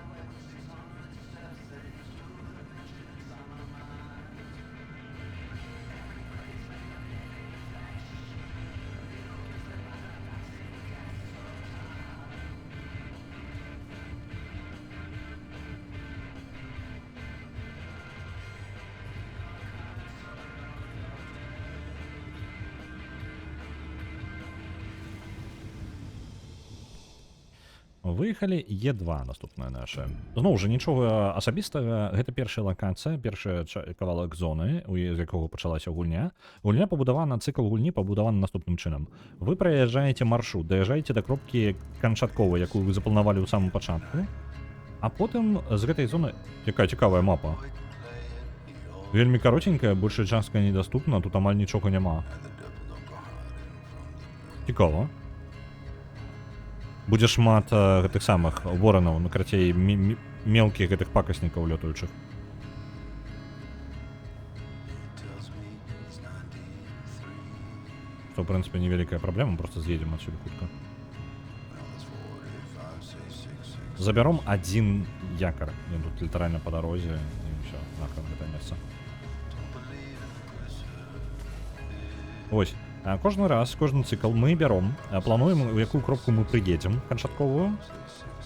Выехалі Е2 наступная наша. Зноў жа, нічога асабістага, гэта першая лакацыя, першы кавалак зоны, з якога пачалася гульня. Гульня пабудавана, цыкл гульні пабудаваны наступным чынам. Вы праязджаеце маршрут, даязджаеце да кропкі канчатковай, якую вы запланавалі ў самым пачатку, а потым з гэтай зоны... Якая цікавая мапа. Вельмі каротенькая, большая частка недаступна, тут амаль нічога няма. Цікава. Будзе шмат гэтых самых воранаў, карацей, мелкіх гэтых пакаснікаў лётаючых. Што, в прынцыпе, невялікая праблема, просто з'едзем адсюль хутка. Забяром адзін якар. Ён тут літаральна па дарозе, і ўсё, нахрен гэтае месца. Вось. Кожны раз, кожны цыкл мы бяром, плануем, у якую кропку мы прыедзем канчатковую.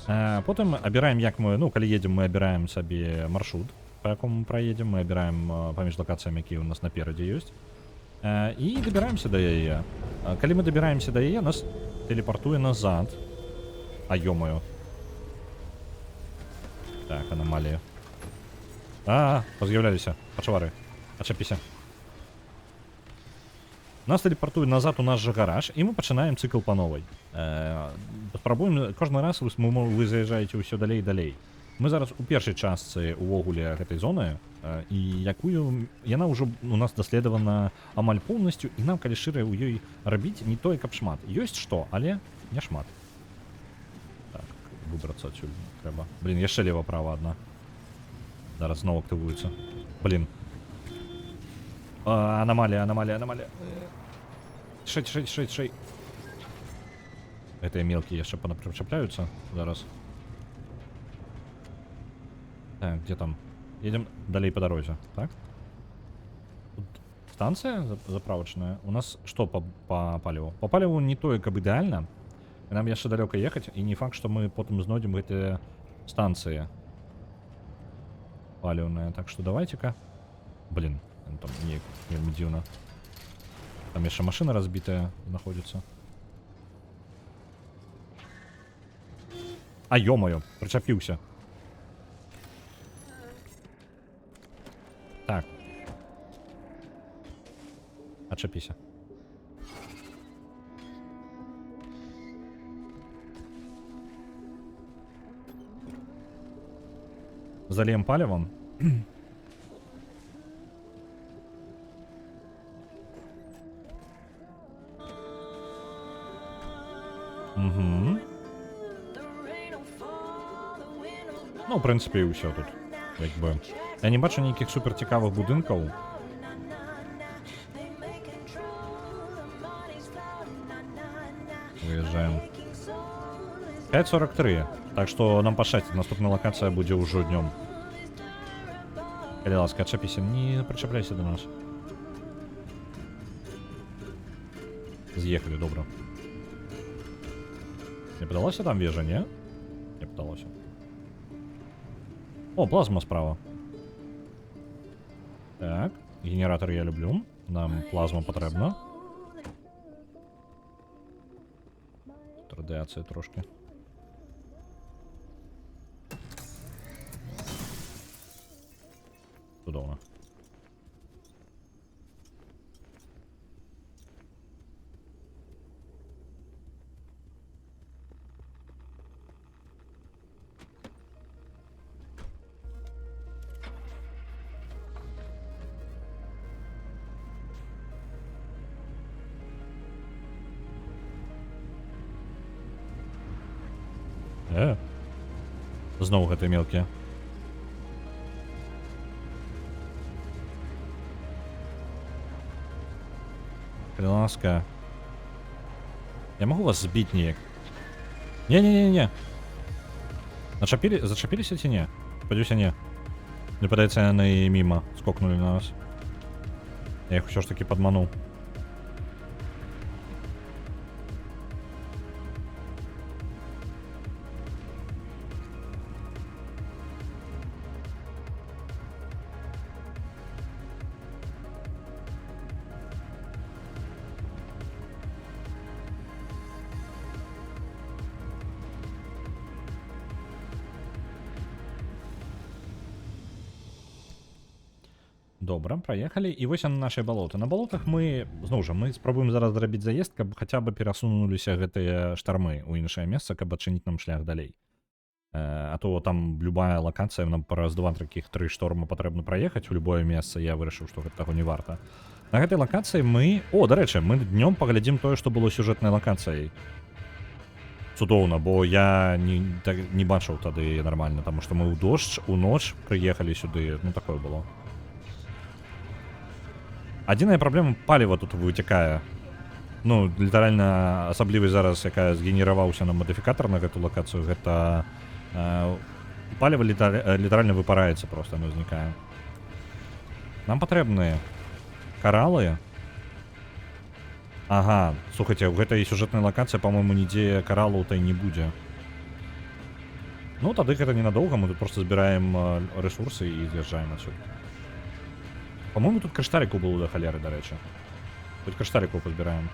Потым абіраем, як мы, калі едзем, мы абіраем сабе маршрут, па якому мы праедзем, мы абіраем паміж лакацыямі, якія ў нас наперадзе ёсць. І дабіраемся да яе. Калі мы дабіраемся да яе, нас тэлепартуе назад. Ё-маё. Так, анамалія. Паз'яўляліся. Пачвары. Ачапіся. Нас тэлепартуе назад у наш жа гараж, і мы пачынаем цыкл па новай. Спрабуем, кожны раз вы заязджаеце ўсё далей і далей. Мы зараз у першай частцы увогуле гэтай зоны, і якую яна ўжо у нас даследавана амаль поўнасцю, і нам, калі шчыра, у ёй рабіць не тое, каб шмат. Ёсць што, але не шмат. Так, выбрацца адсюль трэба. Блін, яшчэ лева-права адна. Зараз знову активується. Блін. Аномалія. Шей. Это мелкие еще причепляются. Зараз. Так, где там? Едем далее по дороге, так? Тут станция заправочная. У нас что по палеву? По палеву не то, как бы идеально. Нам еще далеко ехать, и не факт, что мы потом знойдем эти станции палевные. Так что давайте-ка. Блин, там не медивно. Там еще машина разбитая находится. А, ё-моё, причепился. Так. Отшепися. Зальем палевом. Угу. Ну, в принципі, і все тут. Якби. Я не бачу ніяких супер цікавих будинків. Виїжджаємо. 5:43. Так що нам пощастить, наступна локація буде уже днем. Коли ласка, отчепися, не причепляйся до нас. З'їхали, добре. Не подалося там вежа, не? Не подалося. О, плазма справа. Так, генератор я люблю. Нам плазма потрібна. Тут радіація трошки. Чудово. Знову гэты мелкие. Ласка. Я могу вас сбить, ніяк? Не-не-не-не. Зачепились эти, не? Сподіваюся, не. Не подається, они мимо скокнули на нас. Я их все ж таки подманул. Добре, проїхали. І ось на наші болота. На болотах ми, знову ж, ми спробуємо зараз зробити заїзд, каб хоча б пересунулися гэтыя штормы у іншае месца, каб адчыніць нам шлях далей. А то там любая локація, нам по раз, два, таких 3 шторма патрэбна праехаць у любое месца, я вырашыў, што гэта таго не варта. На гэтай локацыі мы... О, дарэчы, мы днём паглядзім тое, што было сюжэтнай локацыяй. Цудоўна, бо я не бачыў тады нармальна, таму што мы ў дождж, у ноч прыехалі сюды, ну такое было. Адзіная праблема, паліва тут вытекае. Ну, літаральна, асаблівасць зараз, якая згенераваўся на мадыфікатар на гэту локацыю, гэта паліва літаральна выпараецца просто, оно ўзнікае. Нам патрэбныя каралы. Ага, слухайце, у гэтай сюжэтнай лакацыі, па-моему, нідзе каралаў-то не будзе. Ну, тады гэта ненадоўга, мы тут просто збіраем ресурсы і з'язджаем адсюль. По-моему, тут кришталику было до холеры, до речи. Тут кришталику позбираем.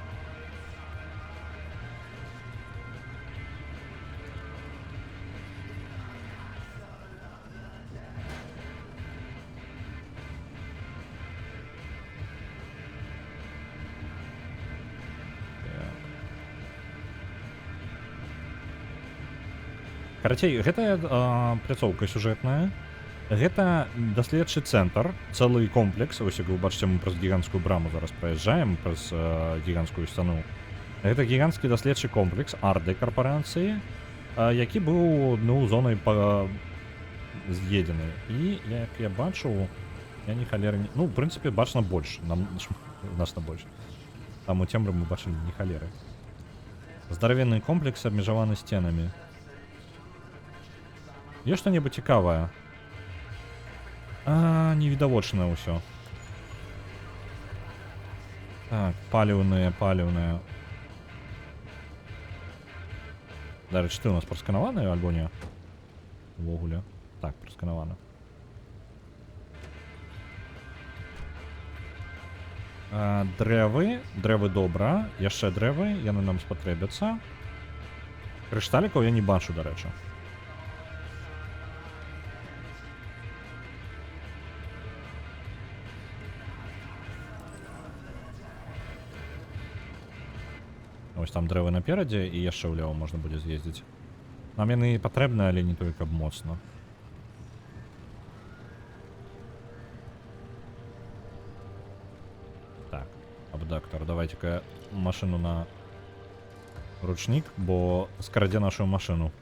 Карацей, гэта пляцоўка сюжэтная. Гэта даследчы цэнтр, цэлы комплекс. Вось як вы бачыце, мы праз гіганцкую браму зараз праязджаем, праз гіганцкую сцяну. Гэта гіганцкі даследчы комплекс Ардэ карпорацыі, які быў, ну, зонай з'едены. І, як я бачу, я ні халеры не... Ну, в принципе, бачно больше. Нас на больше. Там у цемры мы бачили ні халеры. Здаравенны комплекс абмежаваны сценамі. Є што-небудзь цікавае? Невідавочнае ўсё. Так, паліўныя. Дарэчы, ты у нас прасканаваны альбо не? Увогуле. Так, прасканавана. Дрэвы добра. Яшчэ дрэвы, яны нам спатрэбяцца. Крышталікаў я не бачу, дарэчы. Ось там дрэвы наперадзе, і яшчэ ўлева можна будзе з'ездзіць. Нам яны патрэбны, але не толькі каб моцна. Так, абдактор, давайте-ка машину на ручник, бо скрадзе нашу машину.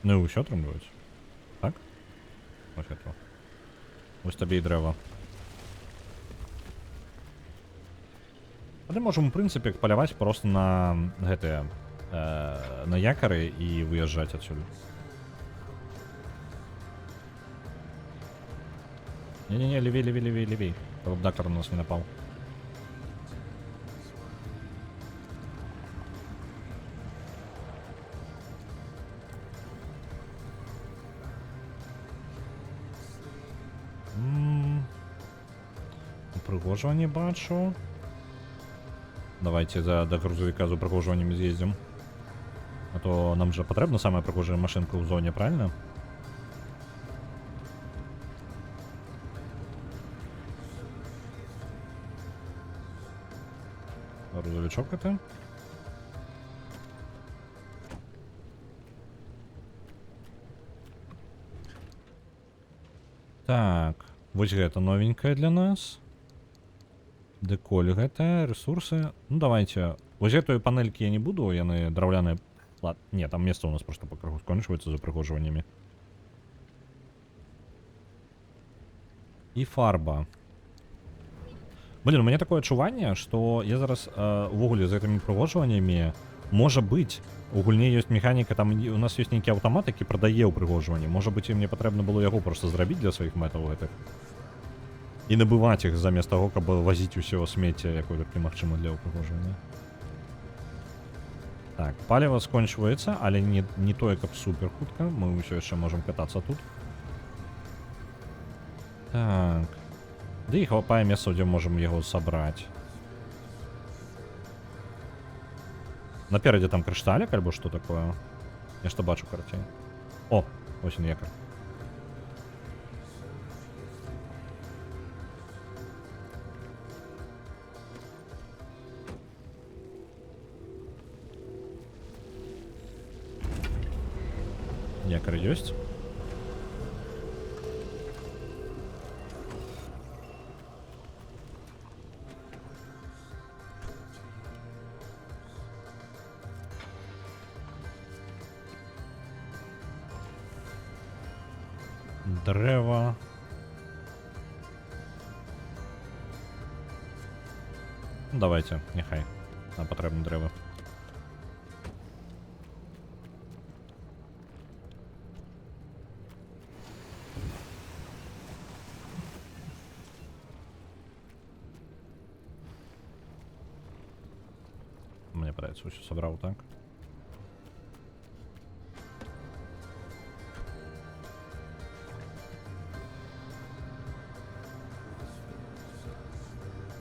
Ну і ўсё атрымліваюць. Так? Ось гэта. Ось табе і дрэва. Але можам, у прынцыпе, паляваць проста на гэтыя на якары і выязджаць адсюль. Не-не-не, левей. Каб абдактор на нас не напал. Упрыгожванне бачу. Давайте до грузовика з упрыгожваннем з'ездзім. А то нам же патрэбна самая прыгожая машинка ў зоне, правильно? Грузовичок это. Так, вось гэта новенькая для нас. Деколь гэта, ресурсы. Ну давайте. Вось гэтую панелькі я не буду, яны драўляныя. Ладно, не, там место у нас просто покрыху скончваецца за прыгожваннямі. І фарба. Блин, у меня такое адчуванне, што я зараз увогуле з гэтымі прыгожваннямі, можа быць, у гульні ёсць механіка, там у нас ёсць нейкі аўтамат, які прадае ўпрыгожванне. Можа быць, і мне патрэбна было яго просто зрабіць для сваіх мэтаў гэтых. І набываць іх замест таго, каб вазіць усё смецце, якое толькі магчыма для ўпрыгожвання. Так, паліва скончваецца, але не тое, каб супер хутка. Мы ўсё яшчэ можам катацца тут. Так. Да і хапае месца, дзе можам яго сабраць. Наперадзе там крышталік, альбо што такое? Нешта бачу карцей. О, ось ён якар. Якор ёсць. Дрэва. Ну, давайте, няхай. Нам патрэбны дрэва. Мне подается, все собрал так.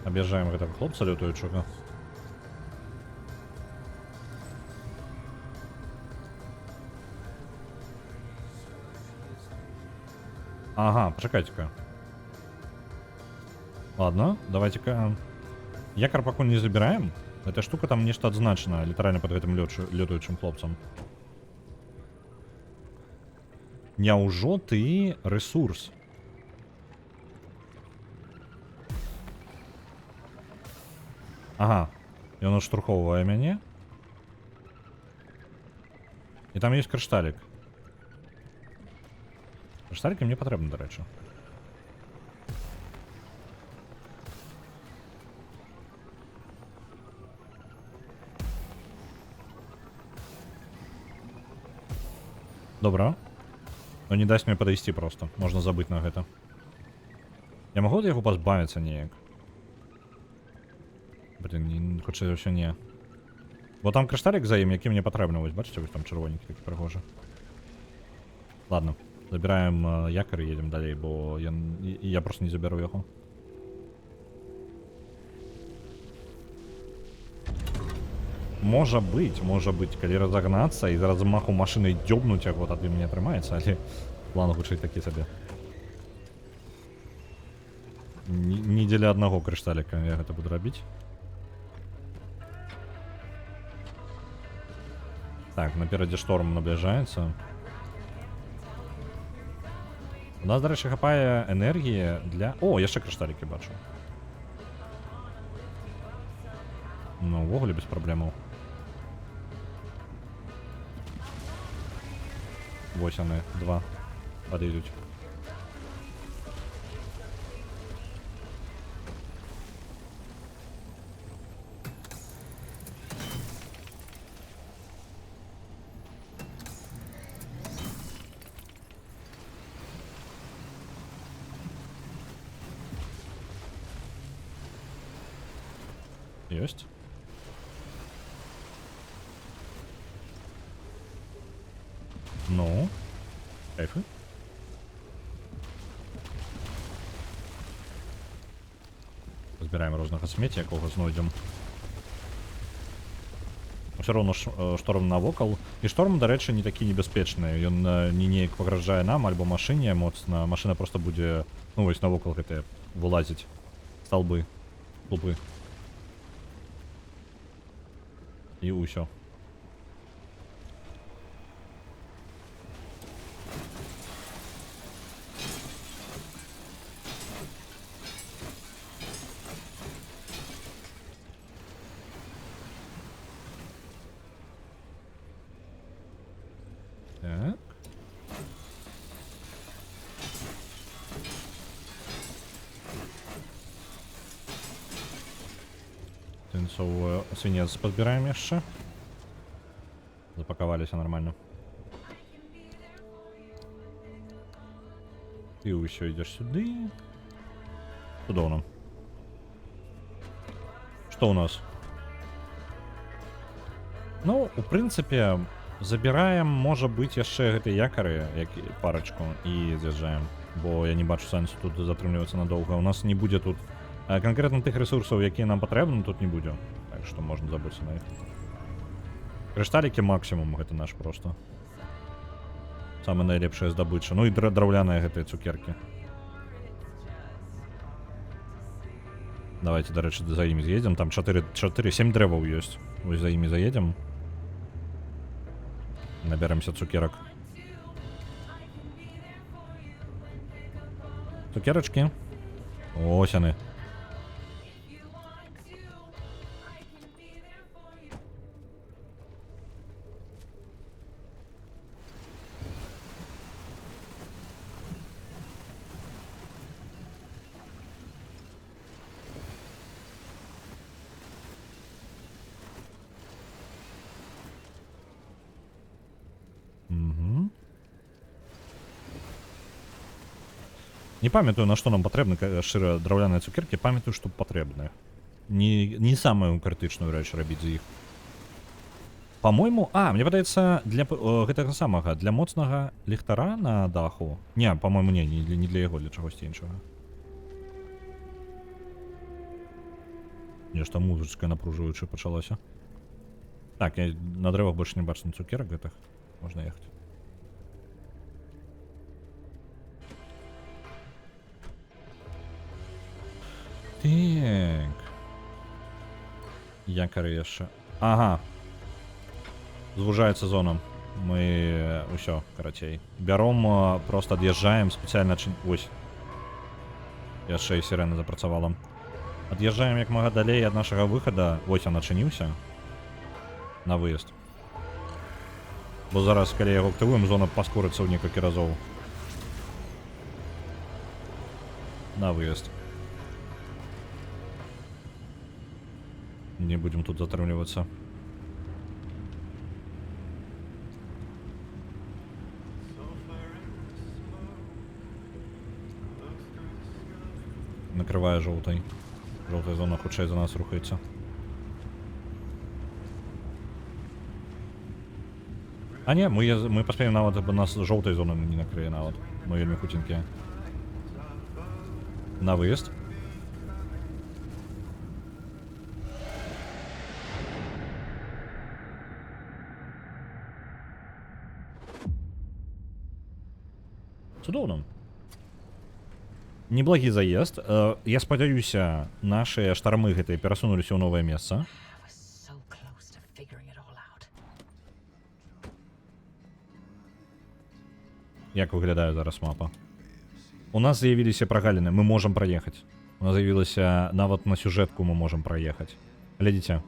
Объезжаем этого хлопца лютуючого. Ага, почекайте-ка. Ладно, давайте-ка. Якор пока не забираем. Эта штука там нечто адзначана, літаральна под гэтым лётаючым хлопцам. Няўжо ты ресурс? Ага. Ён адштурхоўвае мяне. І там ёсць крышталік. Крышталікі мне патрэбны, дарэчы. Добра. Но не дасць мне падысці просто. Можна забыць на гэта. Я магу ад яго пазбавіцца неяк? Блин, хутчэй за ўсё не. Бо там крышталік за ім, які мне патрэбны. Вось, бачыце, вось там чырвоненькі такі прыгожы. Ладно, забіраем якар і едзем далей, бо я просто не забяру яго. Можа быць, калі разагнацца і зараз маху машыны дзёбнуць яго, тады мне атрымаецца, але план хутчэй такі сабе. Не дзеля аднаго крышталіка я гэта буду рабіць. Так, наперадзе шторм наближаецца. У нас, дарэчы, хапае энергіі для... О, яшчэ крышталікі бачу. Ну, увогуле без праблемаў. Вось яны, два падыдуць. Ёсць. Ну, кайфы. Збіраем рознага смецця, якога знойдзем. Усё роўно шторм навокал. І шторм, дарэчы, не такі небяспечны. Ён не неяк пагражае нам альбо машыне моцна. Машына просто будзе, ну вось навокал гэтыя вылазіць. Сталбы, клубы. І ўсё. Так. Тэнцовую свінец падбіраем яшчэ. Запакаваліся нормально. Ты ўсё ідзеш сюды. Цудоўна. Што ў нас? Ну, у прынцыпе, забіраем, можа быць, яшчэ гэтыя якары, які парачку, і з'язджаем. Бо я не бачу сэнсу тут затрымлівацца надоўга. У нас не будзе тут канкрэтна тых ресурсаў, якія нам патрэбны, тут не будзе. Так што можна забыцца на іх. Крышталікі максімум, гэта наш просто. Самая найлепшая здабыча. Ну і драўляныя гэтыя цукеркі. Давайте, дарэчы, за імі з'едзем. Там 7 дрэваў ёсць. Вось за імі заедзем. Наберемся цукерак. Цукерачкі. Ось яны. Не памятаю, на што нам патрэбны шчыра драўляныя цукеркі, памятаю, што патрэбныя. Не самую крытычную рэч рабіць з іх. Па-мойму, мне падаецца, для гэтага самага, для моцнага ліхтара на даху. Не, па-мойму, не для яго, для чагосьці іншага. Нешта музычка напружваючая пачалася. Так, я на дрэвах больш не бачу цукерак гэтых. Можна ехаць. Так. Якары яшчэ. Ага. Звужаецца зона. Мы ўсё, карацей. Бяром, просто ад'язджаем спецыяльна Вось. Яшчэ і сірена запрацавала. Ад'язджаем як мага далей ад нашага выхада. Вось ён адчыніўся. На выезд. Бо зараз, калі яго актывуем, зона паскорыцца ў некалькі разоў. На выезд. Не будем тут затрымлівацца. Накрывае жоўтай. Жоўтая зона хутчэй за нас рухаецца. А не, мы паспеем нават, бо нас жоўтай зоны не накрые нават. Мы вельмі хуценькія. На выезд. Цудоўна. Неблагі заезд. Я спадзяюся, нашыя штармы гэтыя перасунуліся ў новае месца. I was so close to figuring it all out. Як выглядае зараз мапа? У нас з'явіліся прагаліны, мы можам праехаць. У нас з'явілася нават на сюжэтку мы можам праехаць. Глядзіце.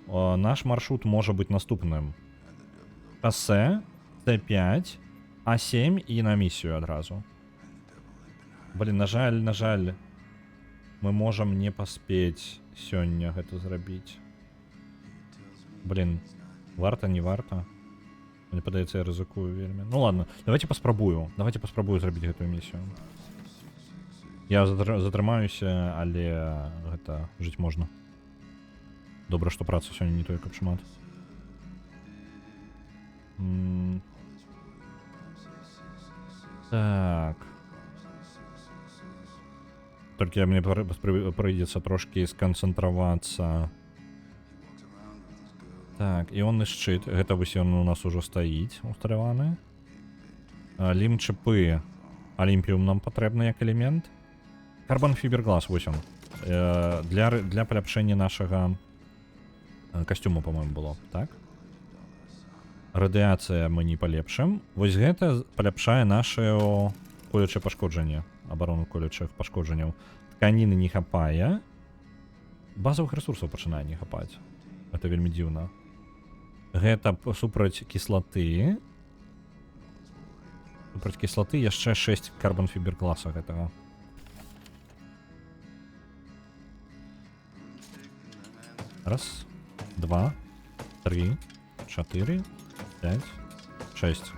Наш маршрут можа быць наступным. Шассе, Т5, А7 і на місію адразу. Блин, на жаль, мы можам не паспець сёння гэта зрабіць. Блин, варта, не варта? Мне падаецца, я рызыкую вельмі. Ну ладно, давайте паспрабую зрабіць гэтую місію. Я затрымаюся, але гэта жыць можна. Добра, што праца сёння не той, каб шмат. Так. Толькі мне прыйдзецца трошкі сканцэнтравацца. Так, іонны шчыт. Гэта вось ён у нас ужо стаіць усталяваны. Лім-чыпы. Алімпіум нам патрэбны як элемент. Карбон-фіберглас, вось ён. Для паляпшэння нашага касцюму, па-моему, было, так? Радыяцыя мы не палепшым. Вось гэта паляпшае наше колючае пашкоджанне. Абарону колючых пашкоджанняў. Тканіны не хапае. Базовых рэсурсаў пачынае не хапаць. Это вельмі дзіўна. Гэта супраць кіслаты. Супраць кіслаты яшчэ 6 карбон-фібергласа гэтага. Раз, два, три, 4, 5, 6.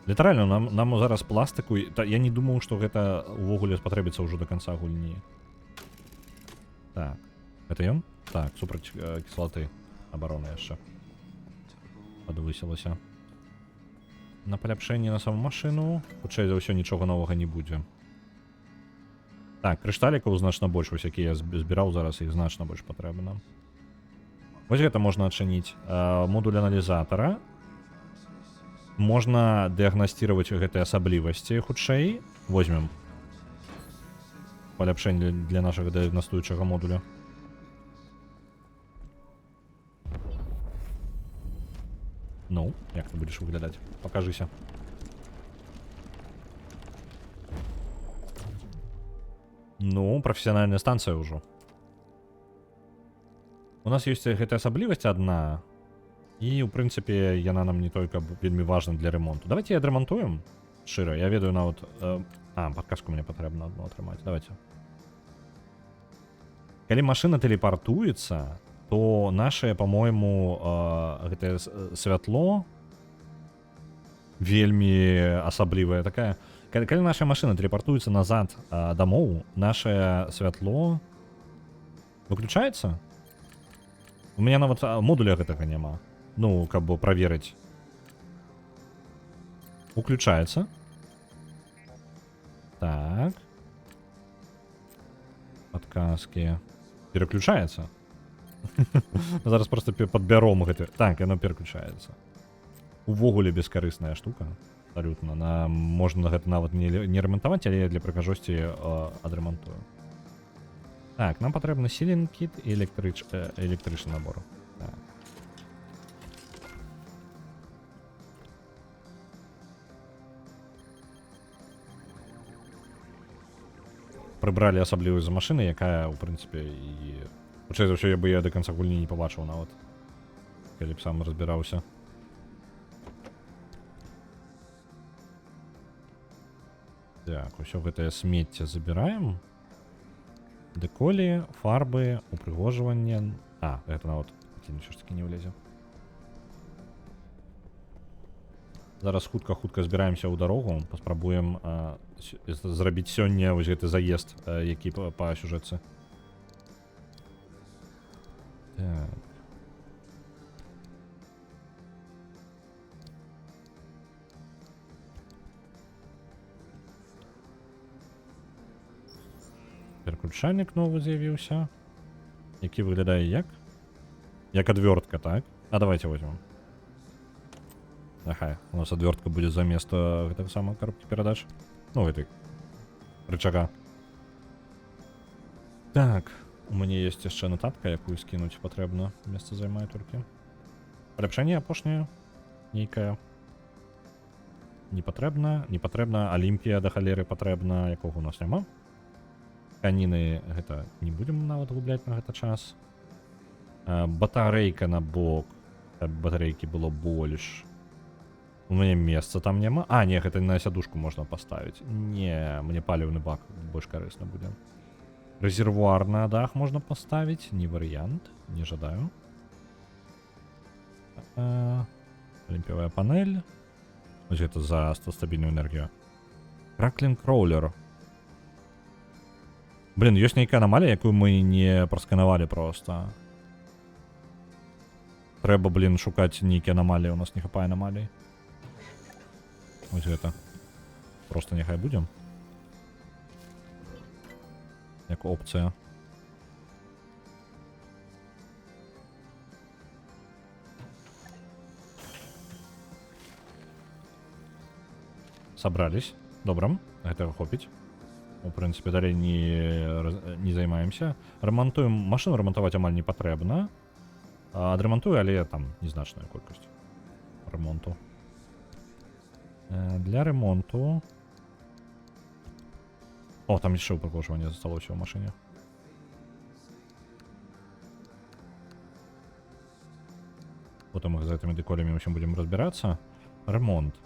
Літаральна, нам зараз пластыку... Я не думаў, што гэта увогуле спатрэбіцца ўжо до канца гульні. Так. Гэта ён? Так, супраць кіслаты. Абароны яшчэ. Падвысілася. На паляпшэнне на саму машыну. Хутчэй за ўсё нічога новага не будзе. Так, крышталікаў значна больш. Вось які я збіраў зараз, іх значна больш патрэбна. Вось гэта можна адчыніць. Модуль аналізатара. Можна дыягнасцировать гэтыя асаблівасці хутчэй. Возьмем паляпшэнне для нашага дыягнастуючага модуля. Ну, як ты будзеш выглядаць? Пакажыся. Ну, прафесіянальная станцыя ўжо. У нас ёсць гэтая асаблівасць адна. І, ў прынцыпе, яна нам не толькі вельмі важна для ремонту. Давайте адрамантуем. Шчыра, я ведаю нават... падказку мне патрэбна адну атрымаць. Давайте. Калі машына тэлепартуецца, то наше, по-моему, гэтае святло вельмі асаблівае такая. Калі наша машына тэлепартуецца назад дамоў, наше святло выключаецца? У меня нават модуля гэтага няма. Ну, каб праверыць. Уключаецца. Так. Падказкі. Переключаецца. Зараз просто падбяром гэты. Так, яно переключаецца. Увогуле бескарысная штука. Абсолютно. Можна гэта нават не ремонтаваць, але я для прыгажосці адрамантую. Так, нам патрэбны сілінг кіт і электрычны набор. Так. прыбралі асаблівасць за машыны, якая, у прынцыпе, і... Хутчэй за ўсё, я бы яе да канца гульні не пабачыў нават. Калі б сам разбіраўся. Так, усё гэтае смецце забіраем. Дэколі, фарбы, упрыгожванне... А, гэта нават нічого ж таки не влезе. Зараз хутка збіраемся ў дарогу, паспрабуем зрабіць сёння вось гэты заезд, які па сюжэтцы. Так. Пераключальнік новы з'явіўся, які выглядае як? Як адвёртка, так? А давайте возьмем. Ахай, у нас адвёртка будзе замест гэтага самага коробкі перадач. Ну, гэтай рычага. Так, у мяне ёсць яшчэ нататка, якую скінуць патрэбна. Месца займае толькі. Паляпшэнне апошняе. Нейкае. Не патрэбна. Алімпія да халеры патрэбна, якога у нас няма. Каніны гэта не будзем нават губляць на гэта час. Батарэйка на бок. Каб батарэйкі было больш. У мяне месца там няма. А, не, гэта на сядушку можна паставіць. Не, мне паліўны бак больш карысна будзе. Рэзервуар на дах можна паставіць. Не варыянт. Не жадаю. Алімпіявая панель. Вось гэта за стабільную энергію. Краклін кроулер. Блин, ёсць нейкая анамалія, якую мы не прасканавалі проста. Трэба, блин, шукаць нейкія анамаліі. У нас не хапае анамалій. Вось гэта. Просто няхай будзем. Як опцыя. Сабрались. Добра. Гэтага хопіць. У прынцыпе, далей не займаемся. Рамантуем. Машыну рамантаваць амаль не патрэбна. Адрамантую, але там незначная колькасць ремонту. Для ремонту... О, там яшчэ упрыгожванне засталося ў машыне. Потом мы з гэтымі дэколями ўсім будзем разбірацца. Ремонт.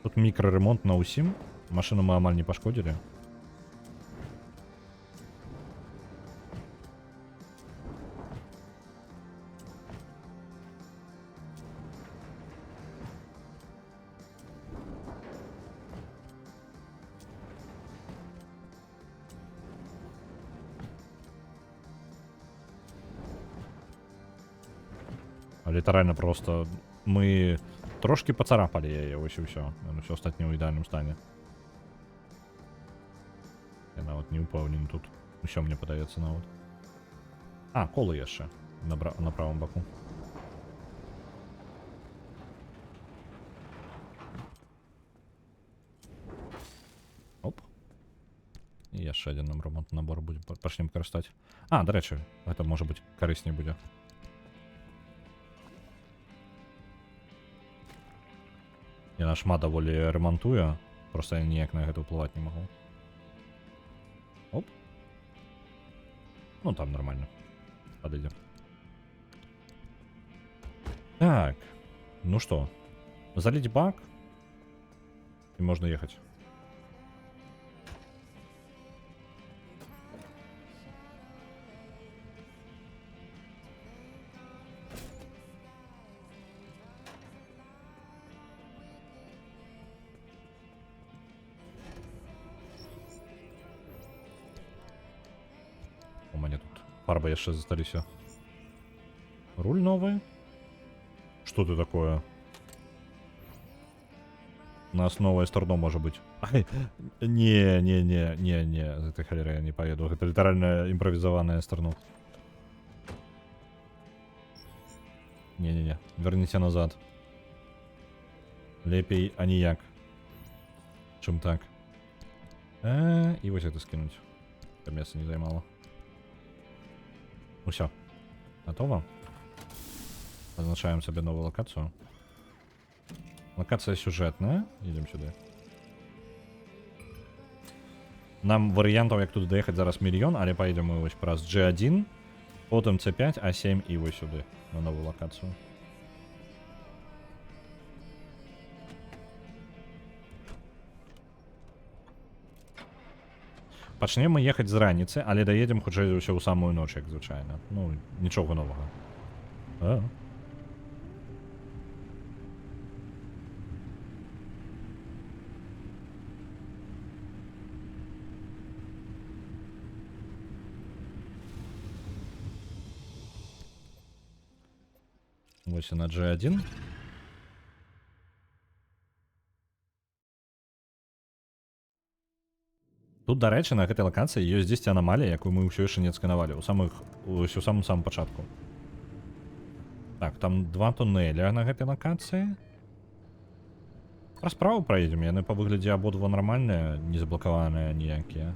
Тут мікраремонт на ўсім. Машыну мы амаль не пашкодзілі. Літаральна просто мы трошки пацарапалі яе, вось і ўсё. Усё астатняе ў ідэальным стане. Я нават не ўпэўнены тут. Усё мне падаецца нават. А, колы яшчэ на правым баку. Оп. І яшчэ адзін нам ремонтны набор будзе. Пачнем карыстаць. А, дарэчы, гэта можа быць карысней будзе. Яна шмат даволі ремонтуе, просто я ніяк на гэта ўплываць не магу. Оп. Ну там нормально. Подойдем. Так. Ну что? Залить бак. И можно ехать. У меня тут фарбы яшчэ засталіся. Руль новый. Что ты такое? У нас новое сторно может быть. Ай, не, за этой холерой я не поеду. Это литерально импровизованное сторно. Не, верните назад. Лепей аніяк. Чым так. И вот это скинуть. Это место не займало. Ну все. Готово. Означаем себе новую локацию. Локация сюжетная. Идем сюда. Нам варыянтаў, як тут даехаць зараз мільён, але паедзем мы вось праз G1, потым C5, A7 і вось сюды, на новую лакацыю. Пачнем мы ехаць з раніцы, але даедзем хутчэй за ўсё ў самую ноч, як звычайна. Ну, нічога новага. Вось і на G1. Тут, дарэчы, на гэтай лакацыі ёсць дзесьці анамалія, якую мы ўсё яшчэ не адсканавалі у самым пачатку. Так, там 2 туннеля на гэтай лакацыі. Пра справу праедзем, яны па выглядзе абодва нармальныя, не заблакаваныя ніякія.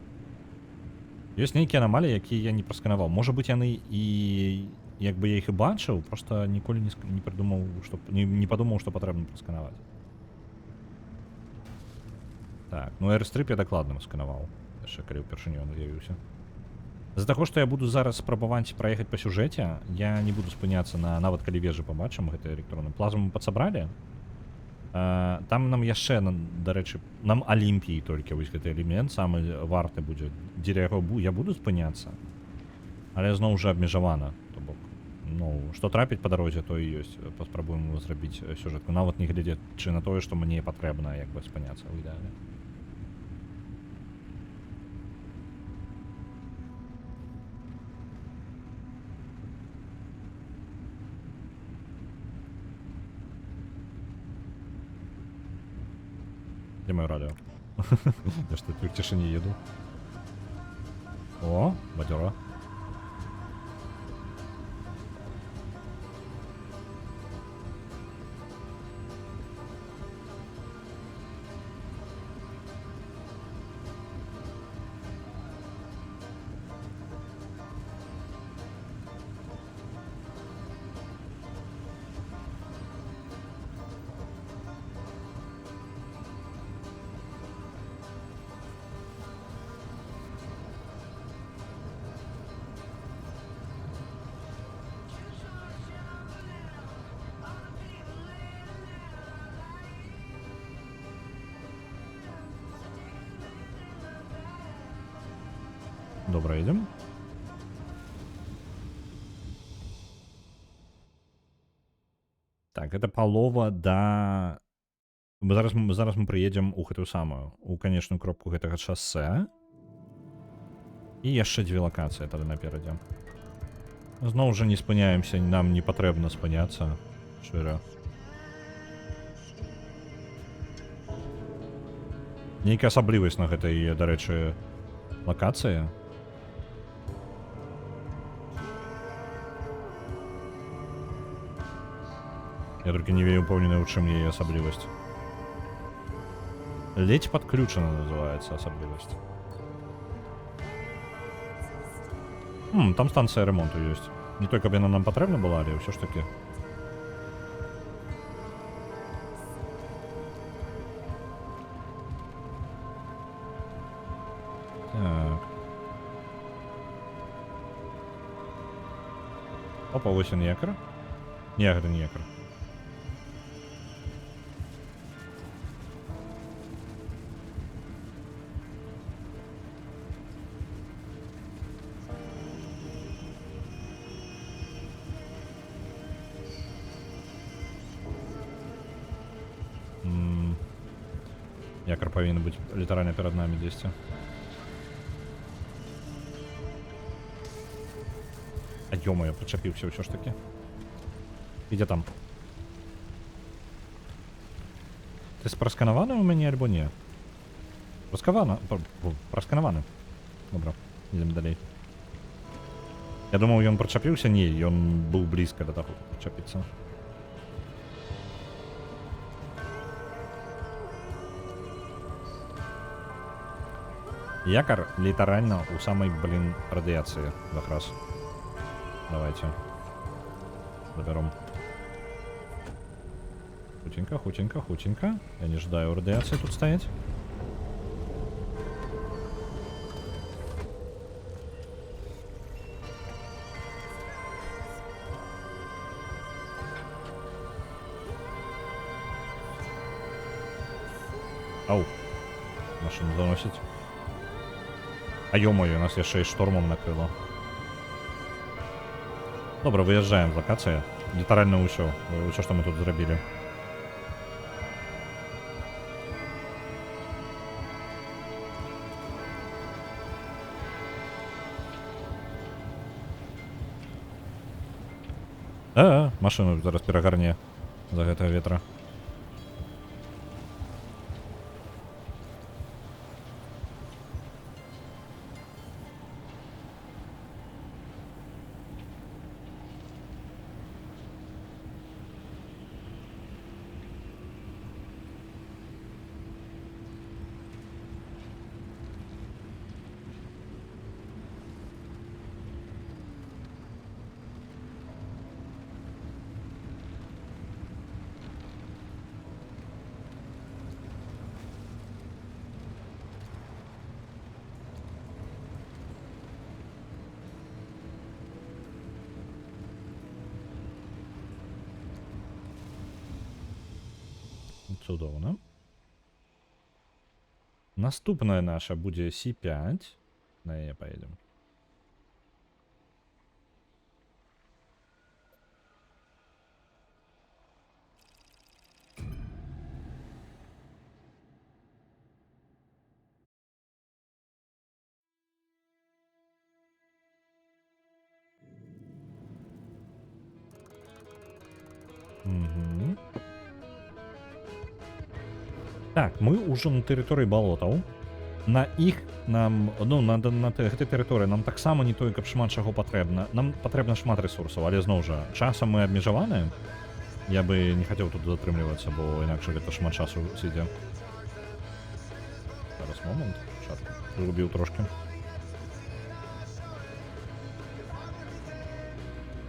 Ёсць нейкія анамаліі, якія я не прасканаваў. Можа быць, яны і як бы я іх і бачыў, проста ніколі не прыдумаў, не падумаў, што патрэбна прасканаваць. Так, ну Airstrip я дакладна сканаваў, яшчэ калі ўпершыню ён з'явіўся. З-за таго, што я буду зараз спрабаваць праехаць па сюжэце, я не буду спыняцца на нават калі вежы пабачым гэты электронны. Плазму мы падсабралі. Там нам яшчэ, дарэчы, нам Алімпіі толькі вось гэты элемент самы варты будзе, дзеля яго я буду спыняцца, але зноў жа абмежавана, то бок. Ну, што трапіць па дарозе, то і ёсць. Паспрабуем зрабіць сюжэтку, нават не глядзячы на тое, што мне патрэбна як бы спыняцца ў ідэале. Где мое радио? Я что, в тишине еду? О, бадёра. Добре, йдемо. Так, это палова да... Зараз мы прыедзем у гэтую самую, у канечную кропку гэтага шассе. І яшчэ 2 лакацыі тады наперадзе. Зноў жа не спыняемся, нам не патрэбна спыняцца. Шчыра. Нейкая асаблівасць на гэтай, дарэчы, лакацыі. Я только не верю упомненную, у чым яе асаблівасць. Ледь подключена называется асаблівасць. Там станцыя ремонту ёсць. Не той, каб яна нам патрэбна была, але ўсё ж таки. Так. Опа, вось ён якар. Не, гэта не якар. Якор павінен быць літаральна перад намі дзесьці. А ё-моё, прычапіўся ўсё ж такі. Ідзе там. Ты спрасканаваны ў мяне альбо не? Прасканаваны. Добра, ідзем далей. Я думаў, ён прычапіўся, не, ён быў блізка да таго, каб прычапіцца. Якор літаральна у самой, радыяцыі якраз. Давайте. Заберем. Хутенько, хутенько, хутенько. Я не ожидаю радиации тут стоять. Ау. Машину заносить. А ё-моё, нас яшчэ і штормом накрыло. Добра, выязджаем з лакацыі. Літаральна ўсё. Усё, што мы тут зрабілі. Машыну зараз перагарне за гэтага ветра. Цудоўна. Наступная наша будзе C5. На яе поедем. Угу. Так, мы ўжо на тэрыторыі балотаў. На іх нам, ну, на гэтай тэрыторыі нам таксама не тое, каб шмат чаго патрэбна. Нам патрэбна шмат рэсурсаў, але зноў жа, часам мы абмежаваны. Я бы не хацеў тут затрымлівацца, бо інакш гэта шмат часу сідзе. Зараз момант, шапку прыгубіў трошки.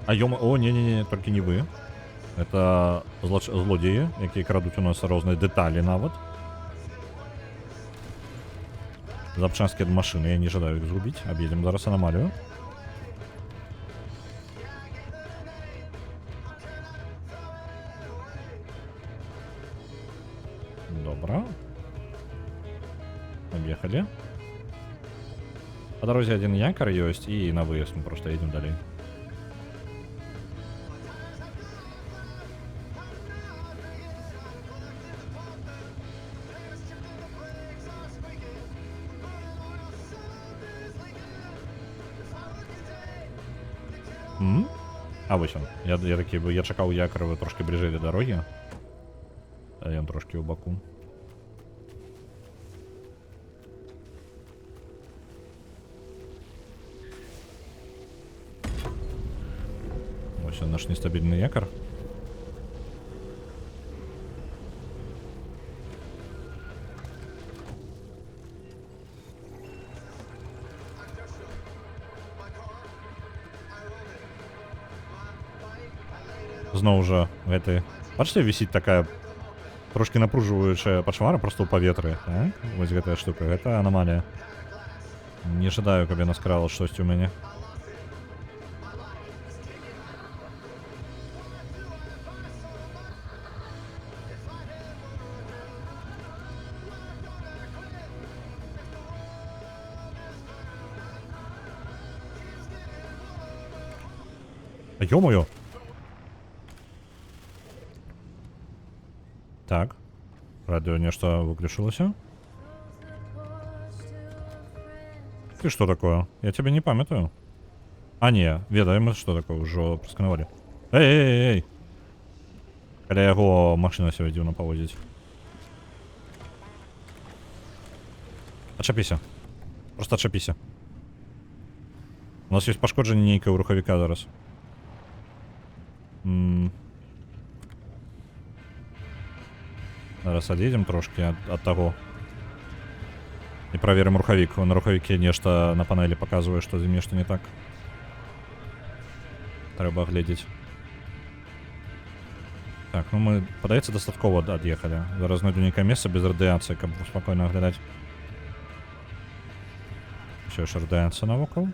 А ёма, о, не-не-не, толькі не вы. Это злодзеі, якія крадуць у нас розныя дэталі нават. Запчасткі ад машыны, я не жадаю іх згубіць. Аб'едзем зараз анамалію. Добра. Объехали. По дороге один якорь есть, и на выезд мы просто едем далее. А вось он. Я чакаў якоры трошки бліжэй да дарогі. А ён трошки ў баку. Ось он, наш нестабільны якор. Зноў жа гэты, бачыце, вісіць такая трошки напружваючая пачвара просто ў паветры, так? Вось гэтая штука, гэта анамалія. Не жадаю, каб яна скрала штосьці ў мяне. Ё-моё! Так, радио нешта выключилось. Ты что такое? Я тебя не памятаю. А не, ведаем, что такое, уже просканавалі. Эй! Каля яго машина себе дзіўна паводзіць. Отчапіся. Просто отчапіся. У нас есть пашкоджанне нейкае ў рухавіка зараз. Зараз ад'едзем трошки ад таго. І праверым рухавік. На рухавіке нешта на панелі паказвае, што з ім нешта не так. Трэба агледзець. Так, ну мы, падаецца, дастаткова ад'ехалі. Зараз знайду нейкае месца без радыяцыі, каб спакойна аглядаць. Усё ж радыяцыя навокал.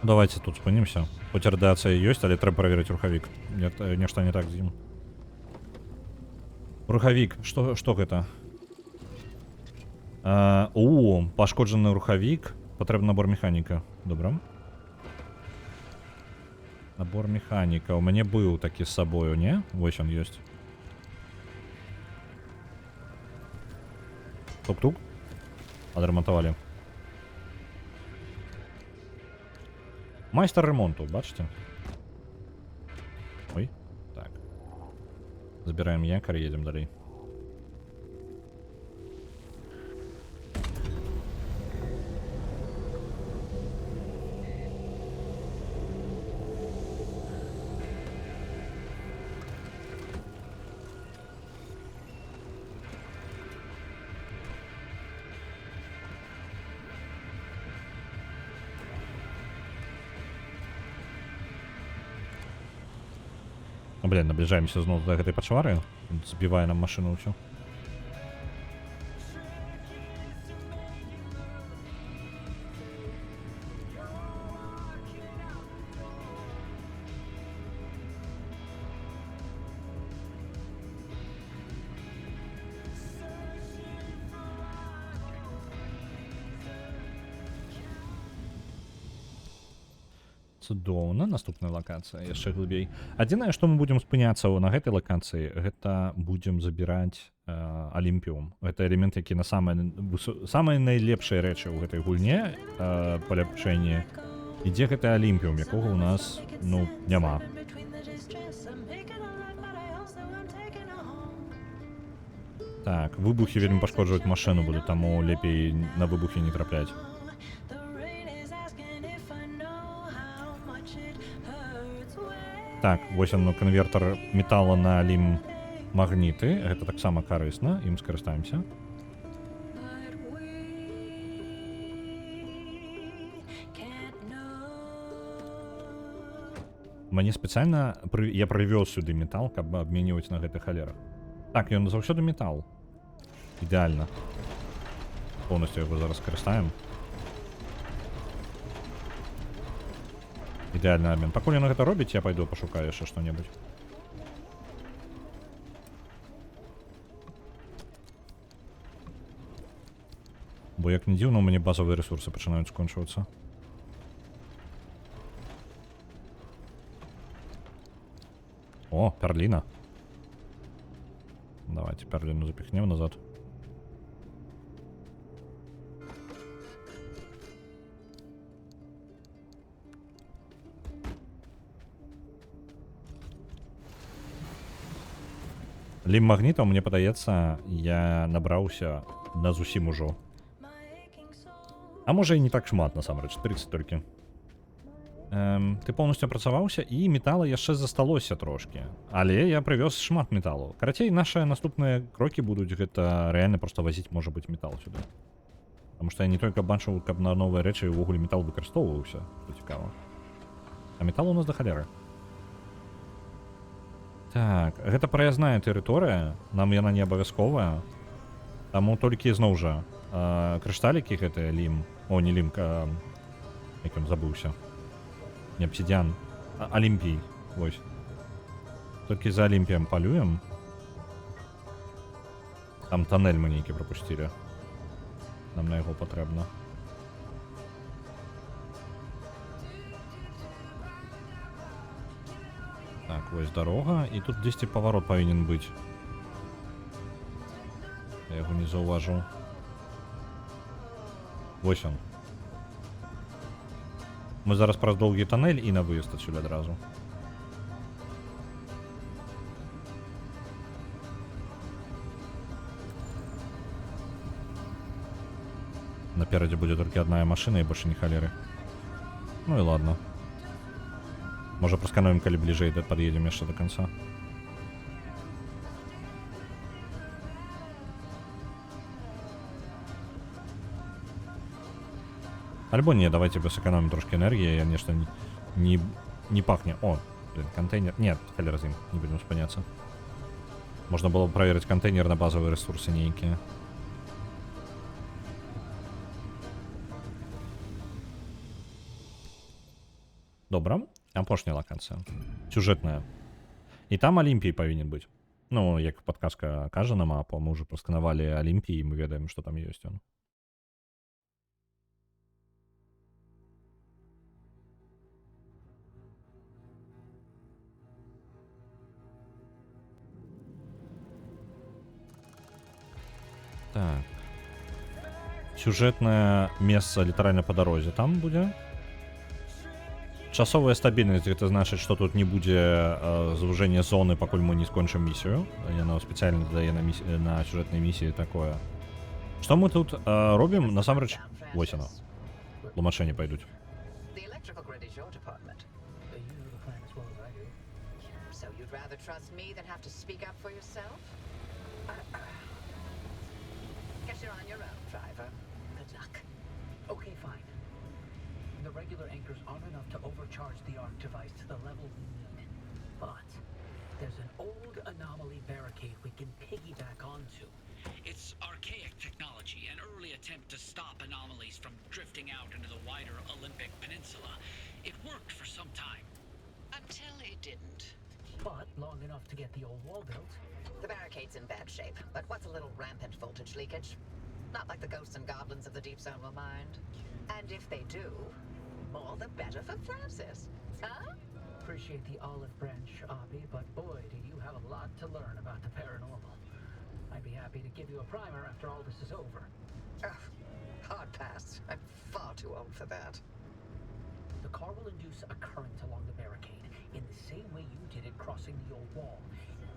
Давайте тут спынімся. Хоць радыацыя ёсць, але трэба праверыць рухавік. Нешта не так з ім. Рухавік, што гэта? Пашкоджаны рухавік. Патрэбны набор механіка. Добра. Набор механіка. У мяне быў такі з сабою, не? Вось ён ёсць. Тук-тук. Адрамантавалі. Майстар ремонту, бачите? Ой, так. Забираем якорь, едем далей. Блин, наближаемся зноў до гэтай пачвары. Збівае нам машину ўсю. Цудоўна, наступная лакацыя яшчэ глыбей. Адзінае, што мы будзем спыняцца на гэтай лакацыі, гэта будзем забіраць алімпіум. Гэта элемент, які на самыя найлепшыя рэчы ў гэтай гульне паляпшэнні. Ідзе гэты алімпіум, якога ў нас, ну, няма. Так, выбухі вельмі пашкоджваюць машыну буду, таму лепей на выбухі не трапляць. Так, вось он, конвертер металла на алім магніты. Гэта таксама карысна, ім скарыстаемся. Мне спецыяльна я прывёз сюды метал, каб абменьваць на гэтых халерах. Так, ён заўсёды метал. Ідэальна. Поўнасцю яго зараз скарыстаем. Ідэальны абмен. Пакуль яно гэта робіць, я пайду пашукаю яшчэ што-небудзь. Бо як не дзіўна, у мяне базовыя рэсурсы пачынаюць скончвацца. О, перліна. Давайте перліну запихнем назад. Лім магнітаў, мне падаецца, я набраўся на зусім ужо. А можа і не так шмат, насамрэч, 30 толькі. Ты поўнасцю апрацаваўся, і метала яшчэ засталося трошкі. Але я прывёз шмат металу. Карацей, нашыя наступныя крокі будуць гэта рэальна проста вазіць, можа быць, метал сюды. Таму што я не толькі бачыў, каб на новыя рэчы ўвогуле метал выкарыстоўваўся, што цікава. А метал у нас да халеры. Так, гэта праязная тэрыторыя, нам яна не абавязковая. Таму толькі зноў жа крышталікі гэтыя лім. О, не лімка, як ён забыўся. Не обсидиан, Олимпий, вось. Толькі за Олімпіем палюем. Там тоннель мы нейкі пропустили. Нам на яго патрэбна. Так, вось дорога, і тут дзесьці паварот павінен быць. Я яго не заўважыў. Вось он. Мы зараз праз доўгі тоннель і на выезд адсюль адразу. Наперадзе будзе толькі адна машына і больше не халеры. Ну і ладно. Можа праскануем, калі бліжэй пад'едзем яшчэ до конца. Альбо не, давайте сэкономим трошки энергии, я нечто не пахнет. О, блин, контейнер. Нет, халера з ім, не будем спыняться. Можно было бы проверить контейнер на базовые ресурсы нейкие. Добра. Апошняя лакацыя. Сюжэтная. І там Алімпій павінен быць. Ну, як падказка кажа на мапу, мы ўжо прасканавалі Алімпій, і мы ведаем, што там ёсць ён. Так. Сюжэтнае месца літаральна па дарозе там будзе. Часовая стабільнасць, гэта значыць, што тут не будзе звужэння зоны, пакуль мы не скончым місію. Яна спецыяльна дае на сюжэтнай місіі такое. Што мы тут робім? Насамрэч, вось яно. Тлумачэнні пайдуць. The electrical grid is your department. You know the plan as well as I do. So you'd rather trust me than have to speak up for yourself? Guess you're on your own, driver. Good luck. Okay, fine. The regular anchors aren't enough to overcharge the arc device to the level we need. But there's an old anomaly barricade we can piggyback onto. It's archaic technology, an early attempt to stop anomalies from drifting out into the wider Olympic Peninsula. It worked for some time. Until it didn't. But long enough to get the old wall built. The barricade's in bad shape, but what's a little rampant voltage leakage? Not like the ghosts and goblins of the Deep Zone will mind. And if they do, all the better for Francis. Huh? Appreciate the olive branch, Abby, but boy, do you have a lot to learn about the paranormal. I'd be happy to give you a primer after all this is over. Ugh, hard pass. I'm far too old for that. The car will induce a current along the barricade, in the same way you did it crossing the old wall.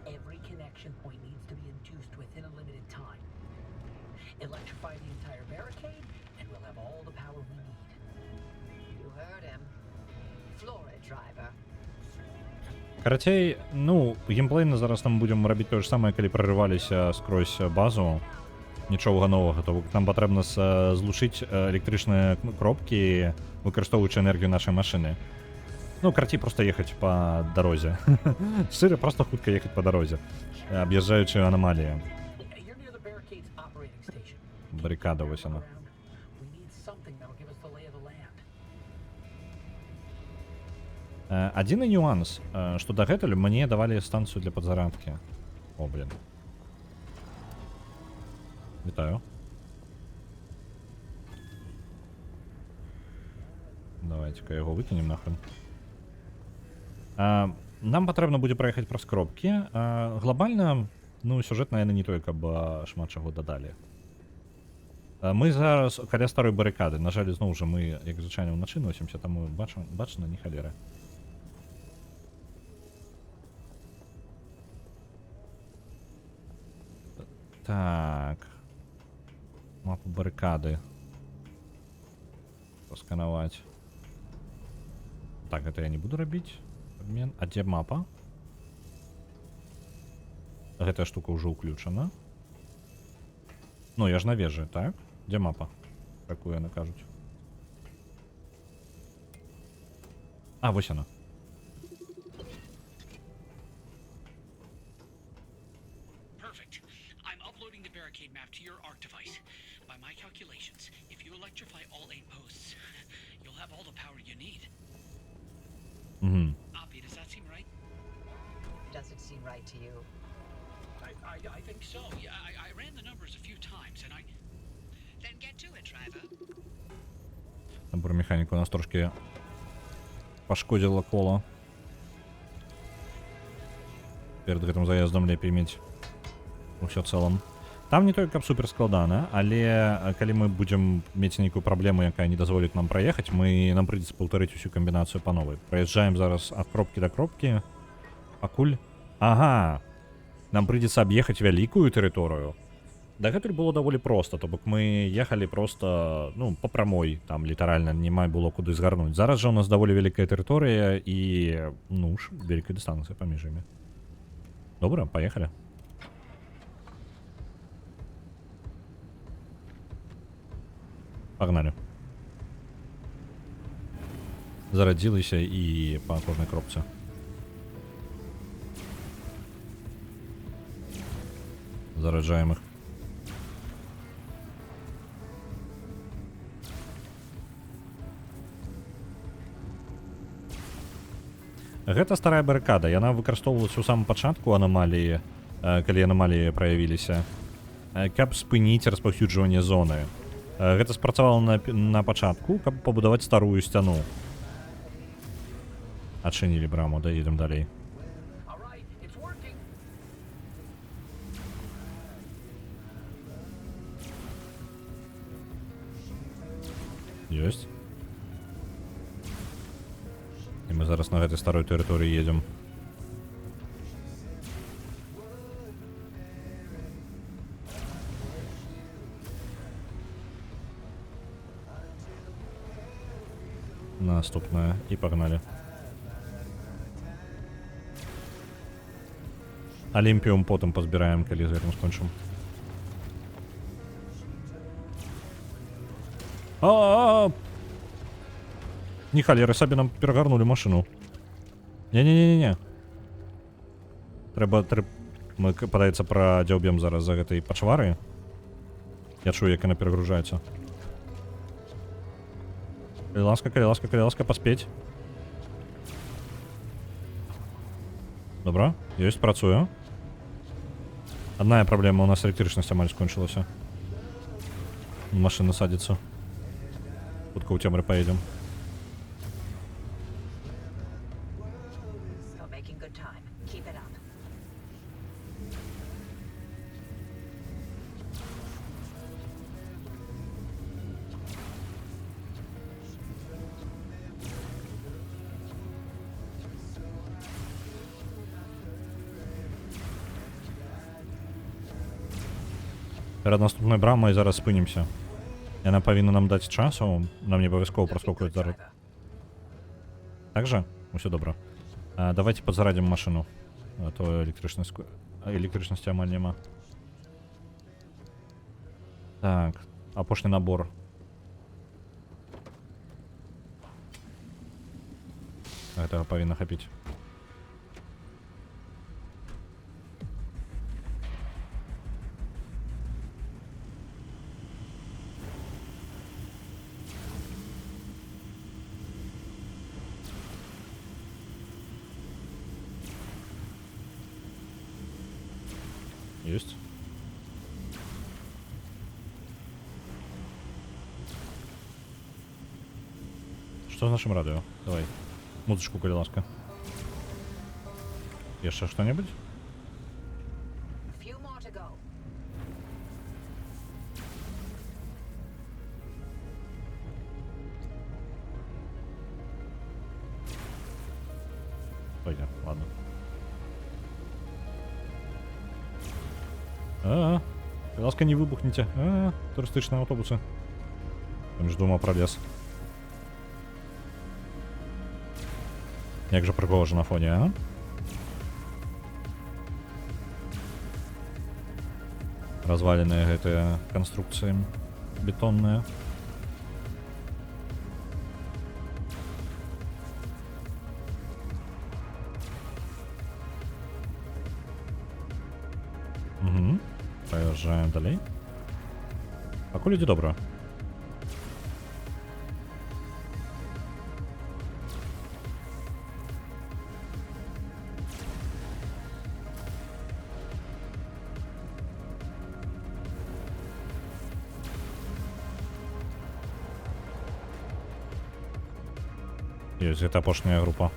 Every connection point needs to be induced within a limited time. Electrify the entire barricade, and we'll have all the power we need. You heard him. Floor it, driver. Карацей, ну, геймплейна зараз нам будзем рабіць тое ж самае, калі прарываліся скрозь базу. Нічога новага, то нам патрэбна злучыць электрычныя кропкі, выкарыстоўваючы энергію нашай машыны. Ну, карацей, проста ехаць па дарозе. Шчыра, проста хутка ехаць па дарозе, аб'язджаючы анамаліі. You're near the barricade's operating station. Барыкада вось яна. We need something that'll give us the lay of the land. Адзіны нюанс, што дагэтуль мне давалі станцыю для падзарадкі. О, блин. Вітаю. Давайте-ка яго выкінем нахрен. Нам патрэбна будзе праехаць праз кропкі. Глобальна, ну, сюжэтна яны не тое, каб шмат чаго дадалі. Мы зараз каля старой барыкады. На жаль, зноў жа мы, як звычайна, ўначы носімся, таму бачна ні халеры. Так. Мапу барыкады. Просканаваць. Так, гэта я не буду рабіць. Обмен. А дзе мапа? Гэтая штука ўжо ўключана. Ну, я ж на вежы, так? Дзе мапа? Такую яны кажуць. А, вось яна. Perfect. I'm uploading the barricade map to your ARC device. By my calculations, if you electrify all 8 posts, you'll have all the power you need. Abby, does that seem right? Does it seem right to you? I think so. Yeah, I ran the numbers a few times, and I... Then get to it, driver. Набор механіку у нас трошки пашкодзіла кола. Перед гэтым заездам лепей мець усё цэлым. Там не толькі каб супер складана, але калі мы будзем мець нейкую праблему, якая не дазволіць нам праехаць, нам прыйдзецца паўтарыць усю камбінацыю па новай. Праязджаем зараз ад кропкі да кропкі. Пакуль... Ага! Нам прыйдзецца аб'ехаць вялікую тэрыторыю. Дагэтуль было даволі проста, то бок мы ехалі проста, ну, па прамой, там літаральна няма было куды згарнуць. Зараз жа у нас даволі вялікая тэрыторыя і, ну ж, вялікая дыстанцыя паміж імі. Добра, паехалі. Пагналі. Зарадзілася і па кожнай кропцы. Зараджаем іх. Гэта старая барыкада, яна выкарыстоўвалася ў самым пачатку анамаліі, калі анамаліі праявіліся, каб спыніць распаўсюджванне зоны. Гэта спрацавала на пачатку, каб пабудаваць старую сцяну. Адчынілі браму, да едзем далей. All right, it's working. Ёсць. І мы зараз на гэтай старой тэрыторыі едзем. Наступная. І пагналі. Алімпіум потым пазбіраем, калі з гэтым скончым. Не халеры сабе нам перагарнули машину. Не-не-не-не. Трэба... Мы, падаецца, прадзяўбем зараз за гэтай пачвары. Я чую, як яна перагружаецца. Калі ласка, паспець. Добра, ёсць, працую. Адная праблема, у нас электрычнасць амаль скончылася. Машина садится. Хутка ў цемры поедем. You're making good time. Keep it up. Перад наступной брамай зараз спынімся. Яна павінна нам даць часу, нам не абавязкова праскокваць зараз. Так же? Усё добра. Давайте подзарадзім машину. А то электрычнасці амаль няма. Так, апошні набор. Гэтага павінна хапіць. Есть. Что с нашим радио? Давай. Музычку, коли ласка. Еще что-нибудь? Few more to go. Пойдем, ладно. Ласка, не выбухните. Туристичные автобусы. Там ж дома пролез. Як же пригоже на фоні, а? Разваленные гэтыя конструкции бетонные. Угу. Поезжаем далей. Пакуль людзі добра. Ёсць, гэта апошняя група.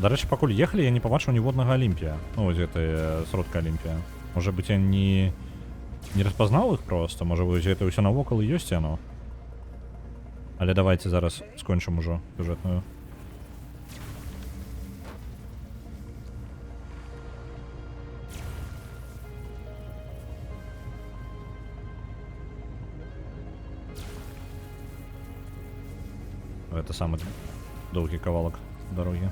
До речі, пакуль ехали, я не побачив ніводного Олімпія. Ну, ось гэта сродка Олімпія. Може бути, я не розпознав їх просто, може бути, це все навокал і ёсць яно. Але давайте зараз скончимо уже сюжетную. Это самый долгий кавалок дороги.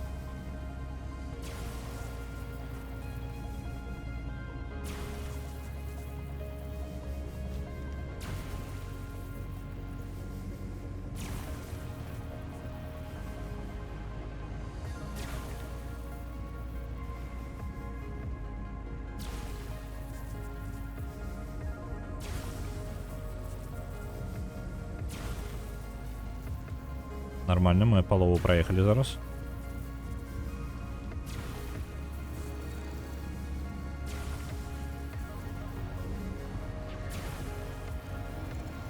Нормально, мы полову проехали зараз.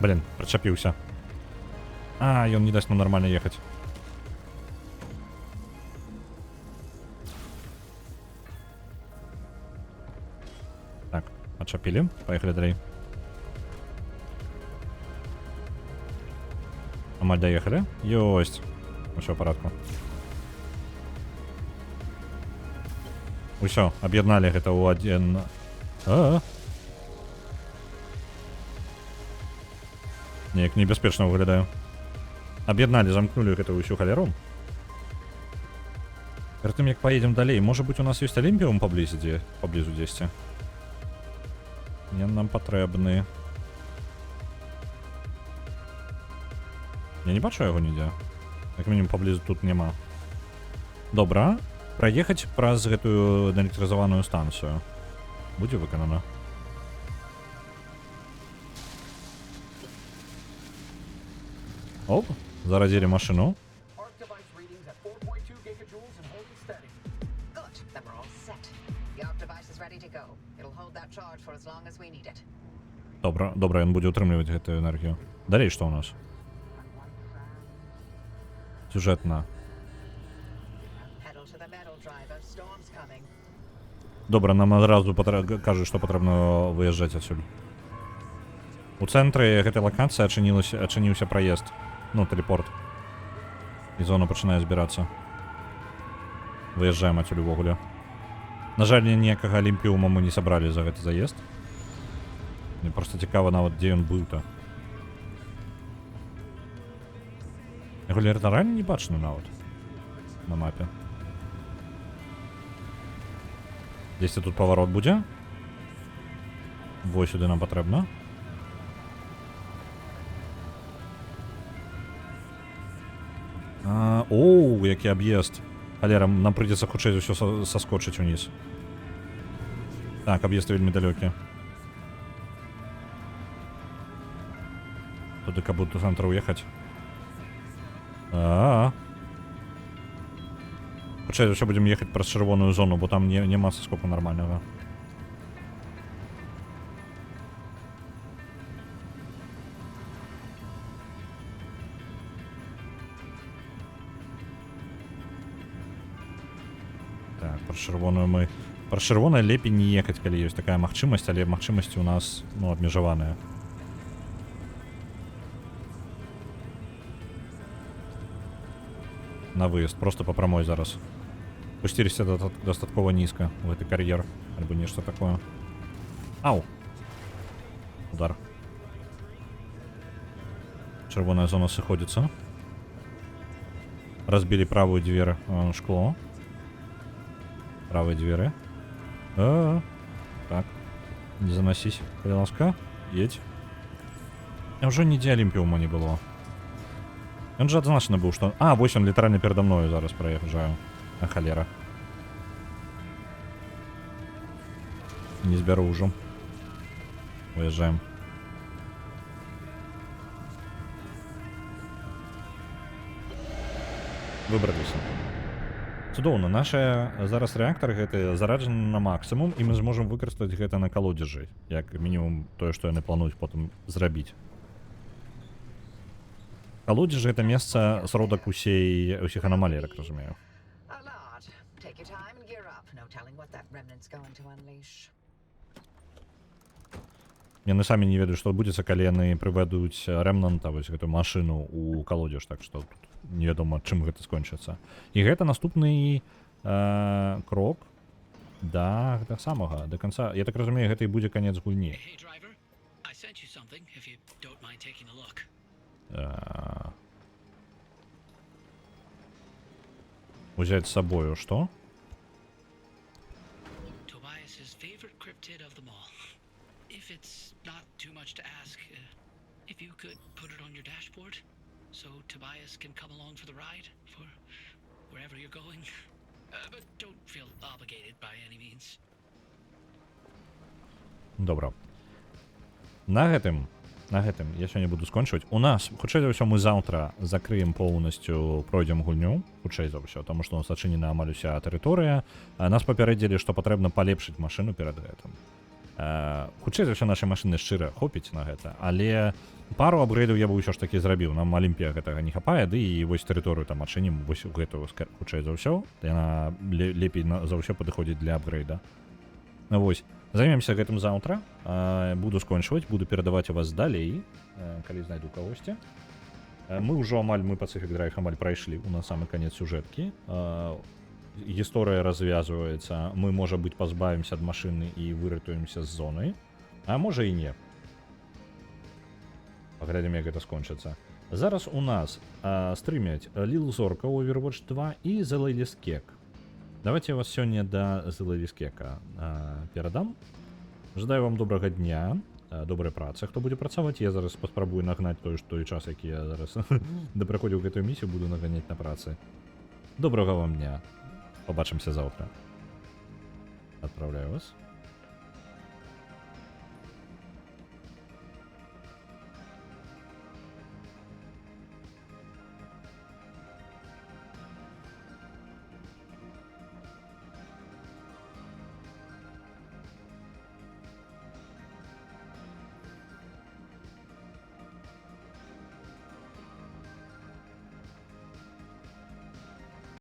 Блин, причепился. А, и он не даст нам нормально ехать. Так, отчепили. Поехали далее. Амаль доехали. Ёсть. Усё, порядку. Усё, об'єднали гэта ў адзін... Неяк небяспечна выглядаю. Об'єднали, замкнули гэтую ўсю халеру. Перед тым, як поедем далей, может быть, у нас есть Олимпиум поблизу 10? Не, нам патрэбны. Я не бачу яго нідзе. Як мінімум поблизу тут няма. Добра. Праехаць праз гэтую наэлектрызаваную станцыю. Будзе выканана. Оп, заразили машину. Arc device readings at 4.2 gigajoules and holding steady. Good. Then we're all set. The arc device is ready to go. It'll hold that charge for as long as we need it. Добра, ён будзе утрымліваць гэтую энергію. Далей што ў нас? Сюжэтна. Pedal to the metal, driver. Storm's coming. Добра, нам адразу кажуць, што патрэбна выязджаць адсюль. У цэнтры гэтай лакацыі адчыніўся праезд. Ну, тэлепорт. І зона пачынае збірацца. Выязджаем адсюль увогуле. На жаль, ніякага Олімпіума мы не сабралі за гэты заезд. Мне проста цікава нават, дзе ён быў-то. Яго літаральна не бачна нават. На мапе. Дзесьці тут паварот будзе. Вось сюды нам патрэбна. Оу, які аб'езд. Халера, нам прыйдзецца хутчэй усё саскочыць уніз. Так, аб'езд вельмі далёкі. Туды каб будто цэнтр уехаць. Хутчэй усё будзем ехаць праз чырвоную зону, бо там няма саскоку нармальнага. Так, праз чырвоную мы... Праз чырвонае лепей не ехаць, калі ёсць такая магчымасць, але магчымасці у нас, ну, абмежаваныя. На выезд, просто по прамой зараз. Пусціліся дастаткова нізка в гэты кар'ер, альбо нешта такое. Ау! Удар. Чырвоная зона сыходзіцца. Разбілі правую дверь, шкло. Правые двери. Так. Не заносись, калі ласка. Едь. Уже нідзе Олімпіума не было. Ён же адзначаны быў, што... А, вось он літаральна перада мною зараз праезжаю. А халера. Не збяру ўжо. Уязджаем. Выбраліся. Цудоўна, наша зараз рэактар гэты зараджаны на максімум, і мы зможам выкарыстаць гэта на калодзежы, як мінімум тое, што яны плануюць потым зрабіць. Калодзежы — гэта месца сродак усіх аномалій, як разумею. A lot. Take your time and gear up. No telling what that remnant's going to unleash. Яны самі не ведаюць, што адбудзецца, калі яны прывядуць рэмнанта, вось гэту машыну ў калодзеж, так што тут невядома, чым гэта скончыцца. І гэта наступны крок да гэтага самага, да канца. Я так разумею, гэта і будзе канец гульні. Hey, driver. I sent you something, if you don't mind taking a look. Узяць з сабою што? Tobias's favorite cryptid of them all. If it's not too much to ask, if you could put it on your dashboard, so Tobias can come along for the ride, for wherever you're going. But don't feel obligated by any means. Добра. На гэтым на гэтым я сёння буду скончваць. У нас, хутчэй за ўсё, мы заўтра закрыем поўнасцю, пройдзем гульню, хутчэй за ўсё, таму што у нас зачынена амаль уся тэрыторыя. Нас папярэдзілі, што патрэбна палепшыць машыну перад гэтым. Хутчэй за ўсё, нашай машыны шчыра хопіць на гэта, але пару апгрэйдаў я бы ўсё ж такі зрабіў. Нам Алімпія гэтага не хапае, ды і вось тэрыторыю там адчынім, вось гэтую хутчэй за ўсё. Яна лепей за ўсё падыходзіць для апгрэйда. Вось. Займемся гэтым заўтра, буду скончваць, буду перадаваць у вас далей, калі знайду кагосьці. Мы ўжо амаль, мы Pacific Drive амаль прайшлі у нас самы канец сюжэткі. Гісторыя развязваецца, мы, можа быць, пазбавімся ад машыны і выратуемся з зоны, а можа і не. Паглядзім, як гэта скончыцца. Зараз у нас стрымяць Lil Zorka ў Overwatch 2 і The Latest Cake. Давайте я вас сёння да The Latest Cake перадам. Жадаю вам добрага дня, добрай працы. Хто будзе працаваць, я зараз паспрабую нагнаць той час, які я зараз дапраходзіў гэтую місію, буду наганяць на працы. Добрага вам дня. Побачимся завтра. Отправляю вас.